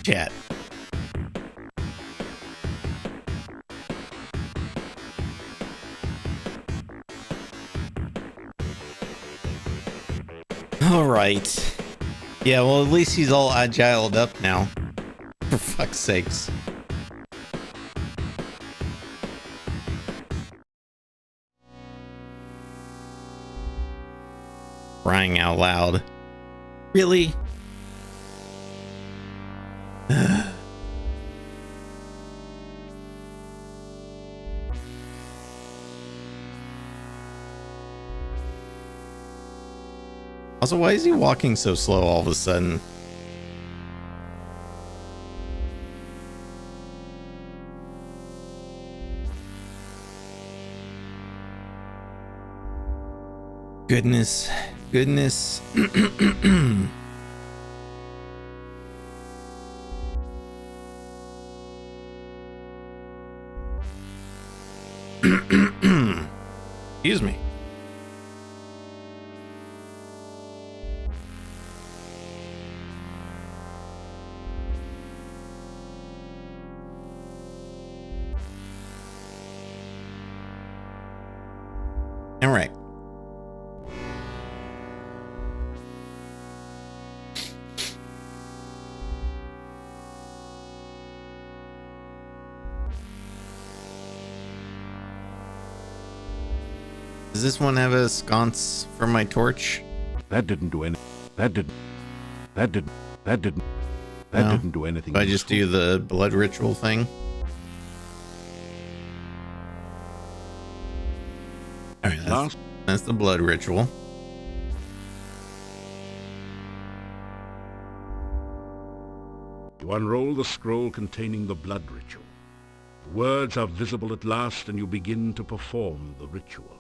chat. All right. Yeah, well, at least he's all agiled up now. For fuck's sakes. Crying out loud. Really? Also, why is he walking so slow all of a sudden? Goodness. Goodness. Excuse me. All right. Does this one have a sconce for my torch? That didn't do anything. That didn't do anything. Do I just do the blood ritual thing? Alright, that's the blood ritual. You unroll the scroll containing the blood ritual. The words are visible at last, and you begin to perform the ritual.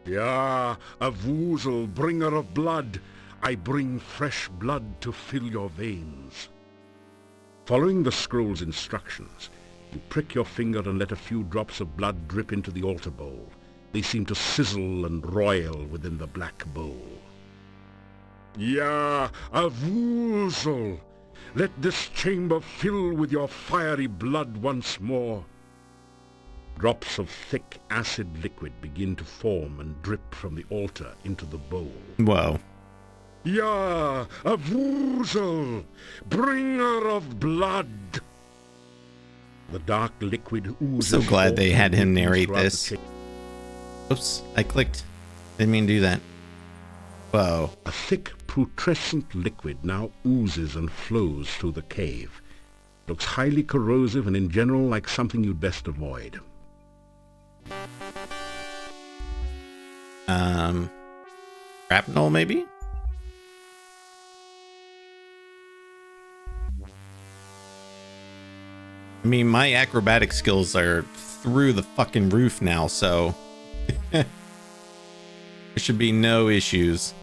Ya, a woozle, bringer of blood, I bring fresh blood to fill your veins. Following the scroll's instructions, you prick your finger and let a few drops of blood drip into the altar bowl. They seem to sizzle and roil within the black bowl. Ya, a woozle, let this chamber fill with your fiery blood once more. Drops of thick acid liquid begin to form and drip from the altar into the bowl. Wow. Ya, a woozle, bringer of blood. The dark liquid oozes. So glad they had him narrate this. Oops, I clicked. Didn't mean to do that. Whoa. A thick, putrescent liquid now oozes and flows through the cave. Looks highly corrosive and in general like something you'd best avoid. Shrapnel, maybe? I mean, my acrobatic skills are through the fucking roof now, so there should be no issues.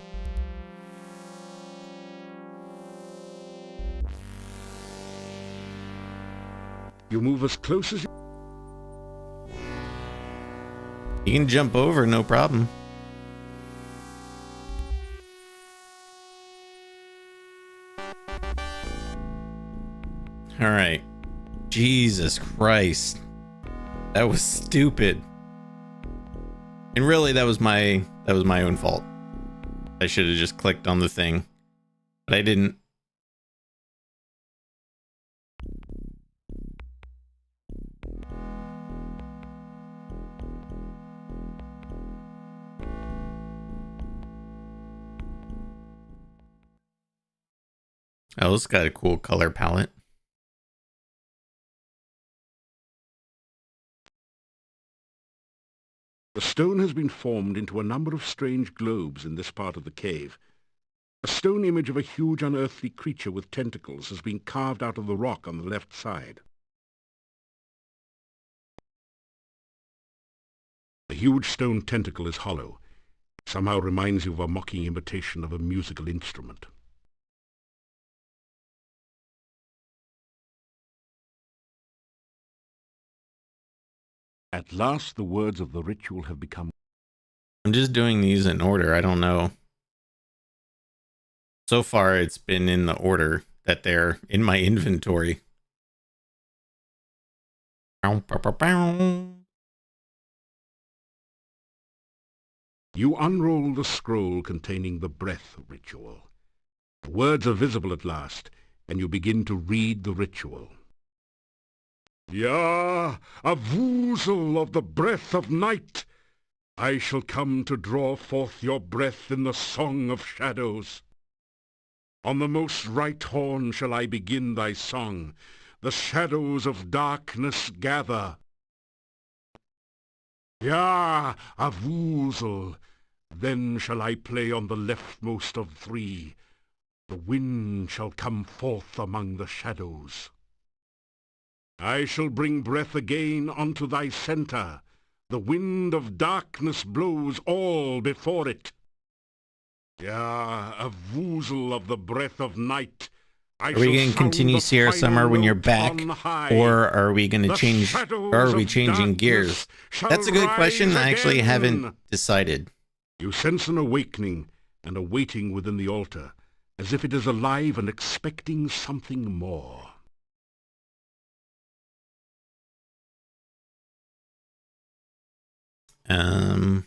You move as close as you can jump over, no problem. All right. Jesus Christ. That was stupid. And really, that was my own fault. I should have just clicked on the thing, but I didn't. Oh, it's got a cool color palette. The stone has been formed into a number of strange globes in this part of the cave. A stone image of a huge unearthly creature with tentacles has been carved out of the rock on the left side. The huge stone tentacle is hollow. It somehow reminds you of a mocking imitation of a musical instrument. At last the words of the ritual have become... I'm just doing these in order. I don't know. So far, it's been in the order that they're in my inventory. You unroll the scroll containing the breath ritual. The words are visible at last, and you begin to read the ritual. Ya, a woozle of the breath of night, I shall come to draw forth your breath in the song of shadows. On the most right horn shall I begin thy song. The shadows of darkness gather. Ya, a woozle, Then shall I play on the leftmost of three. The wind shall come forth among the shadows. I shall bring breath again unto thy centre. The wind of darkness blows all before it. Yeah, a woozle of the breath of night. Are we going to continue Sierra Summer when you're back, or are we going to change, or are we changing gears? That's a good question. I actually haven't decided. You sense an awakening and a waiting within the altar, as if it is alive and expecting something more. Are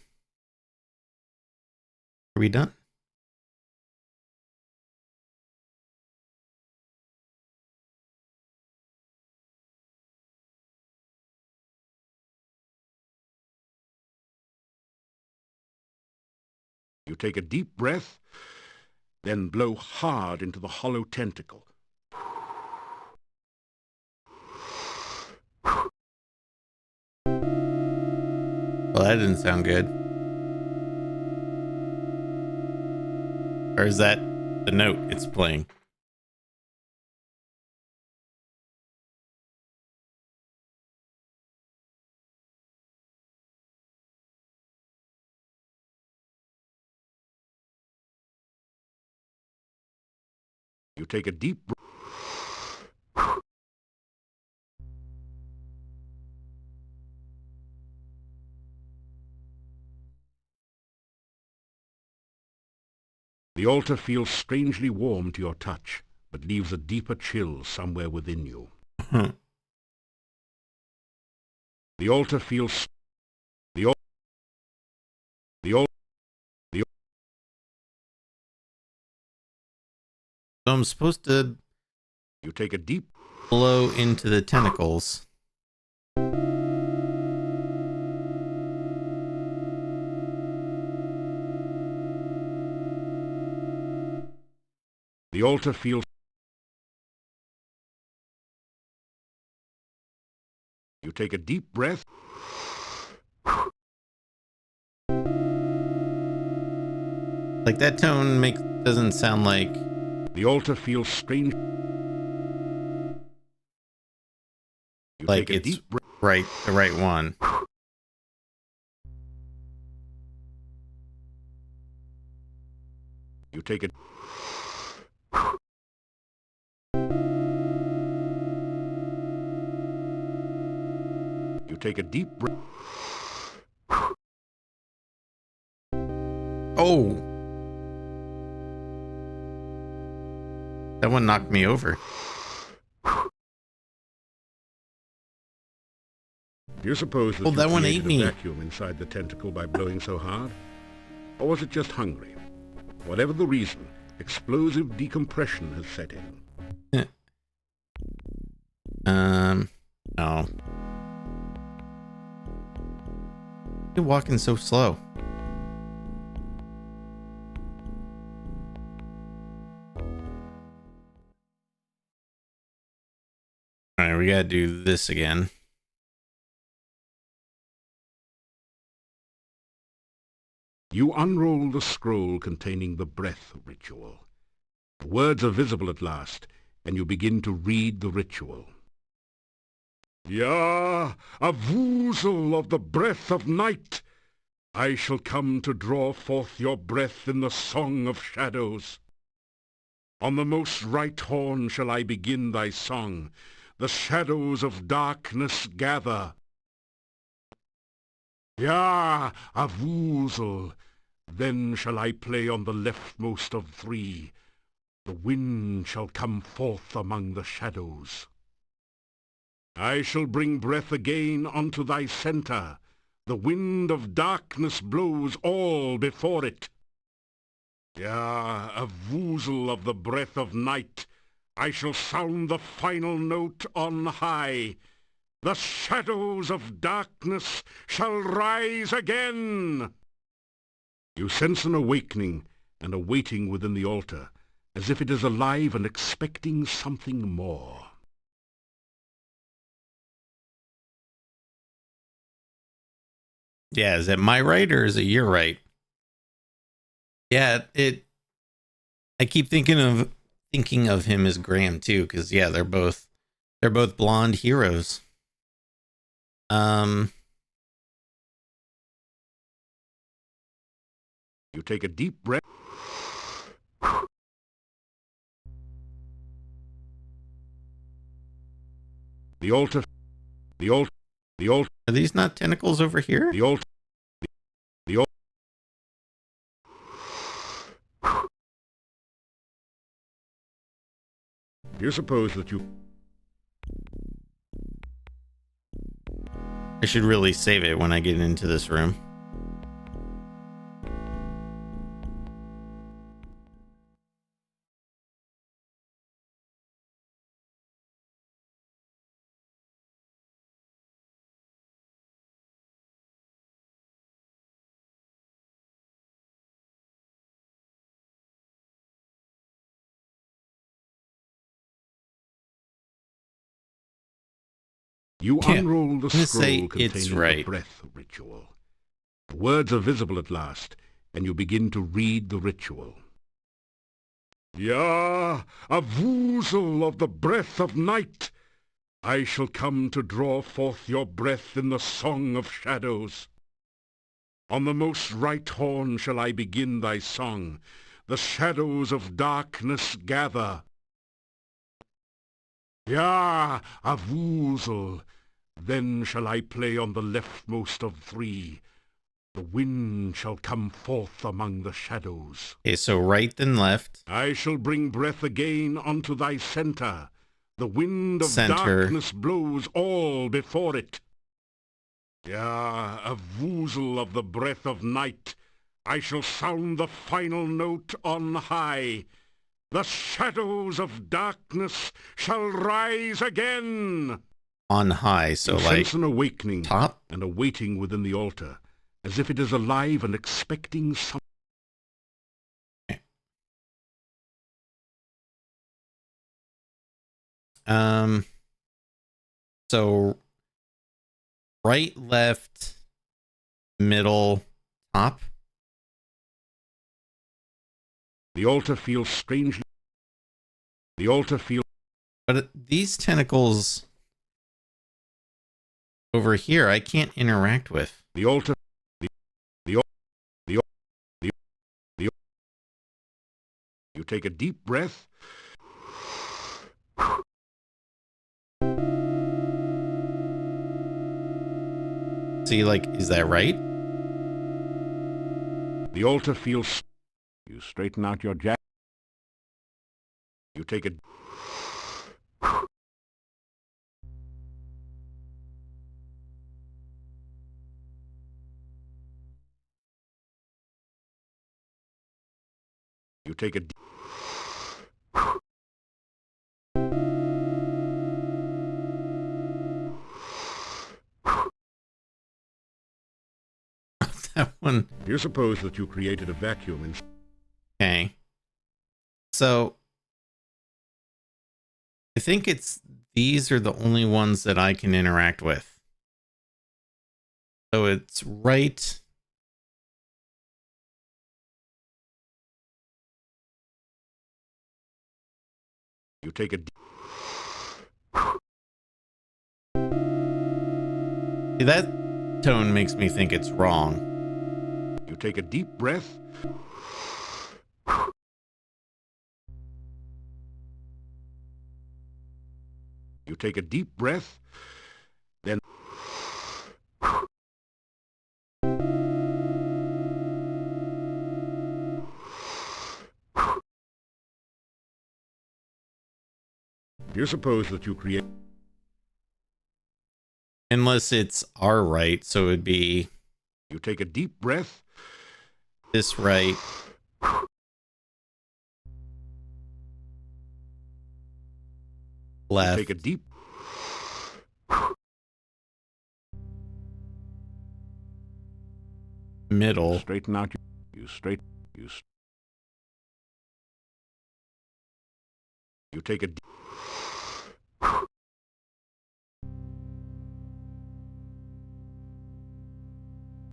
we done? You take a deep breath, then blow hard into the hollow tentacle. Well, that didn't sound good. Or is that the note it's playing? You take a deep breath. The altar feels strangely warm to your touch, but leaves a deeper chill somewhere within you. The altar feels... So I'm supposed to... You take a deep... blow into the tentacles. The altar feels... You take a deep breath. Like that tone doesn't sound like... The altar feels strange. You like take a it's deep breath. Right, the right one. You take a... You take a deep breath. Oh! That one knocked me over. Do you suppose that, that one ate created me. A vacuum inside the tentacle by blowing so hard? Or was it just hungry? Whatever the reason, explosive decompression has set in. No. You're walking so slow. Alright, we gotta do this again. You unroll the scroll containing the breath ritual. The words are visible at last, and you begin to read the ritual. Yah, a woozle of the breath of night! I shall come to draw forth your breath in the song of shadows. On the most right horn shall I begin thy song. The shadows of darkness gather. Yah, a woozle! Then shall I play on the leftmost of three. The wind shall come forth among the shadows. I shall bring breath again unto thy centre. The wind of darkness blows all before it. Yea, a woozle of the breath of night. I shall sound the final note on high. The shadows of darkness shall rise again. You sense an awakening and a waiting within the altar, as if it is alive and expecting something more. Yeah, is it my right or is it your right? Yeah, I keep thinking of him as Graham too, because yeah, they're both blonde heroes. You take a deep breath. The altar. Are these not tentacles over here? The altar. You suppose that you... I should really save it when I get into this room. You unroll the scroll it's containing right. the breath ritual. The words are visible at last, and you begin to read the ritual. Ya, a woozle of the breath of night, I shall come to draw forth your breath in the song of shadows. On the most right horn shall I begin thy song. The shadows of darkness gather. Ya, a woozle, then shall I play on the leftmost of three. The wind shall come forth among the shadows. Okay, so right then left. I shall bring breath again unto thy center. The wind of Center. darkness blows all before it. Ya, a woozle of the breath of night, I shall sound the final note on high. The shadows of darkness shall rise again. On high, so you like sense an awakening top and a waiting within the altar, as if it is alive and expecting something. So right, left, middle, top. The altar feels strangely. The altar feels. But these tentacles over here, I can't interact with. The altar. You take a deep breath. See, like, is that right? The altar feels. You straighten out your jacket. You take a... You take a... That one. You suppose that you created a vacuum in... Okay. So I think these are the only ones that I can interact with. So it's right. You take a... See, that tone makes me think it's wrong. You take a deep breath. You take a deep breath, then... You suppose that you create... Unless it's our right, so it'd be... You take a deep breath. This right. Left. You take a deep... Middle. Straighten out your... You take a...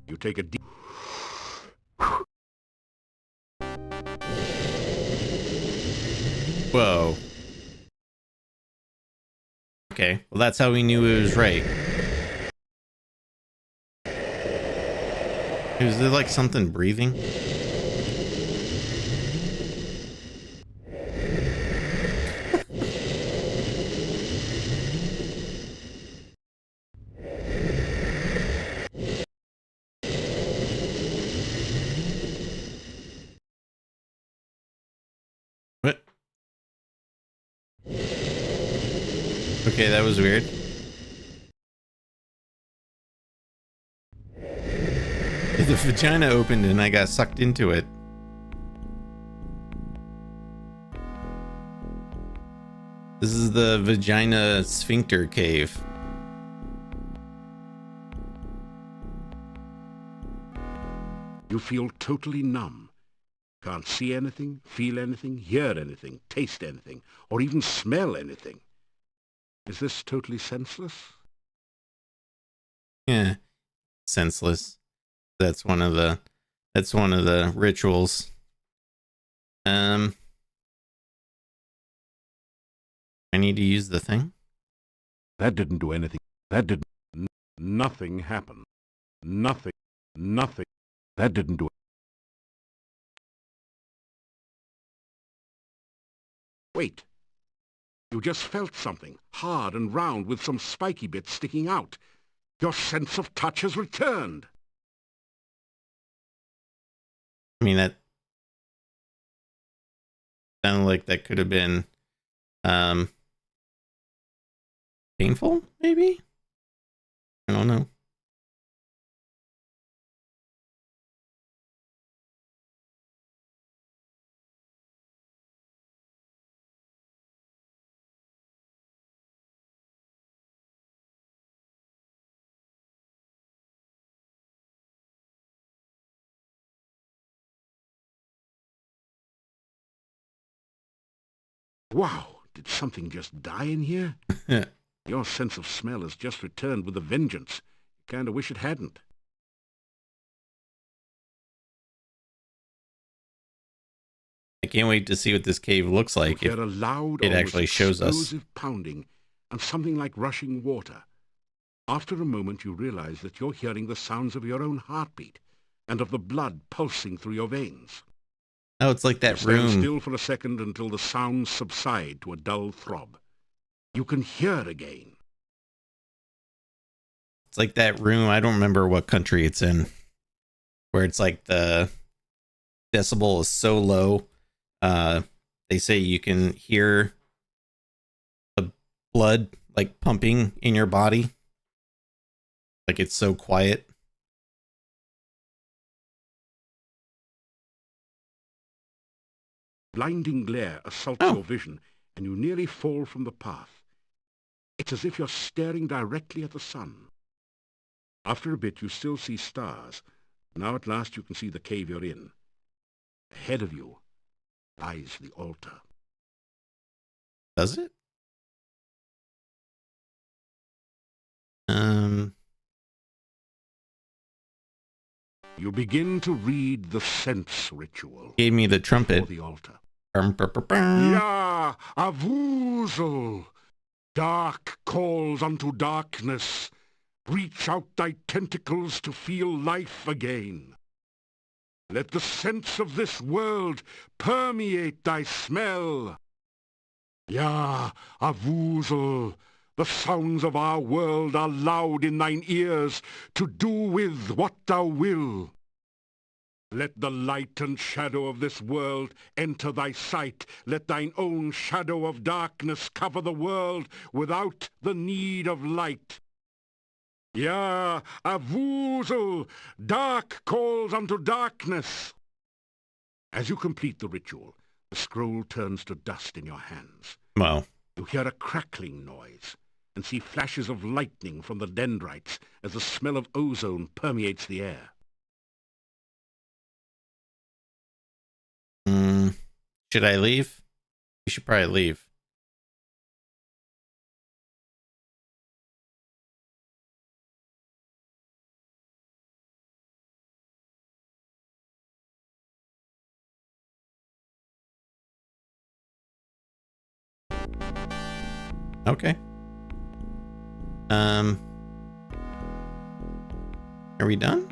You take a deep... Whoa. Okay, well that's how we knew it was right. Is there like something breathing? What? Okay, that was weird. The vagina opened and I got sucked into it. This is the vagina sphincter cave. You feel totally numb. Can't see anything, feel anything, hear anything, taste anything, or even smell anything. Is this totally senseless? Yeah, senseless. That's one of the rituals. I need to use the thing. That didn't do anything. Nothing happened. Nothing. That didn't do it. Wait. You just felt something, hard and round with some spiky bits sticking out. Your sense of touch has returned. I mean, that sounded like that could have been painful, maybe? I don't know. Wow, did something just die in here? Your sense of smell has just returned with a vengeance. You kind of wish it hadn't. I can't wait to see what this cave looks like if You hear a loud, it actually shows us. explosive pounding and something like rushing water. After a moment, you realize that you're hearing the sounds of your own heartbeat and of the blood pulsing through your veins. Oh, it's like that You stand room. still for a second until the sounds subside to a dull throb. You can hear again. It's like that room. I don't remember what country it's in, where it's like the decibel is so low. They say you can hear the blood like pumping in your body. Like it's so quiet. Blinding glare assaults your vision, and you nearly fall from the path. It's as if you're staring directly at the sun. After a bit, you still see stars. Now at last you can see the cave you're in. Ahead of you lies the altar. Does it? You begin to read the sense ritual. Gave me the trumpet. The altar. Yeah, Avuzel! Dark calls unto darkness. Reach out thy tentacles to feel life again. Let the sense of this world permeate thy smell. Ya, Avuzel! The sounds of our world are loud in thine ears to do with what thou will. Let the light and shadow of this world enter thy sight. Let thine own shadow of darkness cover the world without the need of light. Ya, Avuzel! Dark calls unto darkness. As you complete the ritual, the scroll turns to dust in your hands. Wow. You hear a crackling noise and see flashes of lightning from the dendrites as the smell of ozone permeates the air. Should I leave? We should probably leave. Okay. Are we done?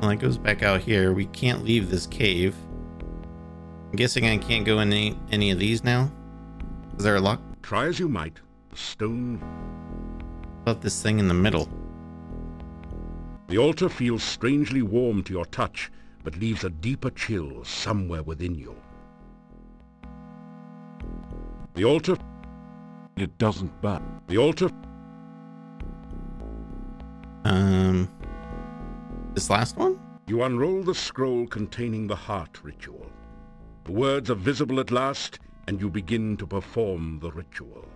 Well, it goes back out here. We can't leave this cave. I'm guessing I can't go in any of these now. Is there a lock? Try as you might, the stone... About this thing in the middle. The altar feels strangely warm to your touch, but leaves a deeper chill somewhere within you. The altar... It doesn't burn. The altar... This last one? You unroll the scroll containing the heart ritual. The words are visible at last, and you begin to perform the ritual.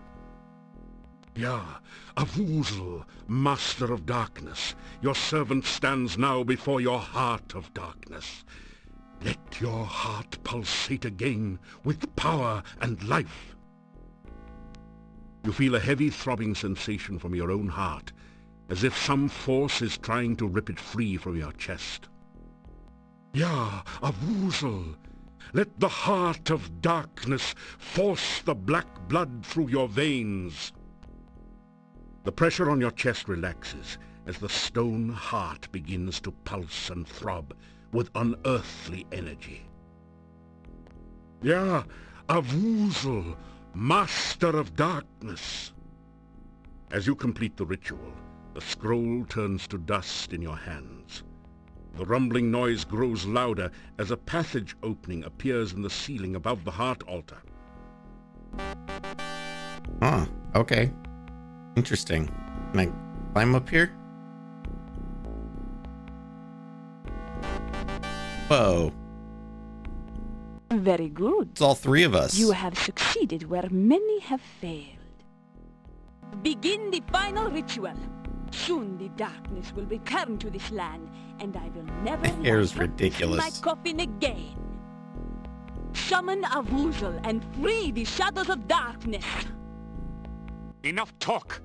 Yah, Avuzel, Master of Darkness, your servant stands now before your heart of darkness. Let your heart pulsate again with power and life. You feel a heavy throbbing sensation from your own heart, as if some force is trying to rip it free from your chest. Yah, Avuzel, let the heart of darkness force the black blood through your veins. The pressure on your chest relaxes as the stone heart begins to pulse and throb with unearthly energy. Yah, Avuzel, Master of Darkness. As you complete the ritual, the scroll turns to dust in your hands. The rumbling noise grows louder as a passage opening appears in the ceiling above the heart altar. Huh, okay. Interesting. Can I climb up here? Whoa. Very good. It's all three of us. You have succeeded where many have failed. Begin the final ritual. Soon the darkness will return to this land, and I will never Hair is lie ridiculous. in my coffin again. Summon Avuzel and free the shadows of darkness. Enough talk.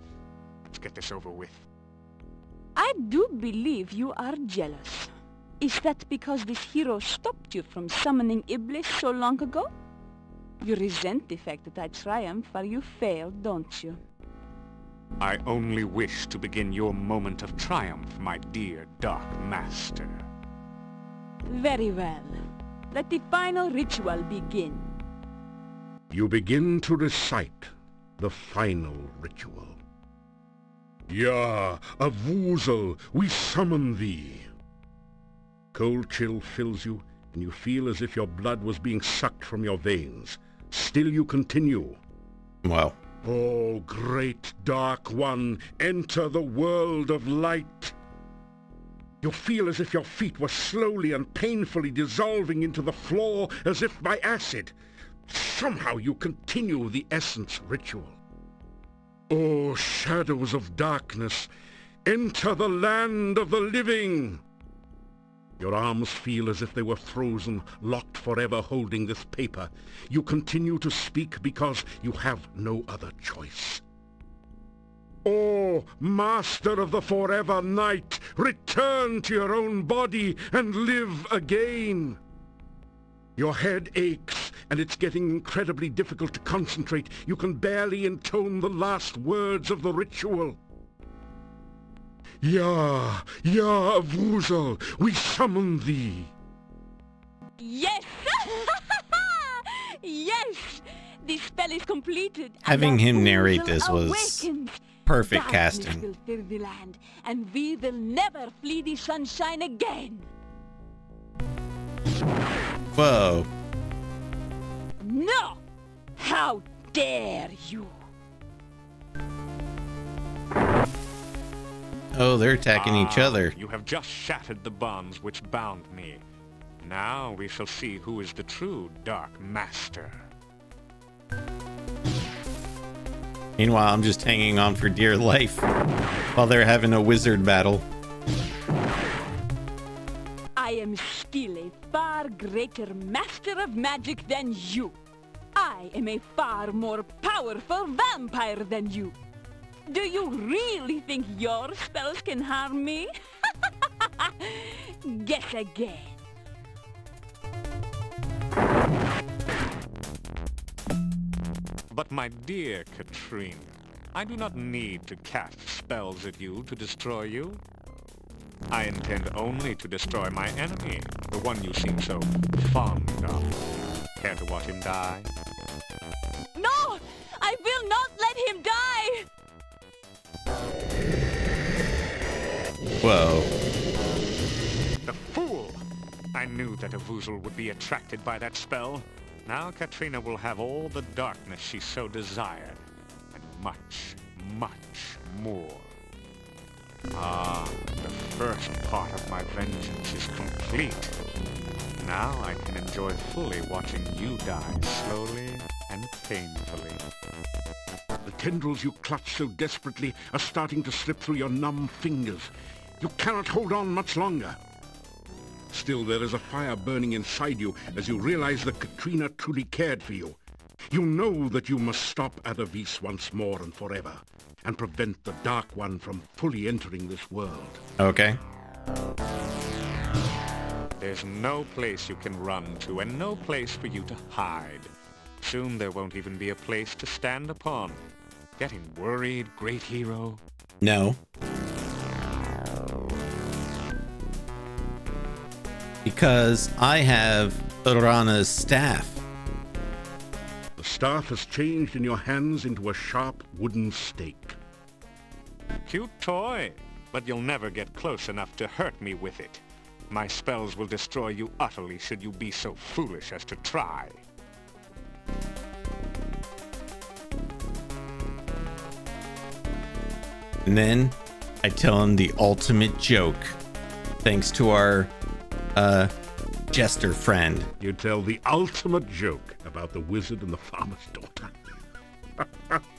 Let's get this over with. I do believe you are jealous. Is that because this hero stopped you from summoning Iblis so long ago? You resent the fact that I triumphed while you failed, don't you? I only wish to begin your moment of triumph, my dear Dark Master. Very well. Let the final ritual begin. You begin to recite the final ritual. Yah, Avuzel, we summon thee. Cold chill fills you, and you feel as if your blood was being sucked from your veins. Still you continue. Wow. Oh, great Dark One, enter the world of light. You feel as if your feet were slowly and painfully dissolving into the floor as if by acid. Somehow you continue the essence ritual. Oh, shadows of darkness, enter the land of the living. Your arms feel as if they were frozen, locked forever holding this paper. You continue to speak because you have no other choice. Oh, Master of the Forever Night, return to your own body and live again. Your head aches, and it's getting incredibly difficult to concentrate. You can barely intone the last words of the ritual. Yah, Yah, Avuzel, we summon thee. Yes! Yes! The spell is completed. Having him narrate this was awakens. perfect Darkness casting. will fill the land, and we will never flee the sunshine again. Whoa. No! How dare you! Oh, they're attacking each other. You have just shattered the bonds which bound me. Now we shall see who is the true Dark Master. Meanwhile, I'm just hanging on for dear life while they're having a wizard battle. I am still a far greater master of magic than you. I am a far more powerful vampire than you. Do you really think your spells can harm me? Guess again. But my dear Katrina, I do not need to cast spells at you to destroy you. I intend only to destroy my enemy, the one you seem so fond of. Care to watch him die? No! I will not let him die! Whoa. The fool! I knew that a Vuzel would be attracted by that spell. Now Katrina will have all the darkness she so desired, and much, much more. Ah, the first part of my vengeance is complete. Now I can enjoy fully watching you die slowly and painfully. The tendrils you clutch so desperately are starting to slip through your numb fingers. You cannot hold on much longer. Still, there is a fire burning inside you as you realize that Katrina truly cared for you. You know that you must stop Adavis once more and forever, and prevent the Dark One from fully entering this world. Okay. There's no place you can run to, and no place for you to hide. Soon there won't even be a place to stand upon. Getting worried, great hero? No. Because I have Urana's staff. The staff has changed in your hands into a sharp wooden stake. Cute toy, but you'll never get close enough to hurt me with it. My spells will destroy you utterly should you be so foolish as to try. And then I tell him the ultimate joke, thanks to our jester friend. You tell the ultimate joke about the wizard and the farmer's daughter.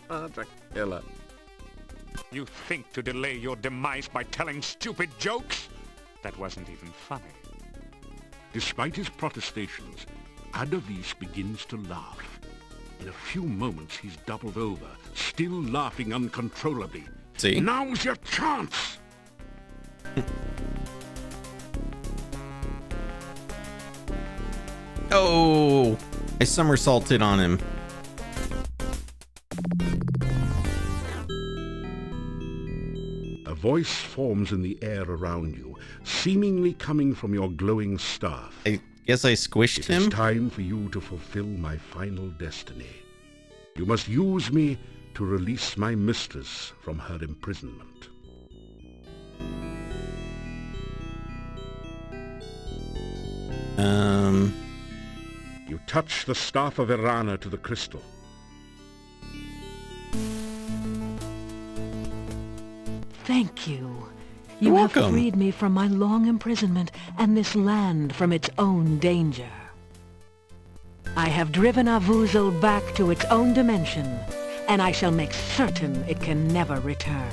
That's a killer. You think to delay your demise by telling stupid jokes? That wasn't even funny. Despite his protestations, Adavis begins to laugh. In a few moments, he's doubled over, still laughing uncontrollably. See? Now's your chance! Oh! I somersaulted on him. A voice forms in the air around you, seemingly coming from your glowing staff. I guess I squished him? It is time for you to fulfill my final destiny. You must use me to release my mistress from her imprisonment. You touch the staff of Irana to the crystal. Thank you. You're You have welcome. freed me from my long imprisonment and this land from its own danger. I have driven Avuzel back to its own dimension, and I shall make certain it can never return.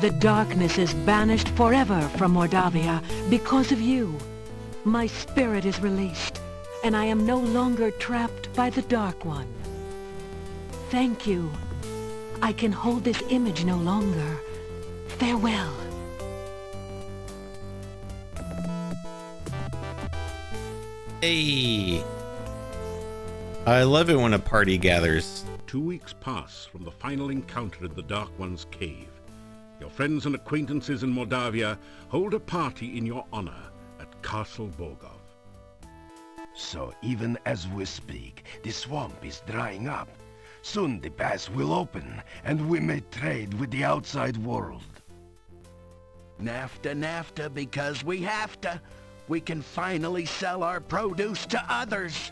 The darkness is banished forever from Mordavia because of you. My spirit is released, and I am no longer trapped by the Dark One. Thank you. I can hold this image no longer. Farewell. Hey! I love it when a party gathers. 2 weeks pass from the final encounter in the Dark One's cave. Your friends and acquaintances in Mordavia hold a party in your honor at Castle Borgov. So even as we speak, the swamp is drying up. Soon the pass will open, and we may trade with the outside world. NAFTA, because we have to. We can finally sell our produce to others.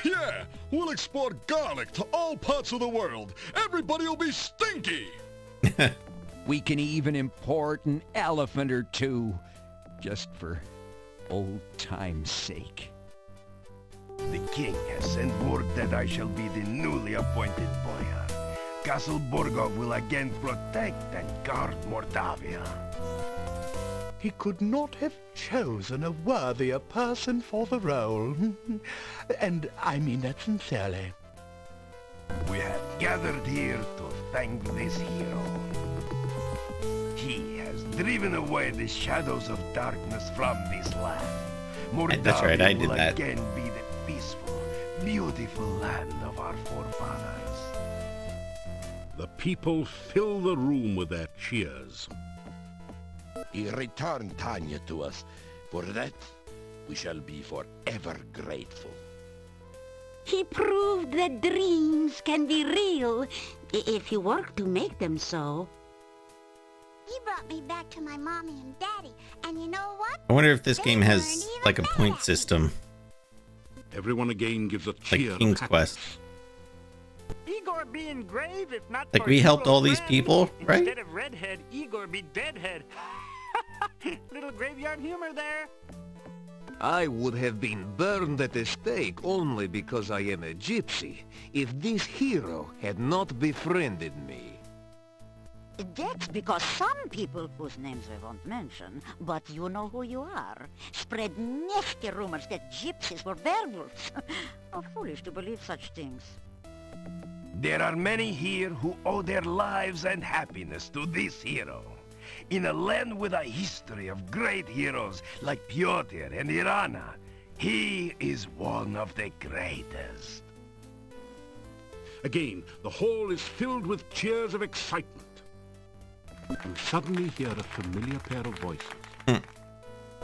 Yeah, we'll export garlic to all parts of the world. Everybody will be stinky. We can even import an elephant or two, just for old time's sake. The king has sent word that I shall be the newly appointed boyar. Castle Borgov will again protect and guard Mordavia. He could not have chosen a worthier person for the role. And I mean that sincerely. We have gathered here to thank this hero. He has driven away the shadows of darkness from this land. Mordavia That's right, I did will that. again be the peaceful, beautiful land of our forefathers. The people fill the room with their cheers. He returned Tanya to us. For that, we shall be forever grateful. He proved that dreams can be real if you work to make them so. He brought me back to my mommy and daddy, and you know what? I wonder if this They game weren't has even like a mad point at me. system, Everyone again gives a cheer. like of King's happiness. Quest. Igor be engraved if not Like for we helped Hero all these Grant. people, right? Instead of redhead, Igor be deadhead. Little graveyard humor there. I would have been burned at the stake only because I am a gypsy, if this hero had not befriended me. That's because some people whose names I won't mention, but you know who you are, spread nasty rumors that gypsies were werewolves. How foolish to believe such things. There are many here who owe their lives and happiness to this hero. In a land with a history of great heroes like Pyotr and Irana, he is one of the greatest. Again, the hall is filled with cheers of excitement. You suddenly hear a familiar pair of voices.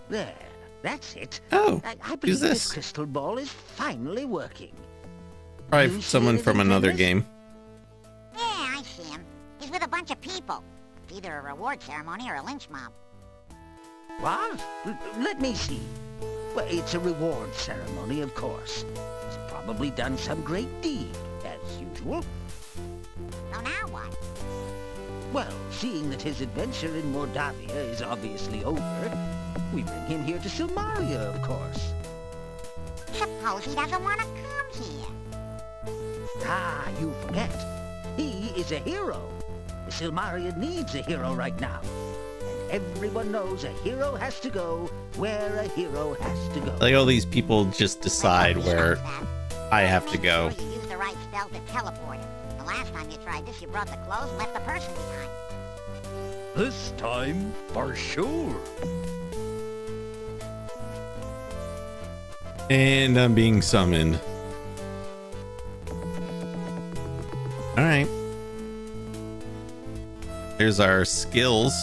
There, that's it. Oh, I believe who's this? this crystal ball is finally working. Probably You someone see from anything another this? game. Yeah, I see him. He's with a bunch of people. It's either a reward ceremony or a lynch mob. What? Let me see. Well, it's a reward ceremony, of course. He's probably done some great deed, as usual. So now what? Well, seeing that his adventure in Mordavia is obviously over, we bring him here to Silmaria, of course. Suppose he doesn't want to come here. Ah, you forget. He is a hero. Silmaria needs a hero right now. And everyone knows a hero has to go where a hero has to go. Like all these people just decide where I have to go. You use the right spell to teleport him. The last time you tried this, you brought the clothes and left the person behind. This time, for sure. And I'm being summoned. Alright. There's our skills.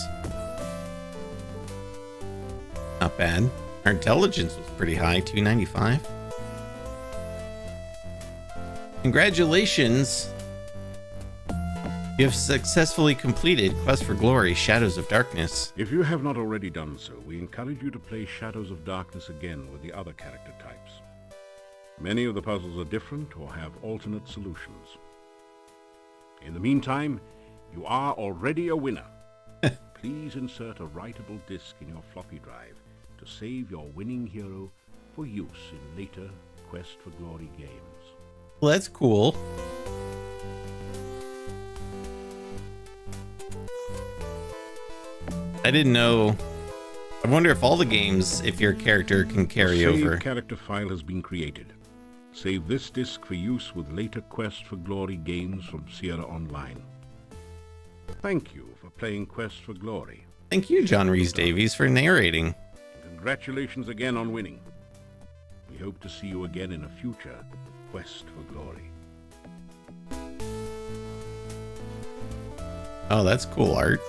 Not bad. Our intelligence was pretty high, 295. Congratulations! You have successfully completed Quest for Glory, Shadows of Darkness. If you have not already done so, we encourage you to play Shadows of Darkness again with the other character types. Many of the puzzles are different or have alternate solutions. In the meantime, you are already a winner. Please insert a writable disk in your floppy drive to save your winning hero for use in later Quest for Glory games. Well, that's cool. I didn't know. I wonder if all the games, if your character can carry A save over. character file has been created. Save this disk for use with later Quest for Glory games from Sierra Online. Thank you for playing Quest for Glory. Thank you, John Rhys-Davies, for narrating. Congratulations again on winning. We hope to see you again in a future Quest for Glory. Oh, that's cool art.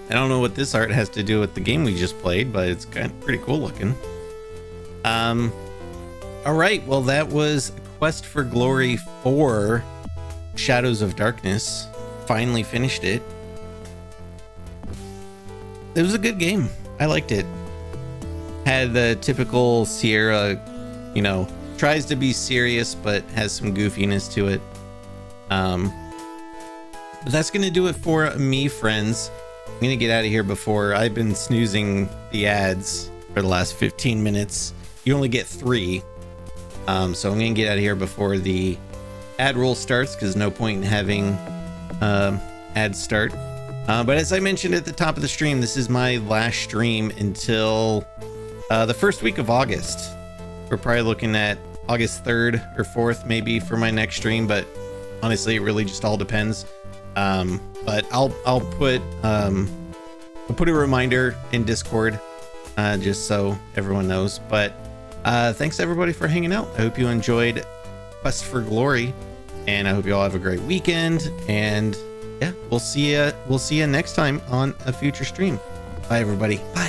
I don't know what this art has to do with the game we just played, but it's kind of pretty cool looking. All right, well, that was Quest for Glory 4, Shadows of Darkness. Finally finished it. It was a good game. I liked it. Had the typical Sierra, you know, tries to be serious, but has some goofiness to it. But that's going to do it for me, friends. I'm going to get out of here before I've been snoozing the ads for the last 15 minutes. You only get 3. So I'm going to get out of here before the ad roll starts, because no point in having ads start. But as I mentioned at the top of the stream, this is my last stream until the first week of August. We're probably looking at August 3rd or 4th maybe for my next stream, but honestly, it really just all depends. But I'll put a reminder in Discord just so everyone knows. But thanks everybody for hanging out. I hope you enjoyed Quest for Glory, and I hope you all have a great weekend. And yeah, we'll see you next time on a future stream. Bye everybody. Bye.